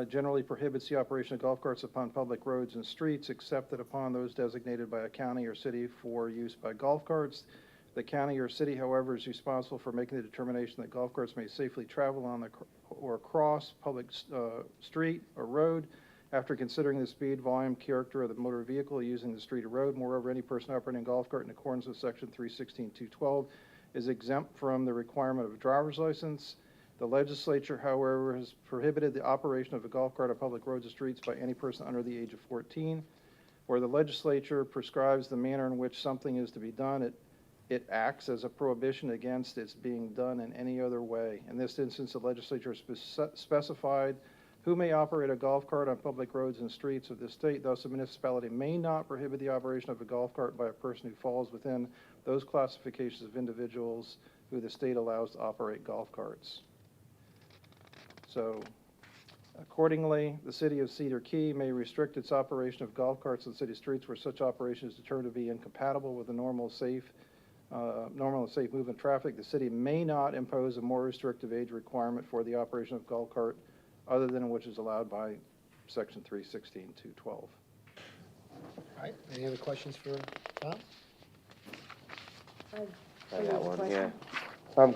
generally prohibits the operation of golf carts upon public roads and streets, except that upon those designated by a county or city for use by golf carts. The county or city, however, is responsible for making the determination that golf carts may safely travel on or across public street or road after considering the speed, volume, character of the motor vehicle using the street or road. Moreover, any person operating a golf cart in accordance with Section 316.212 is exempt from the requirement of a driver's license. The legislature, however, has prohibited the operation of a golf cart on public roads or streets by any person under the age of 14. Where the legislature prescribes the manner in which something is to be done, it acts as a prohibition against its being done in any other way. In this instance, the legislature specified who may operate a golf cart on public roads and streets of the state. Thus, a municipality may not prohibit the operation of a golf cart by a person who falls within those classifications of individuals who the state allows to operate golf carts. So, accordingly, the city of Cedar Key may restrict its operation of golf carts on city streets where such operation is determined to be incompatible with the normal and safe movement of traffic. The city may not impose a more restrictive age requirement for the operation of golf cart other than which is allowed by Section 316.212. All right, any other questions for Tom? I got one, yeah.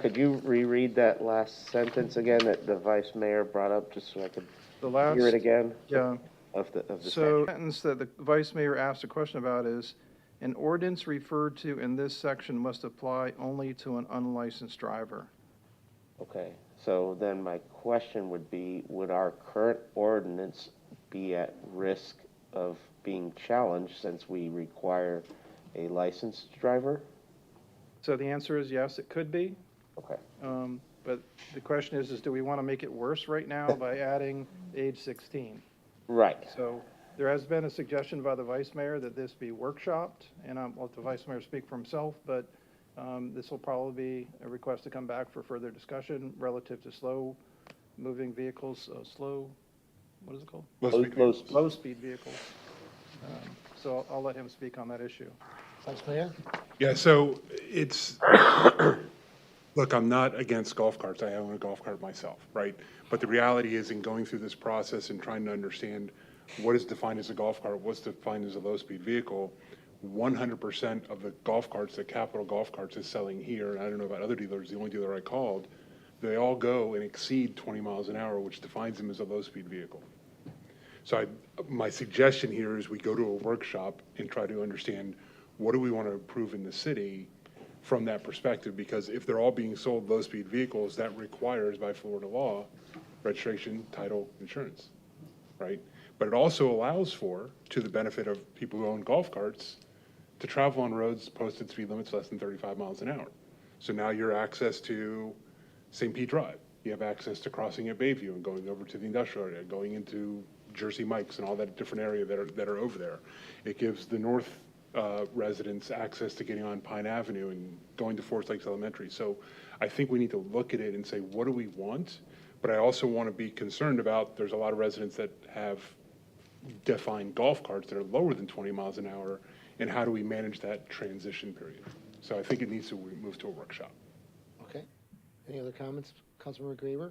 Could you reread that last sentence again that the vice mayor brought up, just so I could hear it again? Yeah. Of the So, the sentence that the vice mayor asked a question about is, an ordinance referred to in this section must apply only to an unlicensed driver. Okay, so then my question would be, would our current ordinance be at risk of being challenged since we require a licensed driver? So the answer is yes, it could be. Okay. But the question is do we want to make it worse right now by adding age 16? Right. So there has been a suggestion by the vice mayor that this be workshopped, and I'll let the vice mayor speak for himself, but this will probably be a request to come back for further discussion relative to slow-moving vehicles, what is it called? Low-speed vehicles. So I'll let him speak on that issue. Vice Mayor? Yeah, so it's, look, I'm not against golf carts. I own a golf cart myself, right? But the reality is in going through this process and trying to understand what is defined as a golf cart, what's defined as a low-speed vehicle, 100% of the golf carts that Capital Golf Carts is selling here, and I don't know about other dealers, the only dealer I called, they all go and exceed 20 miles an hour, which defines them as a low-speed vehicle. So my suggestion here is we go to a workshop and try to understand what do we want to improve in the city from that perspective, because if they're all being sold low-speed vehicles, that requires by Florida law registration, title, insurance, right? But it also allows for, to the benefit of people who own golf carts, to travel on roads posted speed limits less than 35 miles an hour. So now you're access to St. Pete Drive. You have access to crossing at Bayview and going over to the industrial area, going into Jersey Mike's and all that different area that are over there. It gives the north residents access to getting on Pine Avenue and going to Forest Lakes Elementary. So I think we need to look at it and say, what do we want? But I also want to be concerned about, there's a lot of residents that have defined golf carts that are lower than 20 miles an hour, and how do we manage that transition period? So I think it needs to move to a workshop. Okay. Any other comments, Councilmember Graber?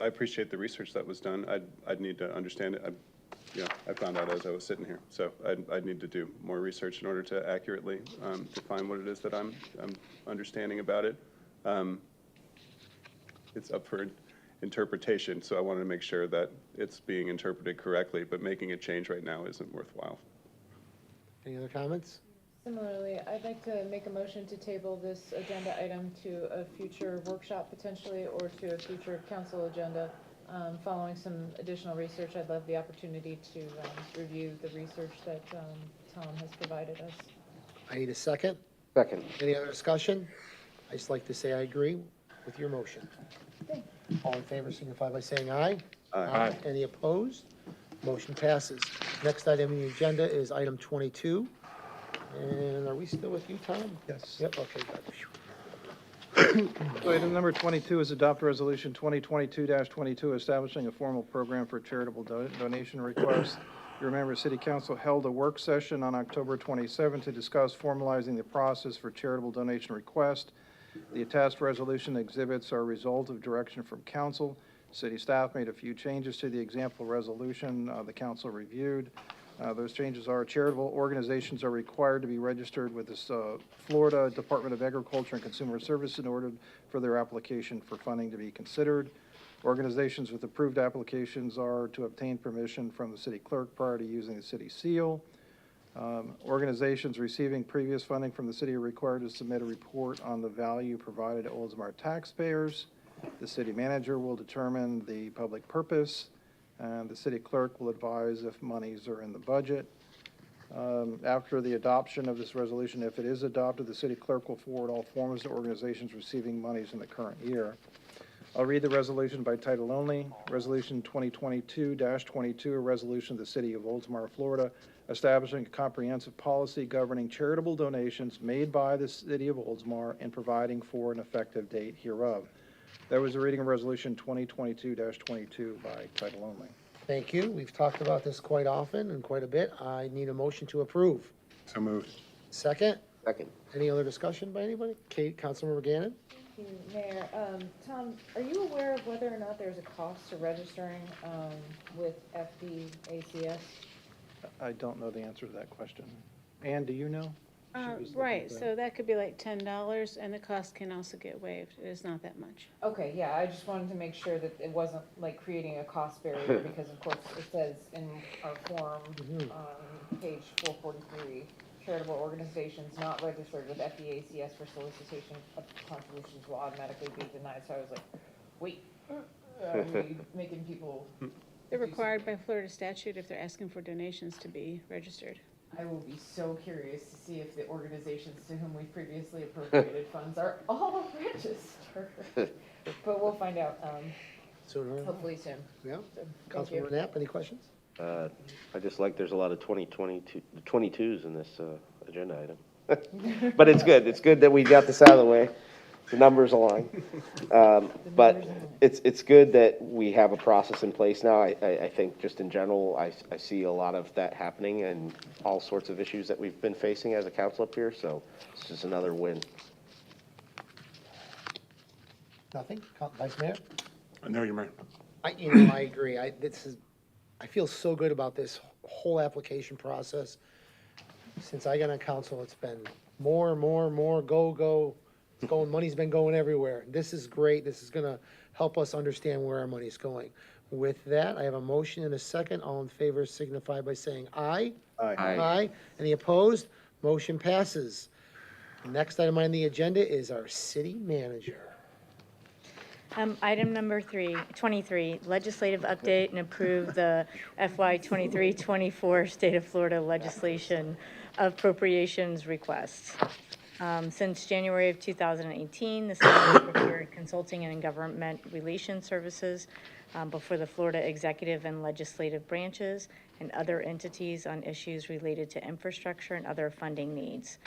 I appreciate the research that was done. I'd need to understand it. I found out as I was sitting here, so I'd need to do more research in order to accurately define what it is that I'm understanding about it. It's up for interpretation, so I wanted to make sure that it's being interpreted correctly, but making a change right now isn't worthwhile. Any other comments? Similarly, I'd like to make a motion to table this agenda item to a future workshop potentially, or to a future council agenda. Following some additional research, I'd love the opportunity to review the research that Tom has provided us. I need a second. Second. Any other discussion? I just like to say I agree with your motion. All in favor signify by saying aye. Aye. Any opposed? Motion passes. Next item on the agenda is item 22. And are we still with you, Tom? Yes. Yep, okay, good. So item number 22 is adopt resolution 2022-22, establishing a formal program for charitable donation requests. You remember, City Council held a work session on October 27 to discuss formalizing the process for charitable donation request. The attached resolution exhibits are a result of direction from council. City staff made a few changes to the example resolution the council reviewed. Those changes are charitable organizations are required to be registered with the Florida Department of Agriculture and Consumer Service in order for their application for funding to be considered. Organizations with approved applications are to obtain permission from the city clerk prior to using the city seal. Organizations receiving previous funding from the city are required to submit a report on the value provided to Oldsmar taxpayers. The city manager will determine the public purpose, and the city clerk will advise if monies are in the budget. After the adoption of this resolution, if it is adopted, the city clerk will forward all forms to organizations receiving monies in the current year. I'll read the resolution by title only. Resolution 2022-22, a resolution of the City of Oldsmar, Florida, establishing a comprehensive policy governing charitable donations made by the City of Oldsmar and providing for an effective date hereof. That was a reading of Resolution 2022-22 by title only. Thank you. We've talked about this quite often and quite a bit. I need a motion to approve. So moved. Second? Second. Any other discussion by anybody? Kate, Councilmember Gannon? Thank you, Mayor. Tom, are you aware of whether or not there's a cost to registering with FDACS? I don't know the answer to that question. Ann, do you know? She was looking Right, at that. so that could be like $10, and the cost can also get waived. It is not that much. Okay, yeah, I just wanted to make sure that it wasn't like creating a cost barrier, because of course it says in our form on page 443, charitable organizations not registered with FDACS for solicitation of contributions will automatically be denied. So I was like, wait, are we making people? They're required by Florida statute if they're asking for donations to be registered. I will be so curious to see if the organizations to whom we previously appropriated funds are all registered. But we'll find out, hopefully soon. Yeah. So, thank you. Councilmember Knapp, any questions? I just like there's a lot of 22s in this agenda item. But it's good. It's good that we got this out of the way. The numbers align. But it's good that we have a process in place now. I think just in general, I see a lot of that happening and all sorts of issues that we've been facing as a council up here. So it's just another win. Nothing? Vice Mayor? No, you're right. I agree. I feel so good about this whole application process. Since I got on council, it's been more, go. It's going, money's been going everywhere. This is great. This is gonna help us understand where our money's going. With that, I have a motion and a second. All in favor signify by saying aye. Aye. Aye. Any opposed? Motion passes. Next item on the agenda is our city manager. Item number 23, legislative update and approve the FY 23-24 State of Florida legislation appropriations requests. Since January of 2018, the city has procured consulting and government relations services before the Florida executive and legislative branches and other entities on issues related to infrastructure and other funding needs.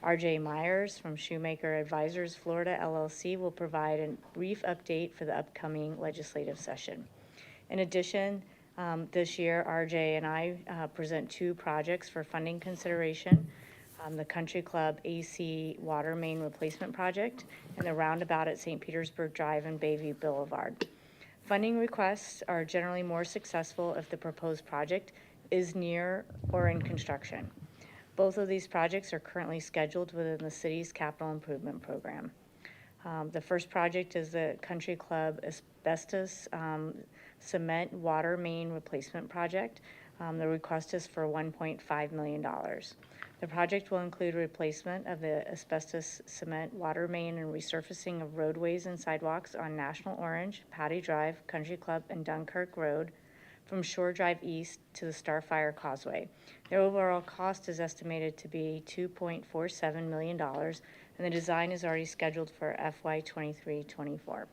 R.J. Myers from Shoemaker Advisors Florida LLC will provide a brief update for the upcoming legislative session. In addition, this year, R.J. and I present 2 projects for funding consideration. The Country Club AC Water Main Replacement Project and the roundabout at St. Petersburg Drive and Bayview Boulevard. Funding requests are generally more successful if the proposed project is near or in construction. Both of these projects are currently scheduled within the city's capital improvement program. The first project is the Country Club Asbestos Cement Water Main Replacement Project. The request is for $1.5 million. The project will include replacement of the asbestos cement water main and resurfacing of roadways and sidewalks on National Orange, Patty Drive, Country Club, and Dunkirk Road from Shore Drive East to the Starfire Causeway. The overall cost is estimated to be $2.47 million, and the design is already scheduled for FY 23-24.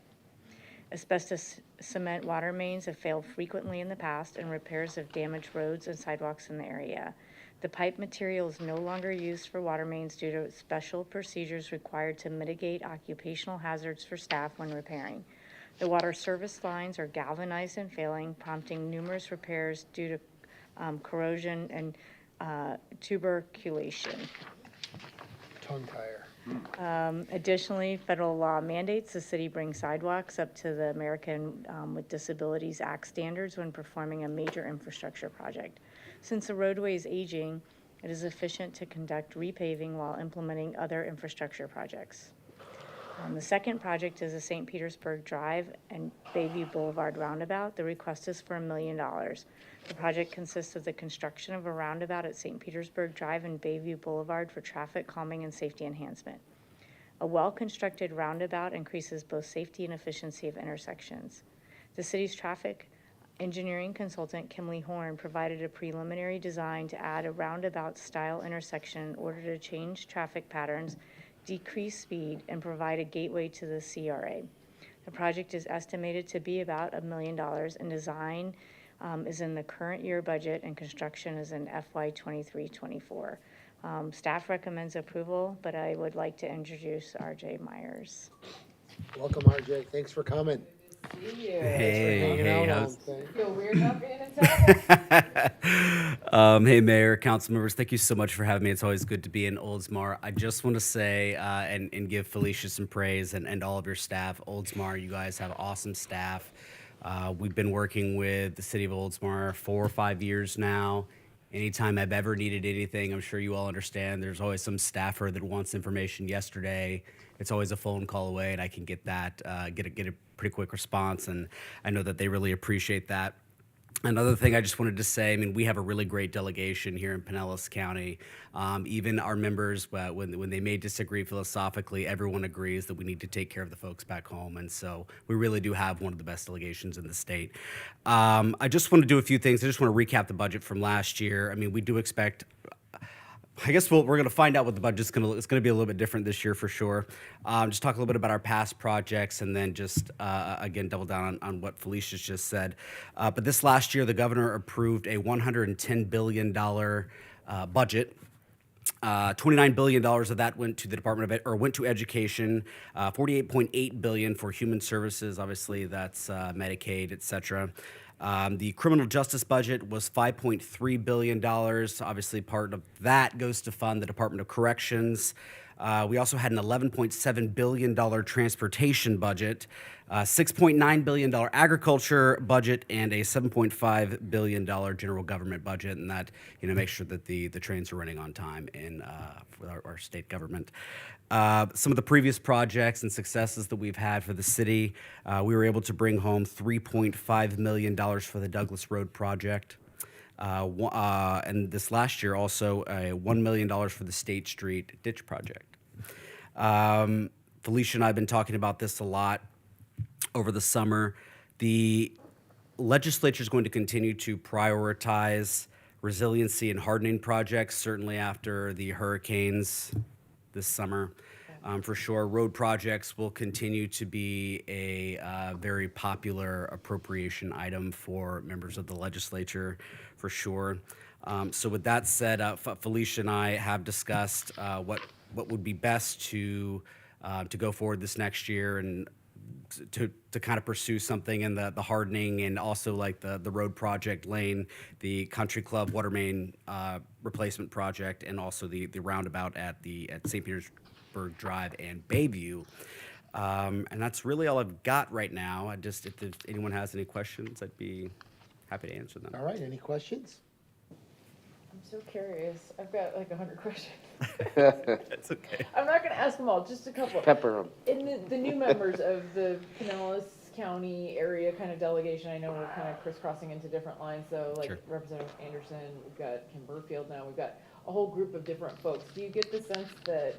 Asbestos cement water mains have failed frequently in the past, and repairs have damaged roads and sidewalks in the area. The pipe material is no longer used for water mains due to special procedures required to mitigate occupational hazards for staff when repairing. The water service lines are galvanized and failing, prompting numerous repairs due to corrosion and tuberculation. Tongue tire. Additionally, federal law mandates the city bring sidewalks up to the American with Disabilities Act standards when performing a major infrastructure project. Since the roadway is aging, it is efficient to conduct repaving while implementing other infrastructure projects. The second project is the St. Petersburg Drive and Bayview Boulevard roundabout. The request is for $1 million. The project consists of the construction of a roundabout at St. Petersburg Drive and Bayview Boulevard for traffic calming and safety enhancement. A well-constructed roundabout increases both safety and efficiency of intersections. The city's traffic engineering consultant, Kimley Horn, provided a preliminary design to add a roundabout-style intersection in order to change traffic patterns, decrease speed, and provide a gateway to the CRA. The project is estimated to be about $1 million, and design is in the current year budget, and construction is in FY 23-24. Staff recommends approval, but I would like to introduce RJ Myers. Welcome, RJ. Thanks for coming. Hey, how's Feel weird not being in town? hey, Mayor, council members, thank you so much for having me. It's always good to be in Oldsmar. I just want to say and give Felicia some praise and all of your staff. Oldsmar, you guys have awesome staff. We've been working with the city of Oldsmar 4 or 5 years now. Anytime I've ever needed anything, I'm sure you all understand, there's always some staffer that wants information yesterday. It's always a phone call away, and I can get that, get a pretty quick response, and I know that they really appreciate that. Another thing I just wanted to say, I mean, we have a really great delegation here in Pinellas County. Even our members, when they may disagree philosophically, everyone agrees that we need to take care of the folks back home. And so we really do have one of the best delegations in the state. I just want to do a few things. I just want to recap the budget from last year. I mean, we do expect, I guess we're going to find out what the budget's going to look. It's going to be a little bit different this year for sure. Just talk a little bit about our past projects, and then just, again, double down on what Felicia's just said. But this last year, the governor approved a $110 billion budget. $29 billion of that went to the Department of went to education. $48.8 billion for human services. Obviously, that's Medicaid, et cetera. The criminal justice budget was $5.3 billion. Obviously, part of that goes to fund the Department of Corrections. We also had an $11.7 billion transportation budget, $6.9 billion agriculture budget, and a $7.5 billion general government budget, and that, you know, makes sure that the trains are running on time in for our state government. Some of the previous projects and successes that we've had for the city, we were able to bring home $3.5 million for the Douglas Road project. And this last year also $1 million for the State Street Ditch project. Felicia and I have been talking about this a lot over the summer. The legislature is going to continue to prioritize resiliency and hardening projects, certainly after the hurricanes this summer. For sure, road projects will continue to be a very popular appropriation item for members of the legislature, for sure. So with that said, Felicia and I have discussed what would be best to go forward this next year, and to kind of pursue something in the hardening, and also like the road project lane, the Country Club water main replacement project, and also the roundabout at St. Petersburg Drive and Bayview. And that's really all I've got right now. If anyone has any questions, I'd be happy to answer them. All right, any questions? I'm so curious. I've got like 100 questions. It's okay. I'm not going to ask them all, just a couple. Pepper 'em. In the new members of the Pinellas County area kind of delegation, I know we're kind of crisscrossing into different lines, so like Sure. Representative Anderson, we've got Kim Burfield now, we've got a whole group of different folks. Do you get the sense that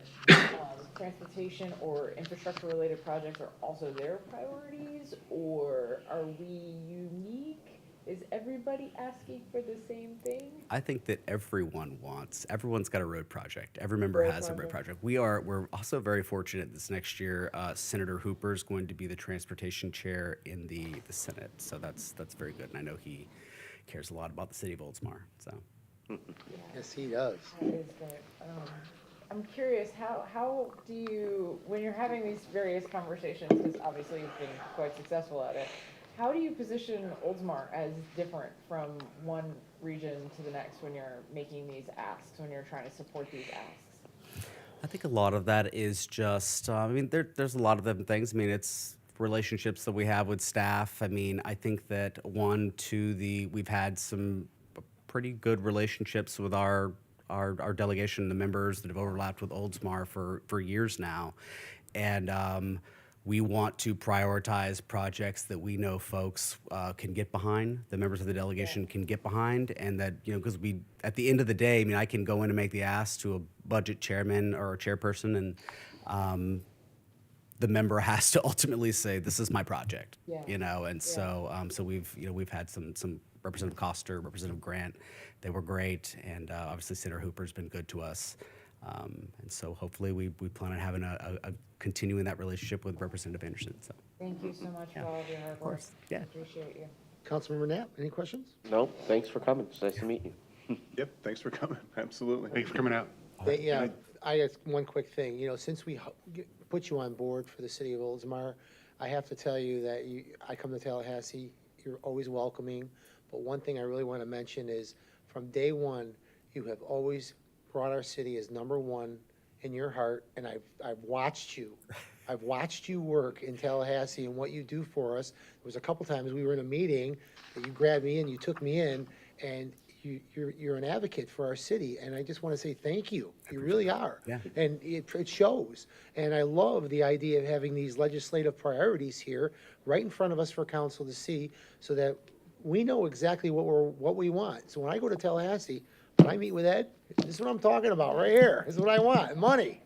transportation or infrastructure-related projects are also their priorities, or are we unique? Is everybody asking for the same thing? I think that everyone's got a road project. Every member has a road project. We're also very fortunate this next year, Senator Hooper is going to be the transportation chair in the Senate. So that's very good. And I know he cares a lot about the city of Oldsmar, so. Yes, he does. That is great. I'm curious, how do you, when you're having these various conversations, because obviously you've been quite successful at it, how do you position Oldsmar as different from one region to the next when you're making these asks, when you're trying to support these asks? I think a lot of that is just, I mean, there's a lot of them things. I mean, it's relationships that we have with staff. I mean, I think that we've had some pretty good relationships with our delegation, the members that have overlapped with Oldsmar for years now. And we want to prioritize projects that we know folks can get behind, the members of the delegation can get behind, and that, because at the end of the day, I mean, I can go in and make the ask to a budget chairman or a chairperson, and the member has to ultimately say, this is my project, and so we've had some Representative Coster, Representative Grant, they were great, and obviously Senator Hooper's been good to us. And so hopefully we plan on having a continuing that relationship with Representative Anderson. So Thank you so much for all of your hard work. Of course, yeah. Appreciate you. Councilmember Knapp, any questions? No, thanks for coming. It's nice to meet you. Yep, thanks for coming, absolutely. Thanks for coming out. Yeah, I guess one quick thing, since we put you on board for the city of Oldsmar, I have to tell you that I come to Tallahassee, you're always welcoming, but one thing I really want to mention is, from day one, you have always brought our city as number one in your heart, and I've watched you. I've watched you work in Tallahassee and what you do for us. There was a couple times we were in a meeting that you grabbed me in, you took me in, and you're an advocate for our city, and I just want to say thank you. You really are. Yeah. And it shows. And I love the idea of having these legislative priorities here right in front of us for council to see, so that we know exactly what we want. So when I go to Tallahassee, when I meet with Ed, this is what I'm talking about right here. This is what I want, money.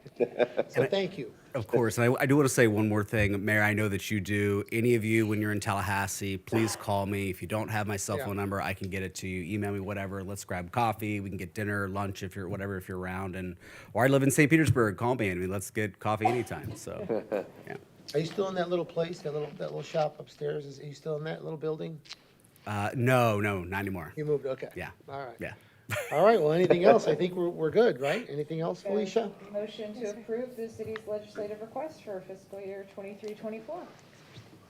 So thank you. Of course, and I do want to say one more thing, Mayor. I know that you do. Any of you, when you're in Tallahassee, please call me. If you don't have my cell phone number, I can get it to you. Email me, whatever. Let's grab coffee. We can get dinner, lunch, if you're around. Or I live in St. Petersburg. Call me. I mean, let's get coffee anytime. So, yeah. Are you still in that little place, that little shop upstairs? Are you still in that little building? No, not anymore. You moved, okay. Yeah. All right. Yeah. All right, well, anything else? I think we're good, right? Anything else, Felicia? Motion to approve the city's legislative request for fiscal year 23-24.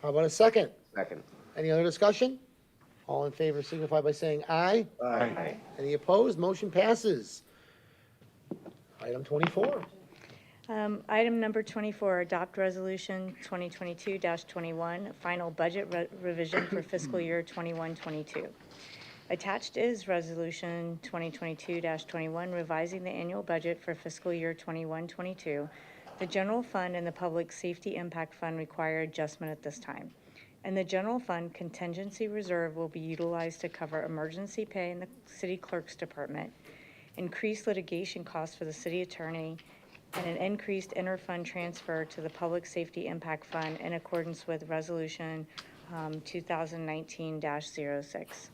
How about a second? Second. Any other discussion? All in favor signify by saying aye. Aye. Any opposed? Motion passes. Item 24. Item number 24, adopt resolution 2022-21, final budget revision for fiscal year 21-22. Attached is resolution 2022-21, revising the annual budget for fiscal year 21-22. The general fund and the public safety impact fund require adjustment at this time. And the general fund contingency reserve will be utilized to cover emergency pay in the city clerk's department, increased litigation costs for the city attorney, and an increased interfund transfer to the public safety impact fund in accordance with resolution 2019-06.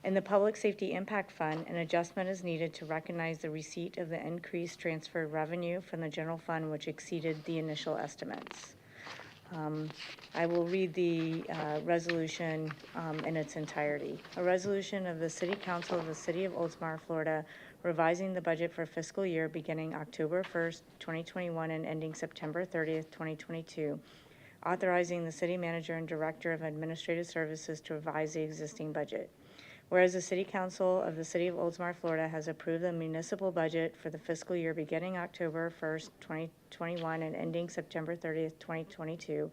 In the Public Safety Impact Fund, an adjustment is needed to recognize the receipt of the increased transferred revenue from the general fund, which exceeded the initial estimates. I will read the resolution in its entirety. A resolution of the City Council of the City of Oldsmar, Florida, revising the budget for fiscal year beginning October 1st, 2021 and ending September 30th, 2022, authorizing the City Manager and Director of Administrative Services to revise the existing budget. Whereas the City Council of the City of Oldsmar, Florida has approved the municipal budget for the fiscal year beginning October 1st, 2021 and ending September 30th, 2022.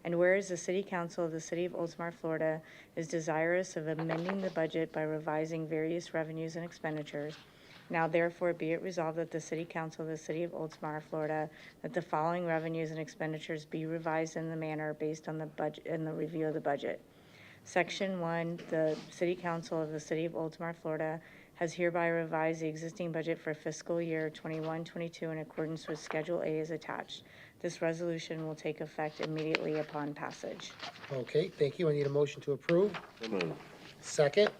And whereas the City Council of the City of Oldsmar, Florida is desirous of amending the budget by revising various revenues and expenditures, now therefore be it resolved that the City Council of the City of Oldsmar, Florida, that the following revenues and expenditures be revised in the manner based on the budget and the review of the budget. Section 1, the City Council of the City of Oldsmar, Florida has hereby revised the existing budget for fiscal year 21-22 in accordance with Schedule A as attached. This resolution will take effect immediately upon passage. Okay, thank you. I need a motion to approve. Second?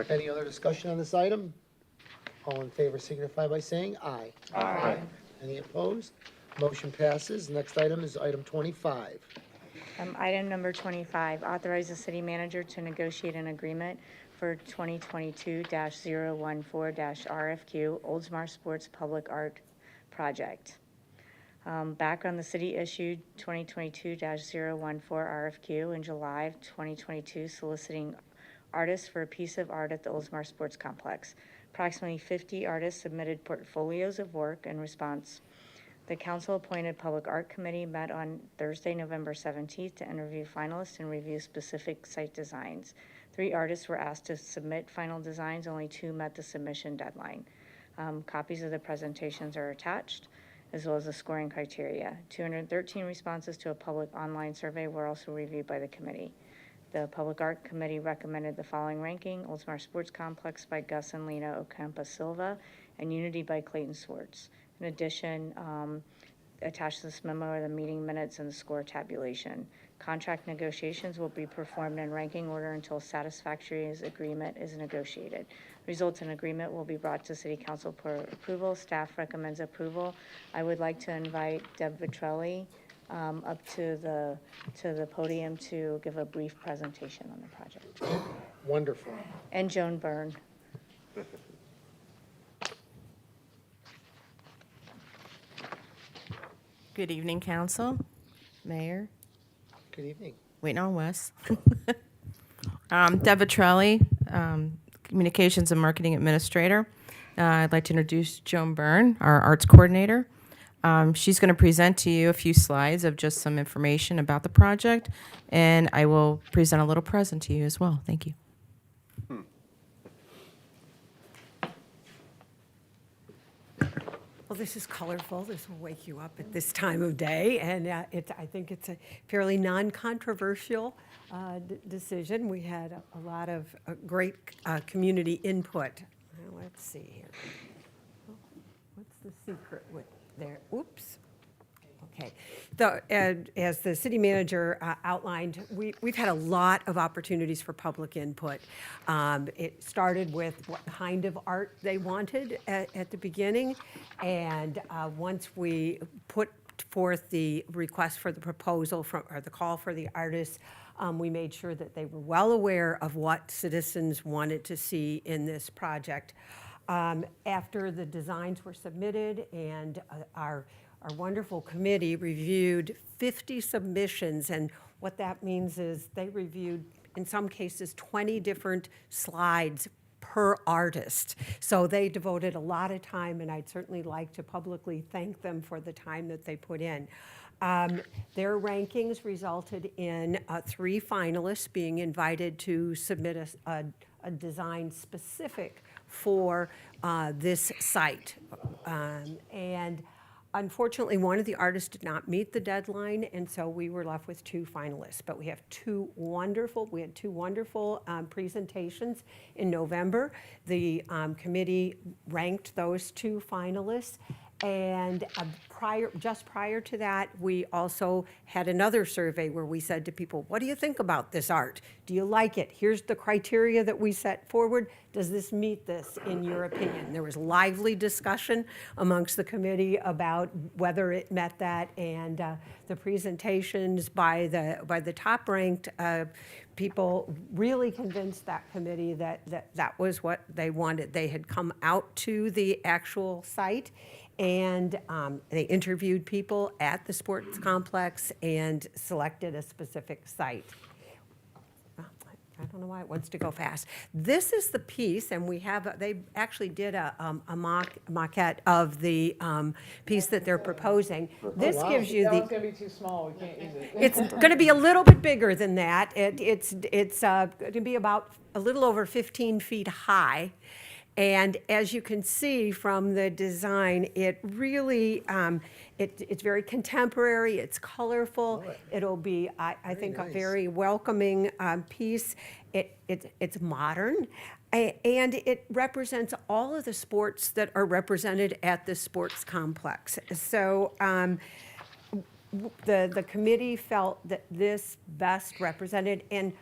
Any other discussion on this item? All in favor signify by saying aye. Aye. Any opposed? Motion passes. Next item is item 25. Item number 25, authorize the city manager to negotiate an agreement for 2022-014-RFQ Oldsmar Sports Public Art Project. Background, the city issued 2022-014 RFQ in July of 2022 soliciting artists for a piece of art at the Oldsmar Sports Complex. Approximately 50 artists submitted portfolios of work in response. The council-appointed Public Art Committee met on Thursday, November 17th to interview finalists and review specific site designs. 3 artists were asked to submit final designs. Only 2 met the submission deadline. Copies of the presentations are attached, as well as the scoring criteria. 213 responses to a public online survey were also reviewed by the committee. The Public Art Committee recommended the following ranking: Oldsmar Sports Complex by Gus and Lena Ocampa Silva, and Unity by Clayton Swartz. In addition, attached to this memo are the meeting minutes and the score tabulation. Contract negotiations will be performed in ranking order until satisfactory agreement is negotiated. Results in agreement will be brought to City Council for approval. Staff recommends approval. I would like to invite Deb Vitrelli up to the podium to give a brief presentation on the project. Wonderful. And Joan Byrne. Good evening, council, mayor. Good evening. Waiting on Wes. Deb Vitrelli, communications and marketing administrator. I'd like to introduce Joan Byrne, our arts coordinator. She's going to present to you a few slides of just some information about the project, and I will present a little present to you as well. Thank you. Well, this is colorful. This will wake you up at this time of day, and I think it's a fairly non-controversial decision. We had a lot of great community input. Let's see here. What's the secret with there? Oops. Okay. As the city manager outlined, we've had a lot of opportunities for public input. It started with what kind of art they wanted at the beginning, and once we put forth the request for the proposal or the call for the artists, we made sure that they were well aware of what citizens wanted to see in this project. After the designs were submitted and our wonderful committee reviewed 50 submissions, and what that means is they reviewed, in some cases, 20 different slides per artist. So they devoted a lot of time, and I'd certainly like to publicly thank them for the time that they put in. Their rankings resulted in 3 finalists being invited to submit a design specific for this site. And unfortunately, one of the artists did not meet the deadline, and so we were left with 2 finalists. But we had 2 wonderful presentations in November. The committee ranked those 2 finalists, and just prior to that, we also had another survey where we said to people, what do you think about this art? Do you like it? Here's the criteria that we set forward. Does this meet this, in your opinion? There was lively discussion amongst the committee about whether it met that, and the presentations by the top-ranked people really convinced that committee that was what they wanted. They had come out to the actual site, and they interviewed people at the sports complex and selected a specific site. I don't know why it wants to go fast. This is the piece, and they actually did a maquette of the piece that they're proposing. This gives you That one's gonna be too small, we can't use it. It's gonna be a little bit bigger than that. It's gonna be about a little over 15 feet high. And as you can see from the design, it really, it's very contemporary, it's colorful. It'll be, I think, a nice. very welcoming piece. It's modern, and it represents all of the sports that are represented at the sports complex. So the committee felt that this best represented, and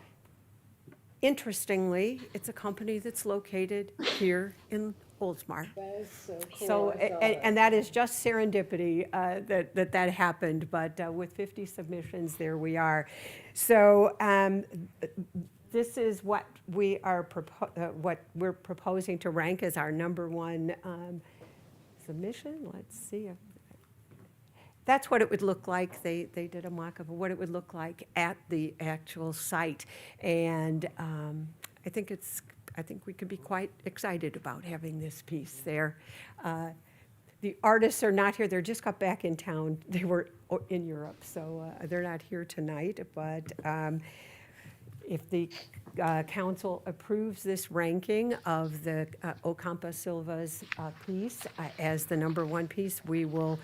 interestingly, it's a company that's located here in Oldsmar. That is so cool. So, I saw and that is just serendipity that happened, but with 50 submissions, there we are. So this is what what we're proposing to rank as our number one submission. Let's see. That's what it would look like. They did a mock of what it would look like at the actual site. And I think we could be quite excited about having this piece there. The artists are not here. They just got back in town. They were in Europe, so they're not here tonight. But if the council approves this ranking of the Ocampo Silva's piece as the number one piece, we will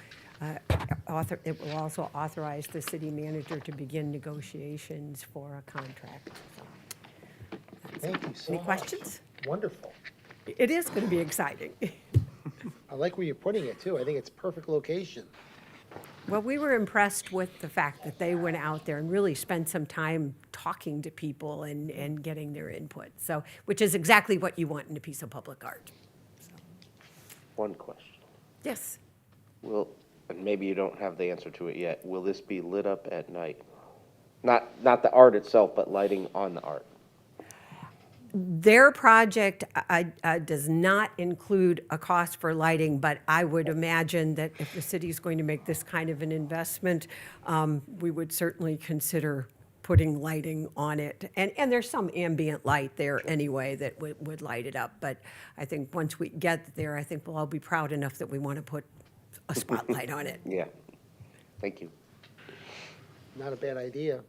it will also authorize the city manager to begin negotiations for a contract. Thank you so Any much. questions? Wonderful. It is going to be exciting. I like where you're putting it, too. I think it's perfect location. Well, we were impressed with the fact that they went out there and really spent some time talking to people and getting their input. So, which is exactly what you want in a piece of public art. One question. Yes. And maybe you don't have the answer to it yet, will this be lit up at night? Not the art itself, but lighting on the art? Their project does not include a cost for lighting, but I would imagine that if the city is going to make this kind of an investment, we would certainly consider putting lighting on it. And there's some ambient light there anyway that would light it up. But I think once we get there, I think we'll all be proud enough that we want to put a spotlight on it. Yeah. Thank you. Not a bad idea.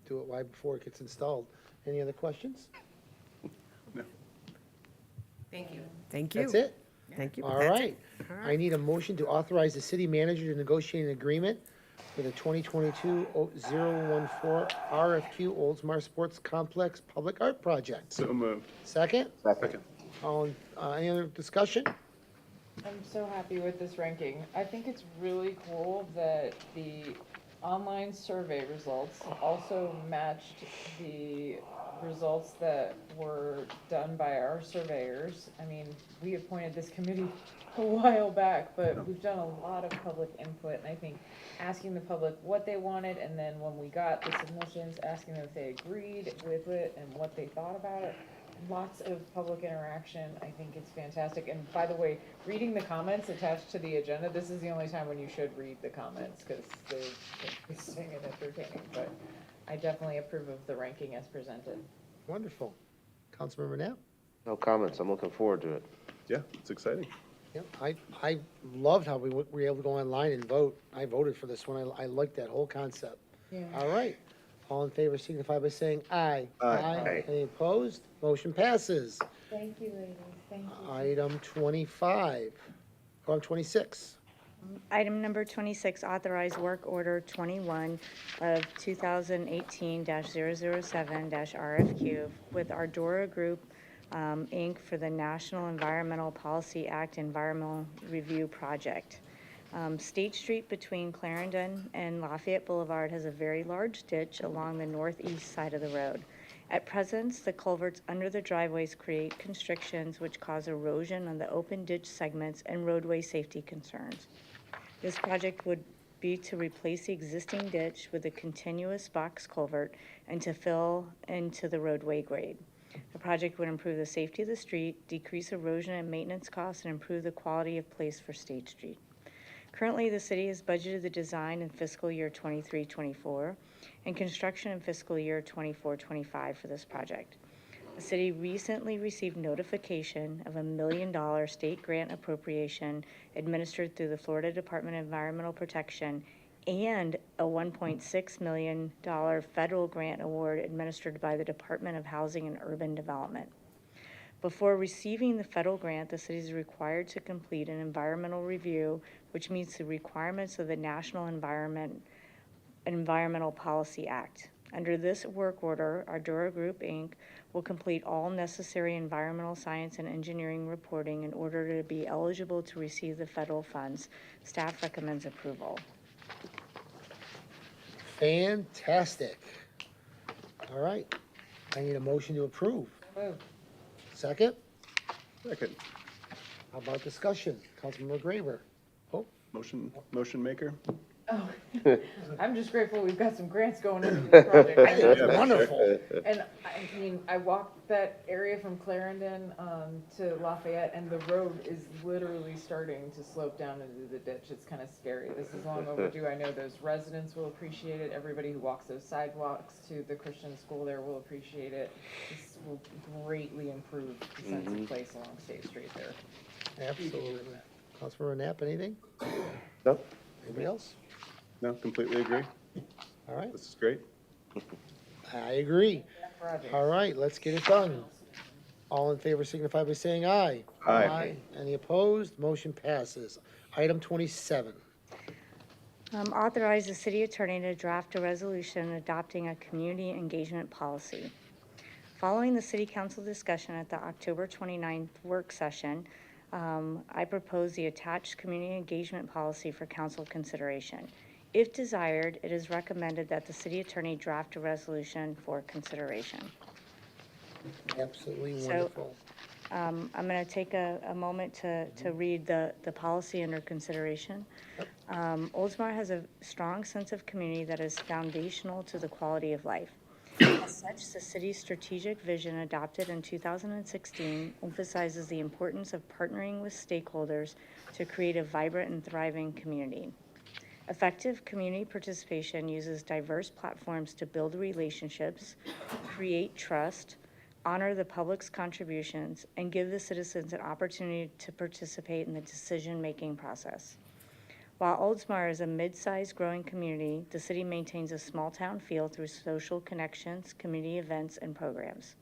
Do it right before it gets installed. Any other questions? Thank you. Thank you. That's it? Thank you. All That's right. it. All I need a motion to authorize the city manager to negotiate an agreement for the 2022-014 RFQ Oldsmar Sports Complex Public Art Project. So moved. Second? Second. Any other discussion? I'm so happy with this ranking. I think it's really cool that the online survey results also matched the results that were done by our surveyors. I mean, we appointed this committee a while back, but we've done a lot of public input, and I think asking the public what they wanted, and then when we got the submissions, asking them if they agreed with it and what they thought about it. Lots of public interaction. I think it's fantastic. And by the way, reading the comments attached to the agenda, this is the only time when you should read the comments because they're interesting and entertaining. But I definitely approve of the ranking as presented. Wonderful. Councilmember Knapp? No comments. I'm looking forward to it. Yeah, it's exciting. Yep, I loved how we were able to go online and vote. I voted for this one. I liked that whole concept. Yeah. All right. All in favor signify by saying aye. Aye. Any opposed? Motion passes. Thank you, ladies. Thank you. Item 25, or 26. Item number 26, authorize work order 21 of 2018-007-RFQ with Ardora Group, Inc. for the National Environmental Policy Act Environmental Review Project. State Street between Clarendon and Lafayette Boulevard has a very large ditch along the northeast side of the road. At present, the culverts under the driveways create constrictions which cause erosion on the open ditch segments and roadway safety concerns. This project would be to replace the existing ditch with a continuous box culvert and to fill into the roadway grade. The project would improve the safety of the street, decrease erosion and maintenance costs, and improve the quality of place for State Street. Currently, the city has budgeted the design in fiscal year 23-24 and construction in fiscal year 24-25 for this project. The city recently received notification of $1 million state grant appropriation administered through the Florida Department of Environmental Protection and a $1.6 million federal grant award administered by the Department of Housing and Urban Development. Before receiving the federal grant, the city is required to complete an environmental review, which meets the requirements of the National Environmental Policy Act. Under this work order, Ardura Group, Inc. will complete all necessary environmental science and engineering reporting in order to be eligible to receive the federal funds. Staff recommends approval. Fantastic. All right, I need a motion to approve. Second? Second. How about discussion? Councilmember Graver? Oh, Motion maker? Oh, I'm just grateful we've got some grants going into this project. it's wonderful. And I mean, I walked that area from Clarendon to Lafayette, and the road is literally starting to slope down into the ditch. It's kind of scary. This is long overdue. I know those residents will appreciate it. Everybody who walks those sidewalks to the Christian school there will appreciate it. This will greatly improve the sense of place along State Street there. Absolutely. Councilmember Knapp, anything? No. Anybody else? No, completely agree. All right, This is great. I agree. All right, let's get it done. All in favor signify by saying aye. Aye. Any opposed? Motion passes. Item 27. Authorize the city attorney to draft a resolution adopting a community engagement policy. Following the city council discussion at the October 29th work session, I propose the attached community engagement policy for council consideration. If desired, it is recommended that the city attorney draft a resolution for consideration. Absolutely So, wonderful. I'm going to take a moment to read the policy under consideration. Oldsmar has a strong sense of community that is foundational to the quality of life. As such, the city's strategic vision adopted in 2016 emphasizes the importance of partnering with stakeholders to create a vibrant and thriving community. Effective community participation uses diverse platforms to build relationships, create trust, honor the public's contributions, and give the citizens an opportunity to participate in the decision-making process. While Oldsmar is a mid-sized growing community, the city maintains a small-town feel through social connections, community events, and programs.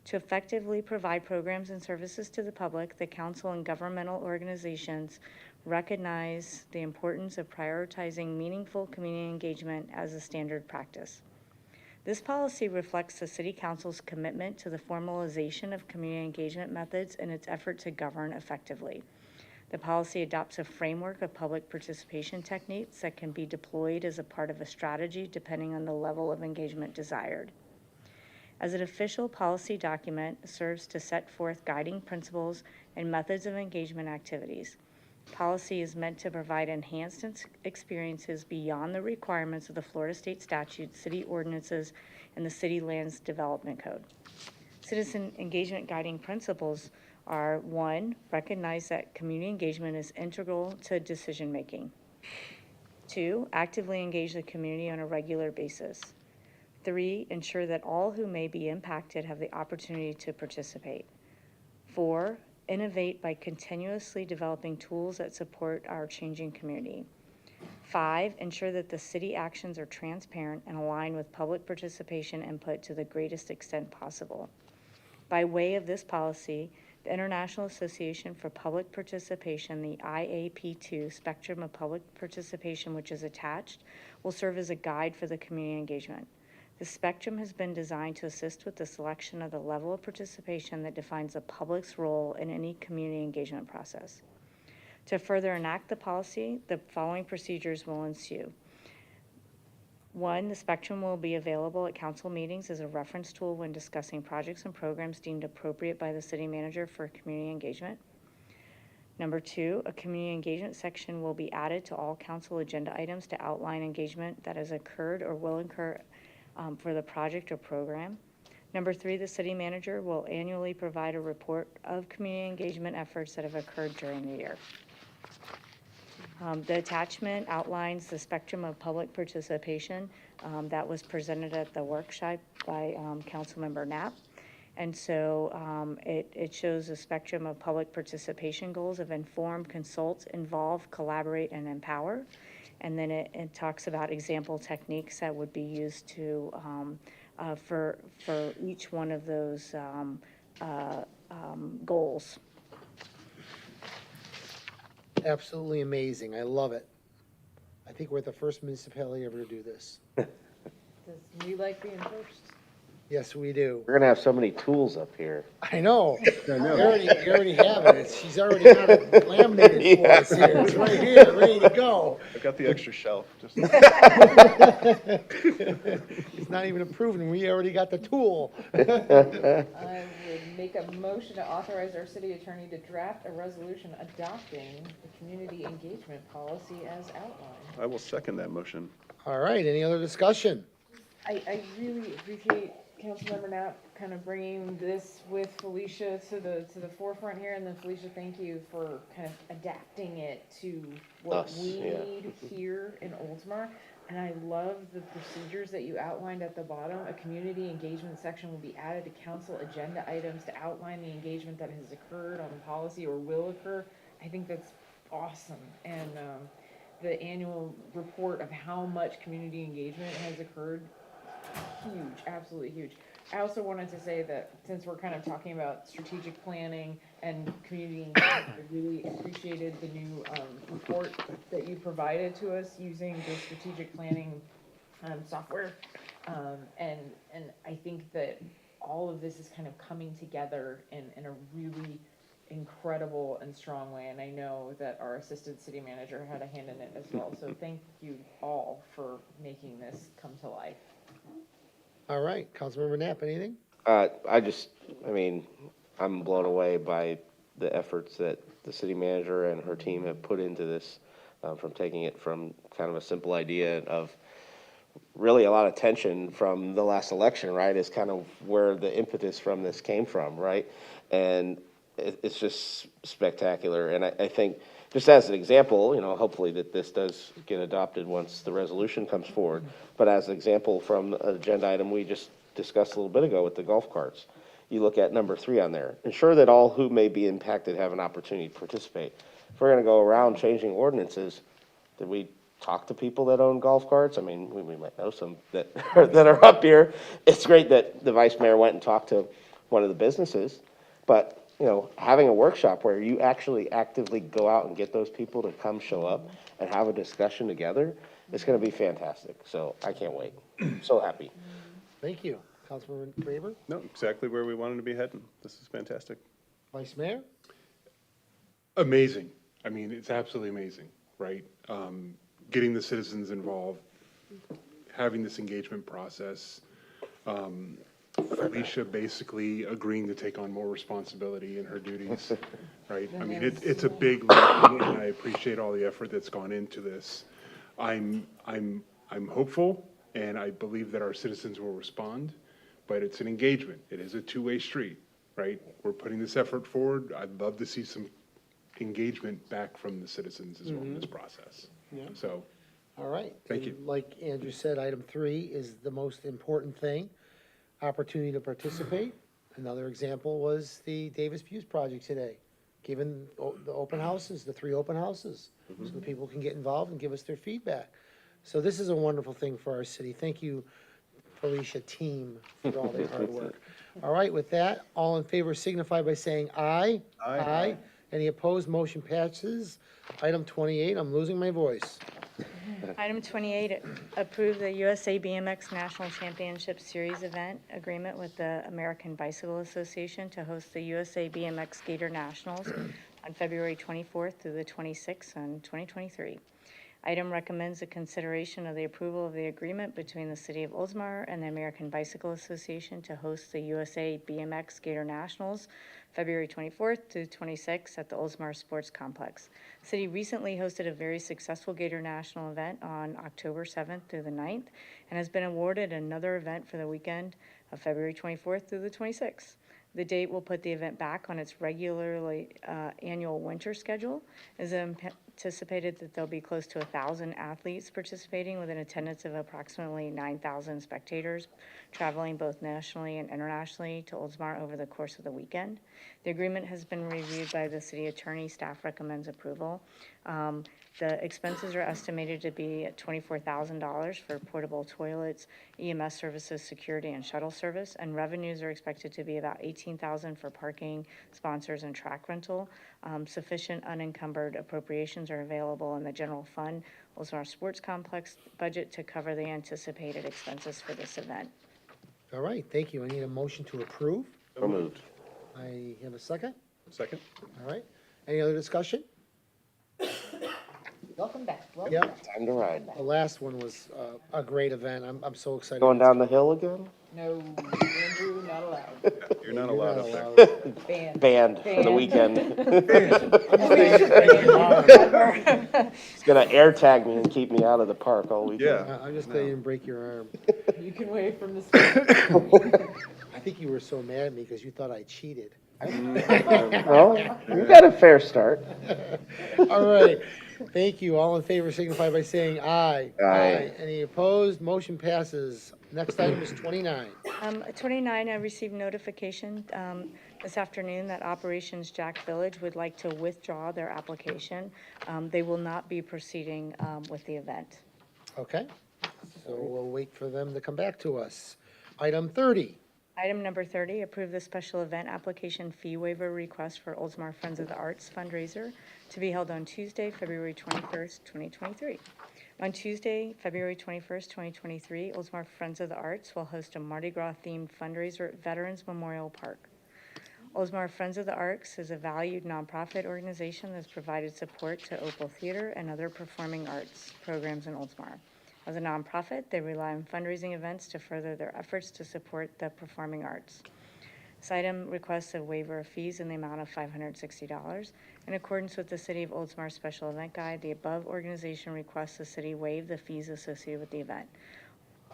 To effectively provide programs and services to the public, the council and governmental organizations recognize the importance of prioritizing meaningful community engagement as a standard practice. This policy reflects the City Council's commitment to the formalization of community engagement methods in its effort to govern effectively. The policy adopts a framework of public participation techniques that can be deployed as a part of a strategy depending on the level of engagement desired. As an official policy document, it serves to set forth guiding principles and methods of engagement activities. Policy is meant to provide enhanced experiences beyond the requirements of the Florida State statutes, city ordinances, and the City Lands Development Code. Citizen engagement guiding principles are: 1, recognize that community engagement is integral to decision-making. 2, actively engage the community on a regular basis. 3, ensure that all who may be impacted have the opportunity to participate. 4, innovate by continuously developing tools that support our changing community. 5, ensure that the city actions are transparent and align with public participation input to the greatest extent possible. By way of this policy, the International Association for Public Participation, the IAP2 Spectrum of Public Participation, which is attached, will serve as a guide for the community engagement. The spectrum has been designed to assist with the selection of the level of participation that defines the public's role in any community engagement process. To further enact the policy, the following procedures will ensue. 1, the spectrum will be available at council meetings as a reference tool when discussing projects and programs deemed appropriate by the city manager for community engagement. Number 2, a community engagement section will be added to all council agenda items to outline engagement that has occurred or will occur for the project or program. Number 3, the city manager will annually provide a report of community engagement efforts that have occurred during the year. The attachment outlines the spectrum of public participation that was presented at the workshop by Councilmember Knapp. And so it shows a spectrum of public participation goals of inform, consult, involve, collaborate, and empower. And then it talks about example techniques that would be used to for each one of those goals. Absolutely amazing. I love it. I think we're the first municipality ever to do this. Does we like being first? Yes, we do. We're gonna have so many tools up here. I know. You already have it. She's already got it laminated for us here. It's right here, ready to go. I've got the extra shelf, just. It's not even approved, and we already got the tool. I would make a motion to authorize our city attorney to draft a resolution adopting the community engagement policy as outlined. I will second that motion. All right, any other discussion? I really appreciate Councilmember Knapp kind of bringing this with Felicia to the forefront here, and then Felicia, thank you for kind of adapting it to what Us, we yeah. need here in Oldsmar. And I love the procedures that you outlined at the bottom. A community engagement section will be added to council agenda items to outline the engagement that has occurred on policy or will occur. I think that's awesome. And the annual report of how much community engagement has occurred, huge, absolutely huge. I also wanted to say that since we're kind of talking about strategic planning and community engagement, I really appreciated the new report that you provided to us using the strategic planning software. And I think that all of this is kind of coming together in a really incredible and strong way. And I know that our assistant city manager had a hand in it as well. So thank you all for making this come to life. All right, Councilmember Knapp, anything? I mean, I'm blown away by the efforts that the city manager and her team have put into this, from taking it from kind of a simple idea of really a lot of tension from the last election, right, is kind of where the impetus from this came from, right? And it's just spectacular. And I think, just as an example, hopefully that this does get adopted once the resolution comes forward. But as an example from an agenda item we just discussed a little bit ago with the golf carts, you look at number 3 on there. Ensure that all who may be impacted have an opportunity to participate. If we're going to go around changing ordinances, did we talk to people that own golf carts? I mean, we might know some that are up here. It's great that the vice mayor went and talked to one of the businesses, but having a workshop where you actually actively go out and get those people to come show up and have a discussion together, it's going to be fantastic. So I can't wait. So happy. Thank you. Councilmember Graber? No, exactly where we wanted to be heading. This is fantastic. Vice Mayor? Amazing. I mean, it's absolutely amazing, right? Getting the citizens involved, having this engagement process, Felicia basically agreeing to take on more responsibility in her duties, right? I mean, it's a big leap, and I appreciate all the effort that's gone into this. I'm hopeful, and I believe that our citizens will respond, but it's an engagement. It is a two-way street, right? We're putting this effort forward. I'd love to see some engagement back from the citizens as well in this process. Yeah. So, all right. Thank you. And like Andrew said, item 3 is the most important thing, opportunity to participate. Another example was the Davis Pews project today, given the open houses, the 3 open houses, so people can get involved and give us their feedback. So this is a wonderful thing for our city. Thank you, Felicia team, for all their hard work. All right, with that, all in favor signify by saying aye. Aye. Any opposed, motion passes. Item 28, I'm losing my voice. Item 28, approve the USA BMX National Championship Series event agreement with the American Bicycle Association to host the USA BMX Gator Nationals on February 24th through the 26th in 2023. Item recommends the consideration of the approval of the agreement between the City of Oldsmar and the American Bicycle Association to host the USA BMX Gator Nationals February 24th to 26th at the Oldsmar Sports Complex. The city recently hosted a very successful Gator National event on October 7th through the 9th and has been awarded another event for the weekend of February 24th through the 26th. The date will put the event back on its regularly annual winter schedule. It is anticipated that there'll be close to 1,000 athletes participating with an attendance of approximately 9,000 spectators traveling both nationally and internationally to Oldsmar over the course of the weekend. The agreement has been reviewed by the city attorney. Staff recommends approval. The expenses are estimated to be at $24,000 for portable toilets, EMS services, security, and shuttle service, and revenues are expected to be about $18,000 for parking, sponsors, and track rental. Sufficient unencumbered appropriations are available in the general fund, Oldsmar Sports Complex budget to cover the anticipated expenses for this event. All right, thank you. I need a motion to approve. So moved. I have a second. Second? All right. Any other discussion? Welcome back. Welcome Yep. back. Time to ride. The last one was a great event. I'm so excited. Going down the hill again? No, Andrew, not allowed. You're not allowed up there. Banned. Banned for the weekend. Yeah. He's gonna air tag me and keep me out of the park all weekend. Yeah. I'm just glad you didn't break your arm. You can wave from the street. I think you were so mad at me because you thought I cheated. Well, you got a fair start. All right. Thank you. All in favor signify by saying aye. Aye. Any opposed? Motion passes. Next item is 29. 29, I received notification this afternoon that Operations Jack Village would like to withdraw their application. They will not be proceeding with the event. Okay. So we'll wait for them to come back to us. Item 30. Item number 30, approve the special event application fee waiver request for Oldsmar Friends of the Arts fundraiser to be held on Tuesday, February 21st, 2023. On Tuesday, February 21st, 2023, Oldsmar Friends of the Arts will host a Mardi Gras themed fundraiser at Veterans Memorial Park. Oldsmar Friends of the Arts is a valued nonprofit organization that's provided support to Opal Theater and other performing arts programs in Oldsmar. As a nonprofit, they rely on fundraising events to further their efforts to support the performing arts. This item requests a waiver of fees in the amount of $560. In accordance with the City of Oldsmar Special Event Guide, the above organization requests the city waive the fees associated with the event.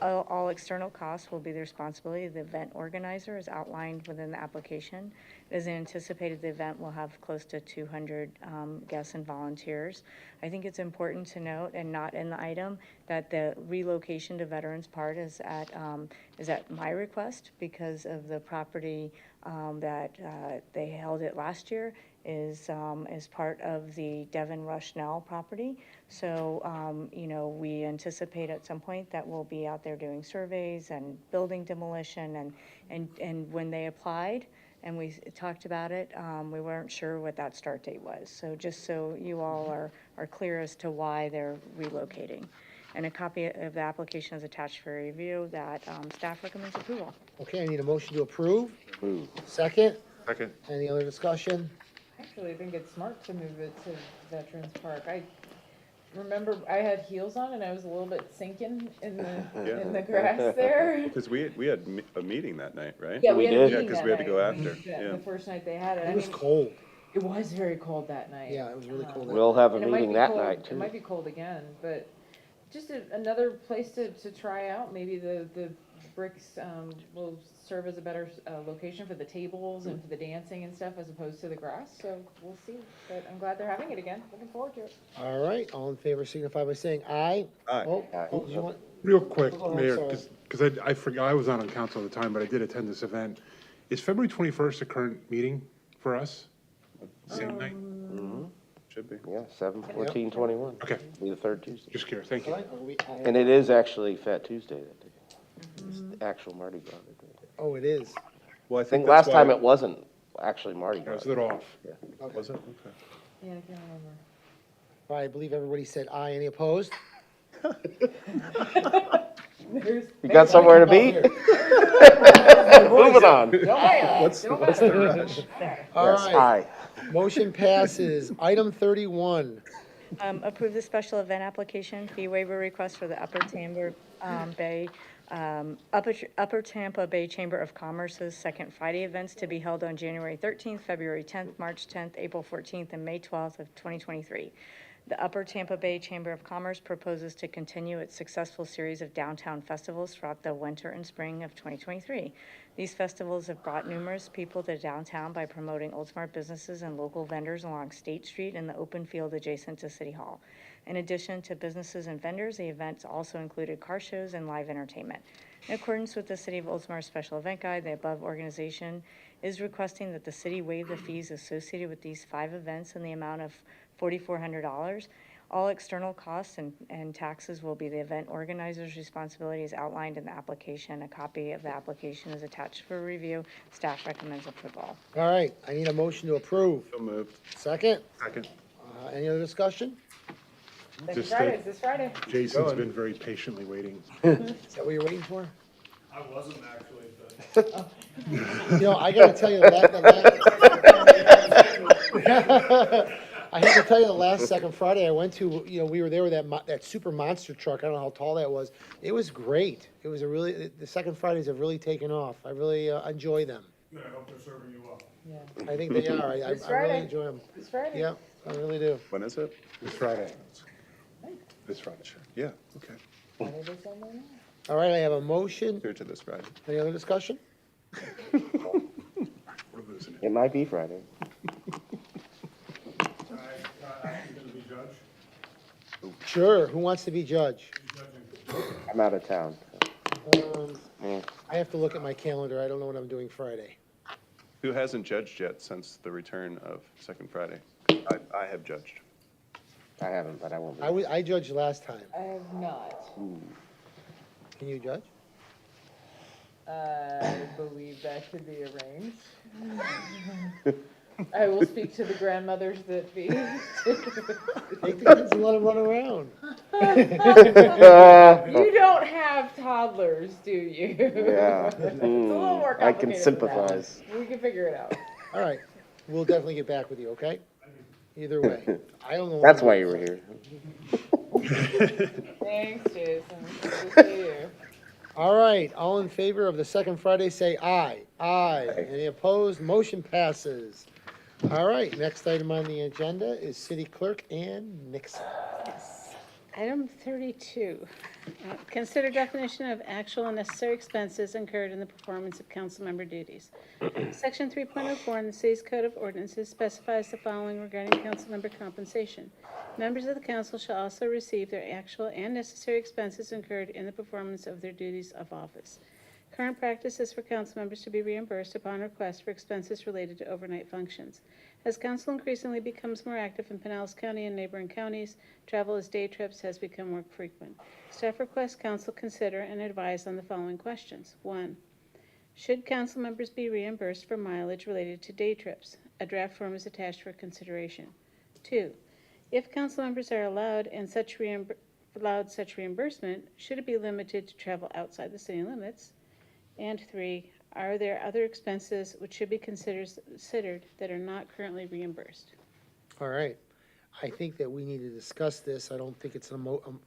All external costs will be the responsibility of the event organizer as outlined within the application. It is anticipated the event will have close to 200 guests and volunteers. I think it's important to note, and not in the item, that the relocation to Veterans Park is at my request because of the property that they held it last year is part of the Devon Rushnell property. So, we anticipate at some point that we'll be out there doing surveys and building demolition and when they applied and we talked about it, we weren't sure what that start date was. So just so you all are clear as to why they're relocating. And a copy of the application is attached for review that staff recommends approval. Okay, I need a motion to approve. Move. Second. Second. Any other discussion? Actually, I think it's smart to move it to Veterans Park. I remember I had heels on and I was a little bit sinking in the grass there. Because we had a meeting that night, right? Yeah, we had a did. meeting because that we had to go night. after. The Yeah. first night they had it. I It was mean, cold. it was very cold that night. Yeah, it was really cold. We'll have a And it might meeting be that cold- night It too. might be cold again, but just another place to try out. Maybe the bricks will serve as a better location for the tables and for the dancing and stuff as opposed to the grass. So we'll see. But I'm glad they're having it again. Looking forward to it. All right, all in favor signify by saying aye. Aye. Oh, did you want? Real quick, Oh, I'm Mayor, sorry. because I forgot, I was not on council at the time, but I did attend this event. Is February 21st a current meeting for us? Same night? Should be. Yeah, 7/14/21. Okay, Be the third Tuesday. just curious, thank you. And it is actually Fat Tuesday that day. It's the actual Mardi Gras that day. Oh, it is. Well, I I think that's last time why- it wasn't actually Mardi I Gras. was a little off. Was it? Okay. Yeah, I can't remember. All right, I believe everybody said aye. Any opposed? You got somewhere to be? Moving on. What's the rush? All Yes, right, aye. motion passes. Item 31. Approve the special event application fee waiver request for the Upper Tampa Bay Chamber of Commerce's second Friday events to be held on January 13th, February 10th, March 10th, April 14th, and May 12th of 2023. The Upper Tampa Bay Chamber of Commerce proposes to continue its successful series of downtown festivals throughout the winter and spring of 2023. These festivals have brought numerous people to downtown by promoting Oldsmar businesses and local vendors along State Street and the open field adjacent to City Hall. In addition to businesses and vendors, the events also included car shows and live entertainment. In accordance with the City of Oldsmar Special Event Guide, the above organization is requesting that the city waive the fees associated with these 5 events in the amount of $4,400. All external costs and taxes will be the event organizer's responsibility as outlined in the application. A copy of the application is attached for review. Staff recommends approval. All right, I need a motion to approve. So moved. Second? Second. Any other discussion? Just This Friday. Jason's been very patiently waiting. Is that what you're waiting for? I wasn't actually, You know, I gotta tell you, I have to tell you, the last second Friday I went to, you know, we were there with that super monster truck. I don't know how tall that was. It was great. It was the second Fridays have really taken off. I really enjoy them. I hope they're serving you well. I think they are. I really enjoy them. This Friday. Yeah, I really do. When is it? This Friday. This Friday. Yeah, okay. All right, I have a motion. Here to this Friday. Any other discussion? We're losing it. It might be Friday. Actually gonna be judge. Sure, who wants to be judge? I'm out of town. Yeah. I have to look at my calendar. I don't know what I'm doing Friday. Who hasn't judged yet since the return of Second Friday? I have judged. I haven't, but I won't be. I judged last time. I have not. Can you judge? I believe that could be arranged. I will speak to the grandmothers that be. Take the kids and let them run around. You don't have toddlers, do you? Yeah. It's a little more I can complicated than that. sympathize. We can figure it out. All right, we'll definitely get back with you, okay? Either way. I don't know. what That's I'm why doing you were here. Thanks, Jason. Good to see you. All right, all in favor of the second Friday, say aye. Aye. Any opposed? Motion passes. All right, next item on the agenda is City Clerk Ann Nixon. Item 32, consider definition of actual and necessary expenses incurred in the performance of council member duties. Section 3.04 in the city's code of ordinances specifies the following regarding council member compensation. Members of the council shall also receive their actual and necessary expenses incurred in the performance of their duties of office. Current practice is for council members to be reimbursed upon request for expenses related to overnight functions. As council increasingly becomes more active in Pinellas County and neighboring counties, travel as day trips has become more frequent. Staff requests council consider and advise on the following questions. 1. Should council members be reimbursed for mileage related to day trips? A draft form is attached for consideration. 2. If council members are allowed such reimbursement, should it be limited to travel outside the city limits? And 3, are there other expenses which should be considered that are not currently reimbursed? All right, I think that we need to discuss this. I don't think it's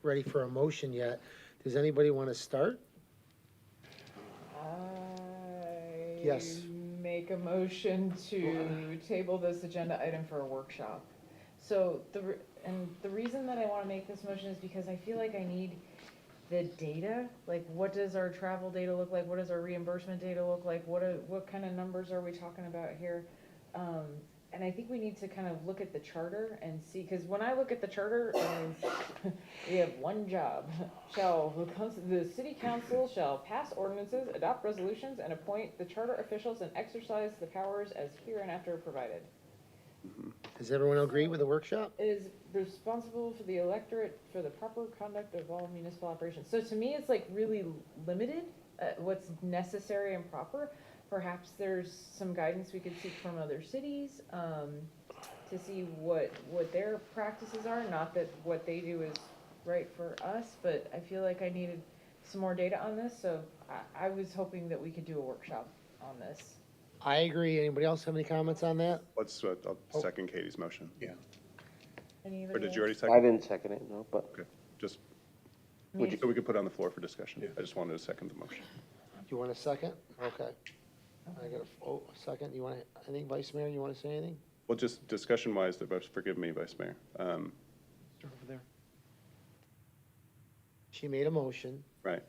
ready for a motion yet. Does anybody want to start? Yes. Make a motion to table this agenda item for a workshop. So the reason that I want to make this motion is because I feel like I need the data, like what does our travel data look like? What does our reimbursement data look like? What kind of numbers are we talking about here? And I think we need to kind of look at the charter and see, because when I look at the charter, we have one job. The city council shall pass ordinances, adopt resolutions, and appoint the charter officials and exercise the powers as hereinafter provided. Does everyone agree with the workshop? Is responsible for the electorate for the proper conduct of all municipal operations. So to me, it's like really limited, what's necessary and proper. Perhaps there's some guidance we could seek from other cities to see what their practices are. Not that what they do is right for us, but I feel like I needed some more data on this. So I was hoping that we could do a workshop on this. I agree. Anybody else have any comments on that? Let's, I'll second Katie's motion. Yeah. Or did you already second? I didn't second it, no, but. Okay, just, so we could put it on the floor for discussion. I just wanted to second the motion. Do you want a second? Okay. I got a second. You want anything, Vice Mayor? You want to say anything? Well, just discussion-wise, forgive me, Vice Mayor. Over there. She made a motion. Right.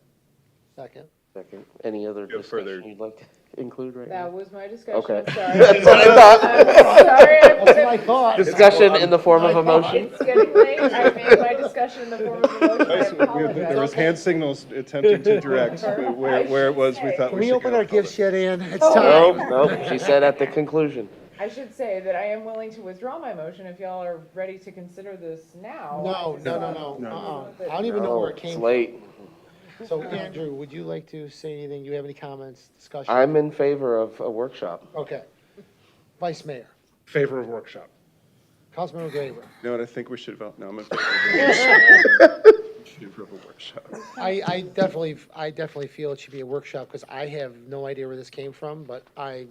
Second. Second. Any other You have further- discussion you'd like to include right now? That was my discussion. Okay. I'm sorry. That's what I thought. I'm sorry. That's what I thought. Discussion in the form of a motion? It's getting late. I made my discussion in the form of a motion. I apologize. There was hand signals attempting to direct where it was we thought Can we we should open go. our gifts yet, Ann? It's No, time. no, she said at the conclusion. I should say that I am willing to withdraw my motion if y'all are ready to consider this now. No. I don't even know where it came It's from. late. So Andrew, would you like to say anything? Do you have any comments, discussion? I'm in favor of a workshop. Okay. Vice Mayor, Favor of workshop. Councilmember Graber. You know what, I think we should vote, no, I'm in favor of a workshop. I definitely feel it should be a workshop because I have no idea where this came from, but I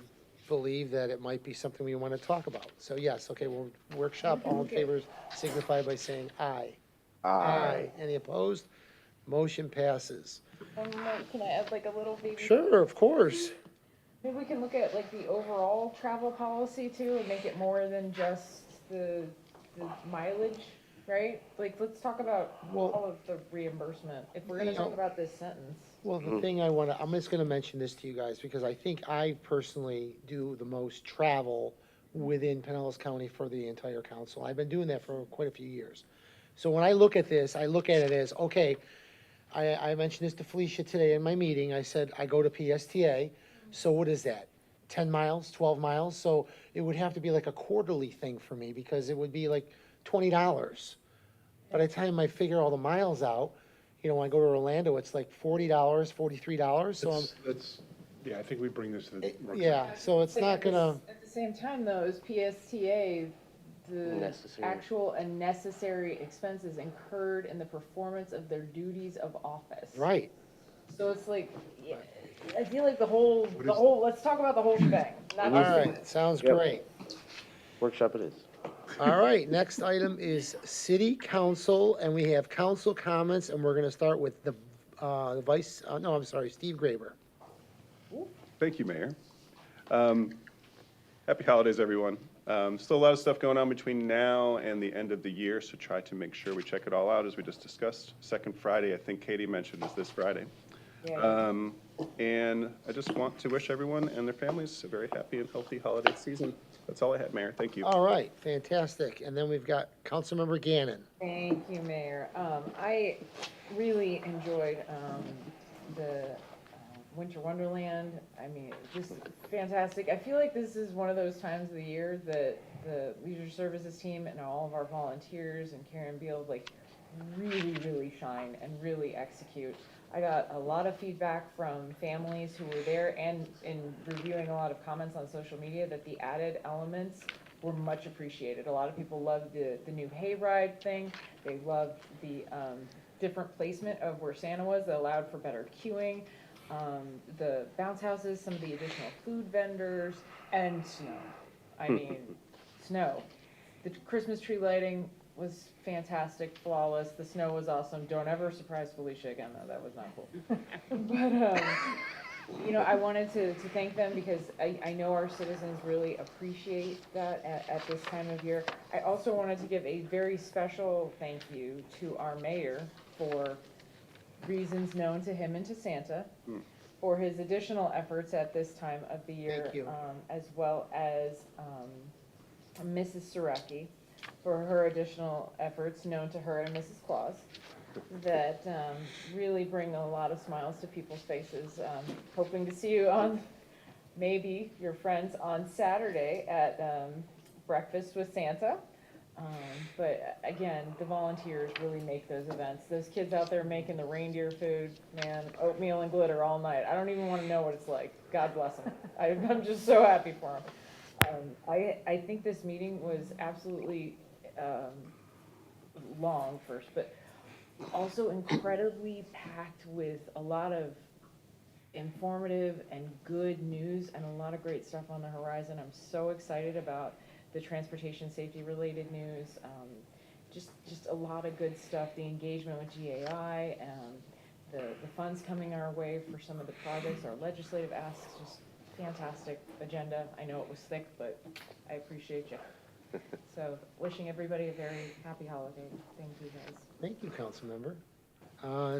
believe that it might be something we want to talk about. So yes, okay, well, workshop, all in favor signify by saying aye. Aye. Any opposed? Motion passes. Can I add like a little baby? Sure, of course. Maybe we can look at like the overall travel policy too and make it more than just the mileage, right? Like, let's talk about all of the reimbursement, if we're gonna talk about this sentence. Well, the thing I'm just gonna mention this to you guys, because I think I personally do the most travel within Pinellas County for the entire council. I've been doing that for quite a few years. So when I look at this, I look at it as, okay, I mentioned this to Felicia today in my meeting. I said, I go to PSTA, so what is that? 10 miles, 12 miles? So it would have to be like a quarterly thing for me, because it would be like $20. By the time I figure all the miles out, you know, when I go to Orlando, it's like $40, $43, so Yeah, I think we bring this to the workshop. yeah, so it's not gonna, At the same time though, is PSTA the Necessary. actual and necessary expenses incurred in the performance of their duties of office. right. So it's like, yeah, I feel like let's talk about the whole thing. not All just- right, sounds Yep. great. Workshop it is. All right, next item is city council, and we have council comments, and we're gonna start with the Steve Graber. Thank you, Mayor. Happy holidays, everyone. Still a lot of stuff going on between now and the end of the year, so try to make sure we check it all out, as we just discussed. Second Friday, I think Katie mentioned, is this Friday. And I just want to wish everyone and their families a very happy and healthy holiday season. That's all I had, Mayor. Thank you. All right, fantastic. And then we've got Councilmember Gannon. Thank you, Mayor. I really enjoyed the Winter Wonderland. I mean, just fantastic. I feel like this is one of those times of the year that the Leisure Services team and all of our volunteers and Karen Beal like really shine and really execute. I got a lot of feedback from families who were there and in reviewing a lot of comments on social media that the added elements were much appreciated. A lot of people loved the new hayride thing. They loved the different placement of where Santa was that allowed for better queuing. The bounce houses, some of the additional food vendors, and snow. I mean, snow. The Christmas tree lighting was fantastic, flawless. The snow was awesome. Don't ever surprise Felicia again, though. That was not cool. But, you know, I wanted to thank them because I know our citizens really appreciate that at this time of year. I also wanted to give a very special thank you to our mayor for reasons known to him and to Santa, for his additional efforts at this time of the year. Thank you. As well as Mrs. Saraki for her additional efforts known to her and Mrs. Claus that really bring a lot of smiles to people's faces. Hoping to see you on, maybe your friends on Saturday at Breakfast with Santa. But again, the volunteers really make those events. Those kids out there making the reindeer food, man, oatmeal and glitter all night. I don't even want to know what it's like. God bless them. I'm just so happy for them. I think this meeting was absolutely long first, but also incredibly packed with a lot of informative and good news and a lot of great stuff on the horizon. I'm so excited about the transportation safety related news, just a lot of good stuff, the engagement with GAI, the funds coming our way for some of the projects, our legislative asks, just fantastic agenda. I know it was thick, but I appreciate you. So wishing everybody a very happy holiday. Thank you guys. Thank you, Councilmember.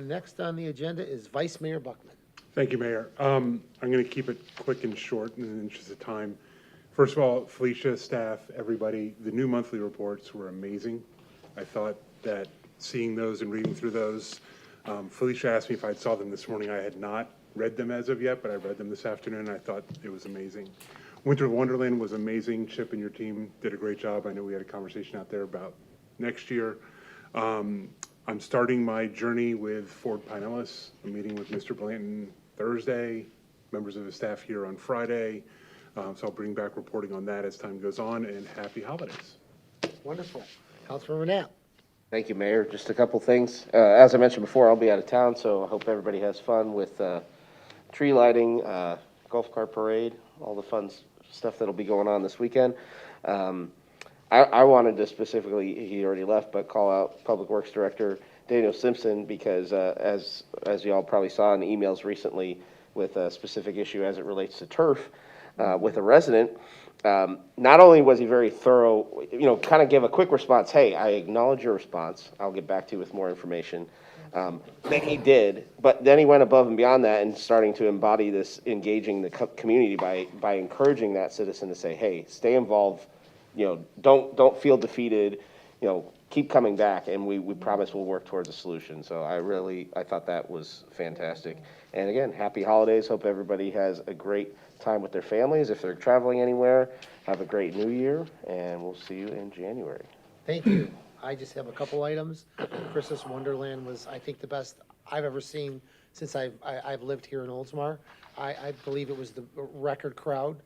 Next on the agenda is Vice Mayor Buckman. Thank you, Mayor. I'm going to keep it quick and short in the interest of time. First of all, Felicia, staff, everybody, the new monthly reports were amazing. I thought that seeing those and reading through those, Felicia asked me if I'd saw them this morning. I had not read them as of yet, but I read them this afternoon, and I thought it was amazing. Winter Wonderland was amazing. Chip and your team did a great job. I know we had a conversation out there about next year. I'm starting my journey with Ford Pinellas. I'm meeting with Mr. Blanton Thursday, members of the staff here on Friday. So I'll bring back reporting on that as time goes on, and happy holidays. Wonderful. Councilmember Knapp. Thank you, Mayor. Just a couple things. As I mentioned before, I'll be out of town, so I hope everybody has fun with tree lighting, golf cart parade, all the fun stuff that'll be going on this weekend. I wanted to specifically, he already left, but call out Public Works Director Daniel Simpson because as you all probably saw in the emails recently with a specific issue as it relates to turf with a resident, not only was he very thorough, kind of give a quick response, hey, I acknowledge your response, I'll get back to you with more information. Then he did, but then he went above and beyond that and starting to embody this engaging the community by encouraging that citizen to say, hey, stay involved, don't feel defeated, keep coming back, and we promise we'll work towards a solution. So I thought that was fantastic. And again, happy holidays. Hope everybody has a great time with their families. If they're traveling anywhere, have a great new year, and we'll see you in January. Thank you. I just have a couple items. Christmas Wonderland was, I think, the best I've ever seen since I've lived here in Oldsmar. I believe it was the record crowd,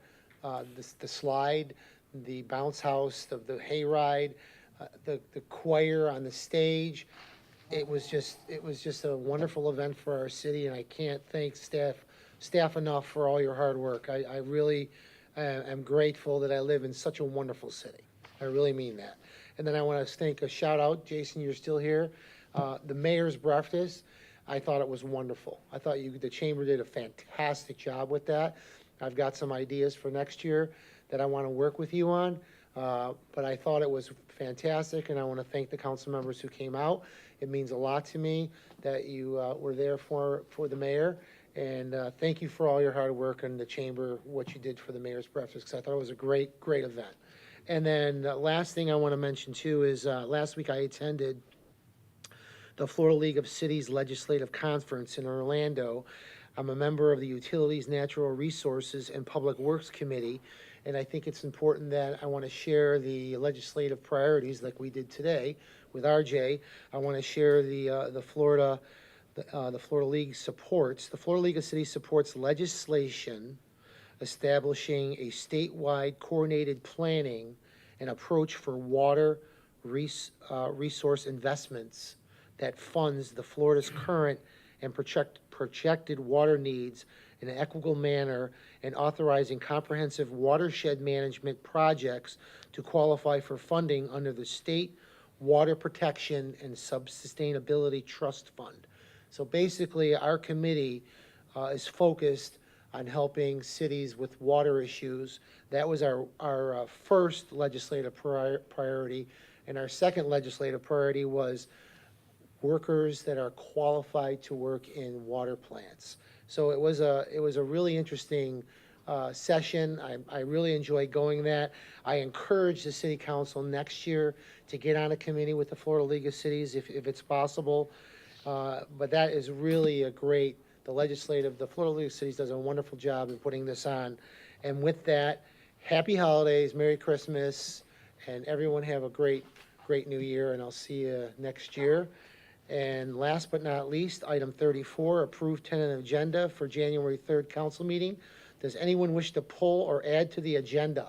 the slide, the bounce house, the hayride, the choir on the stage. It was just a wonderful event for our city, and I can't thank staff enough for all your hard work. I really am grateful that I live in such a wonderful city. I really mean that. And then I want to thank a shout out, Jason, you're still here. The mayor's breakfast, I thought it was wonderful. I thought the chamber did a fantastic job with that. I've got some ideas for next year that I want to work with you on. But I thought it was fantastic, and I want to thank the council members who came out. It means a lot to me that you were there for the mayor. And thank you for all your hard work in the chamber, what you did for the mayor's breakfast, because I thought it was a great event. And then the last thing I want to mention too is last week I attended the Florida League of Cities Legislative Conference in Orlando. I'm a member of the Utilities, Natural Resources, and Public Works Committee, and I think it's important that I want to share the legislative priorities like we did today with RJ. I want to share the Florida League supports. The Florida League of Cities supports legislation establishing a statewide coordinated planning and approach for water resource investments that funds the Florida's current and projected water needs in an equitable manner, and authorizing comprehensive watershed management projects to qualify for funding under the State Water Protection and Sustainability Trust Fund. So basically, our committee is focused on helping cities with water issues. That was our first legislative priority, and our second legislative priority was workers that are qualified to work in water plants. So it was a really interesting session. I really enjoyed going that. I encourage the city council next year to get on a committee with the Florida League of Cities if it's possible. But that is really a great, the Florida League of Cities does a wonderful job in putting this on. And with that, happy holidays, Merry Christmas, and everyone have a great new year, and I'll see you next year. And last but not least, item 34, approved tentative agenda for January 3rd council meeting. Does anyone wish to pull or add to the agenda?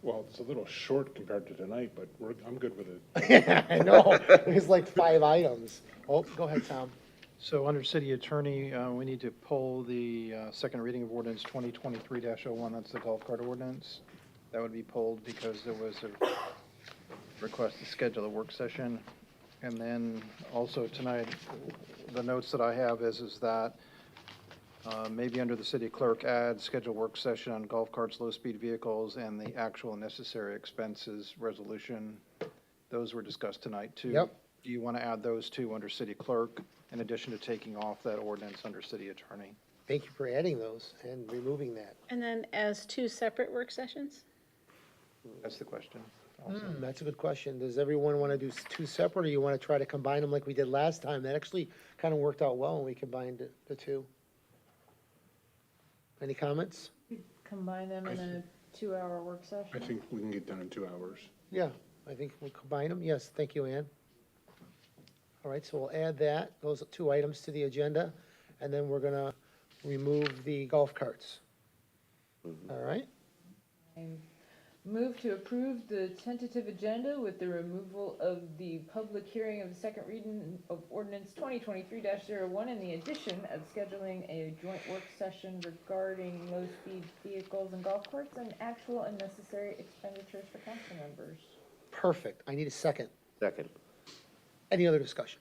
Well, it's a little short compared to tonight, but I'm good with it. I know, there's like 5 items. Oh, go ahead, Tom. So under city attorney, we need to pull the second reading of ordinance 2023-01. That's the golf cart ordinance. That would be pulled because there was a request to schedule a work session. And then also tonight, the notes that I have is that maybe under the city clerk add schedule work session on golf carts, low-speed vehicles, and the actual necessary expenses resolution. Those were discussed tonight too. Yep. Do you want to add those two under city clerk in addition to taking off that ordinance under city attorney? Thank you for adding those and removing that. And then as 2 separate work sessions? That's the question. Also. That's a good question. Does everyone want to do 2 separate, or you want to try to combine them like we did last time? That actually kind of worked out well when we combined the 2. Any comments? combine them in a 2-hour work session? I think we can get done in 2 hours. Yeah, I think we'll combine them. Yes, thank you, Ann. All right, so we'll add that, those 2 items to the agenda, and then we're gonna remove the golf carts. All right? I move to approve the tentative agenda with the removal of the public hearing of the second reading of ordinance 2023-01 and the addition of scheduling a joint work session regarding low-speed vehicles and golf carts and actual and necessary expenditures for council members. Perfect. I need a second. Second. Any other discussion?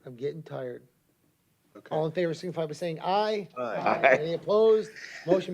I'm getting tired. Okay. All in favor, signify by saying aye. Aye. Any opposed? Motion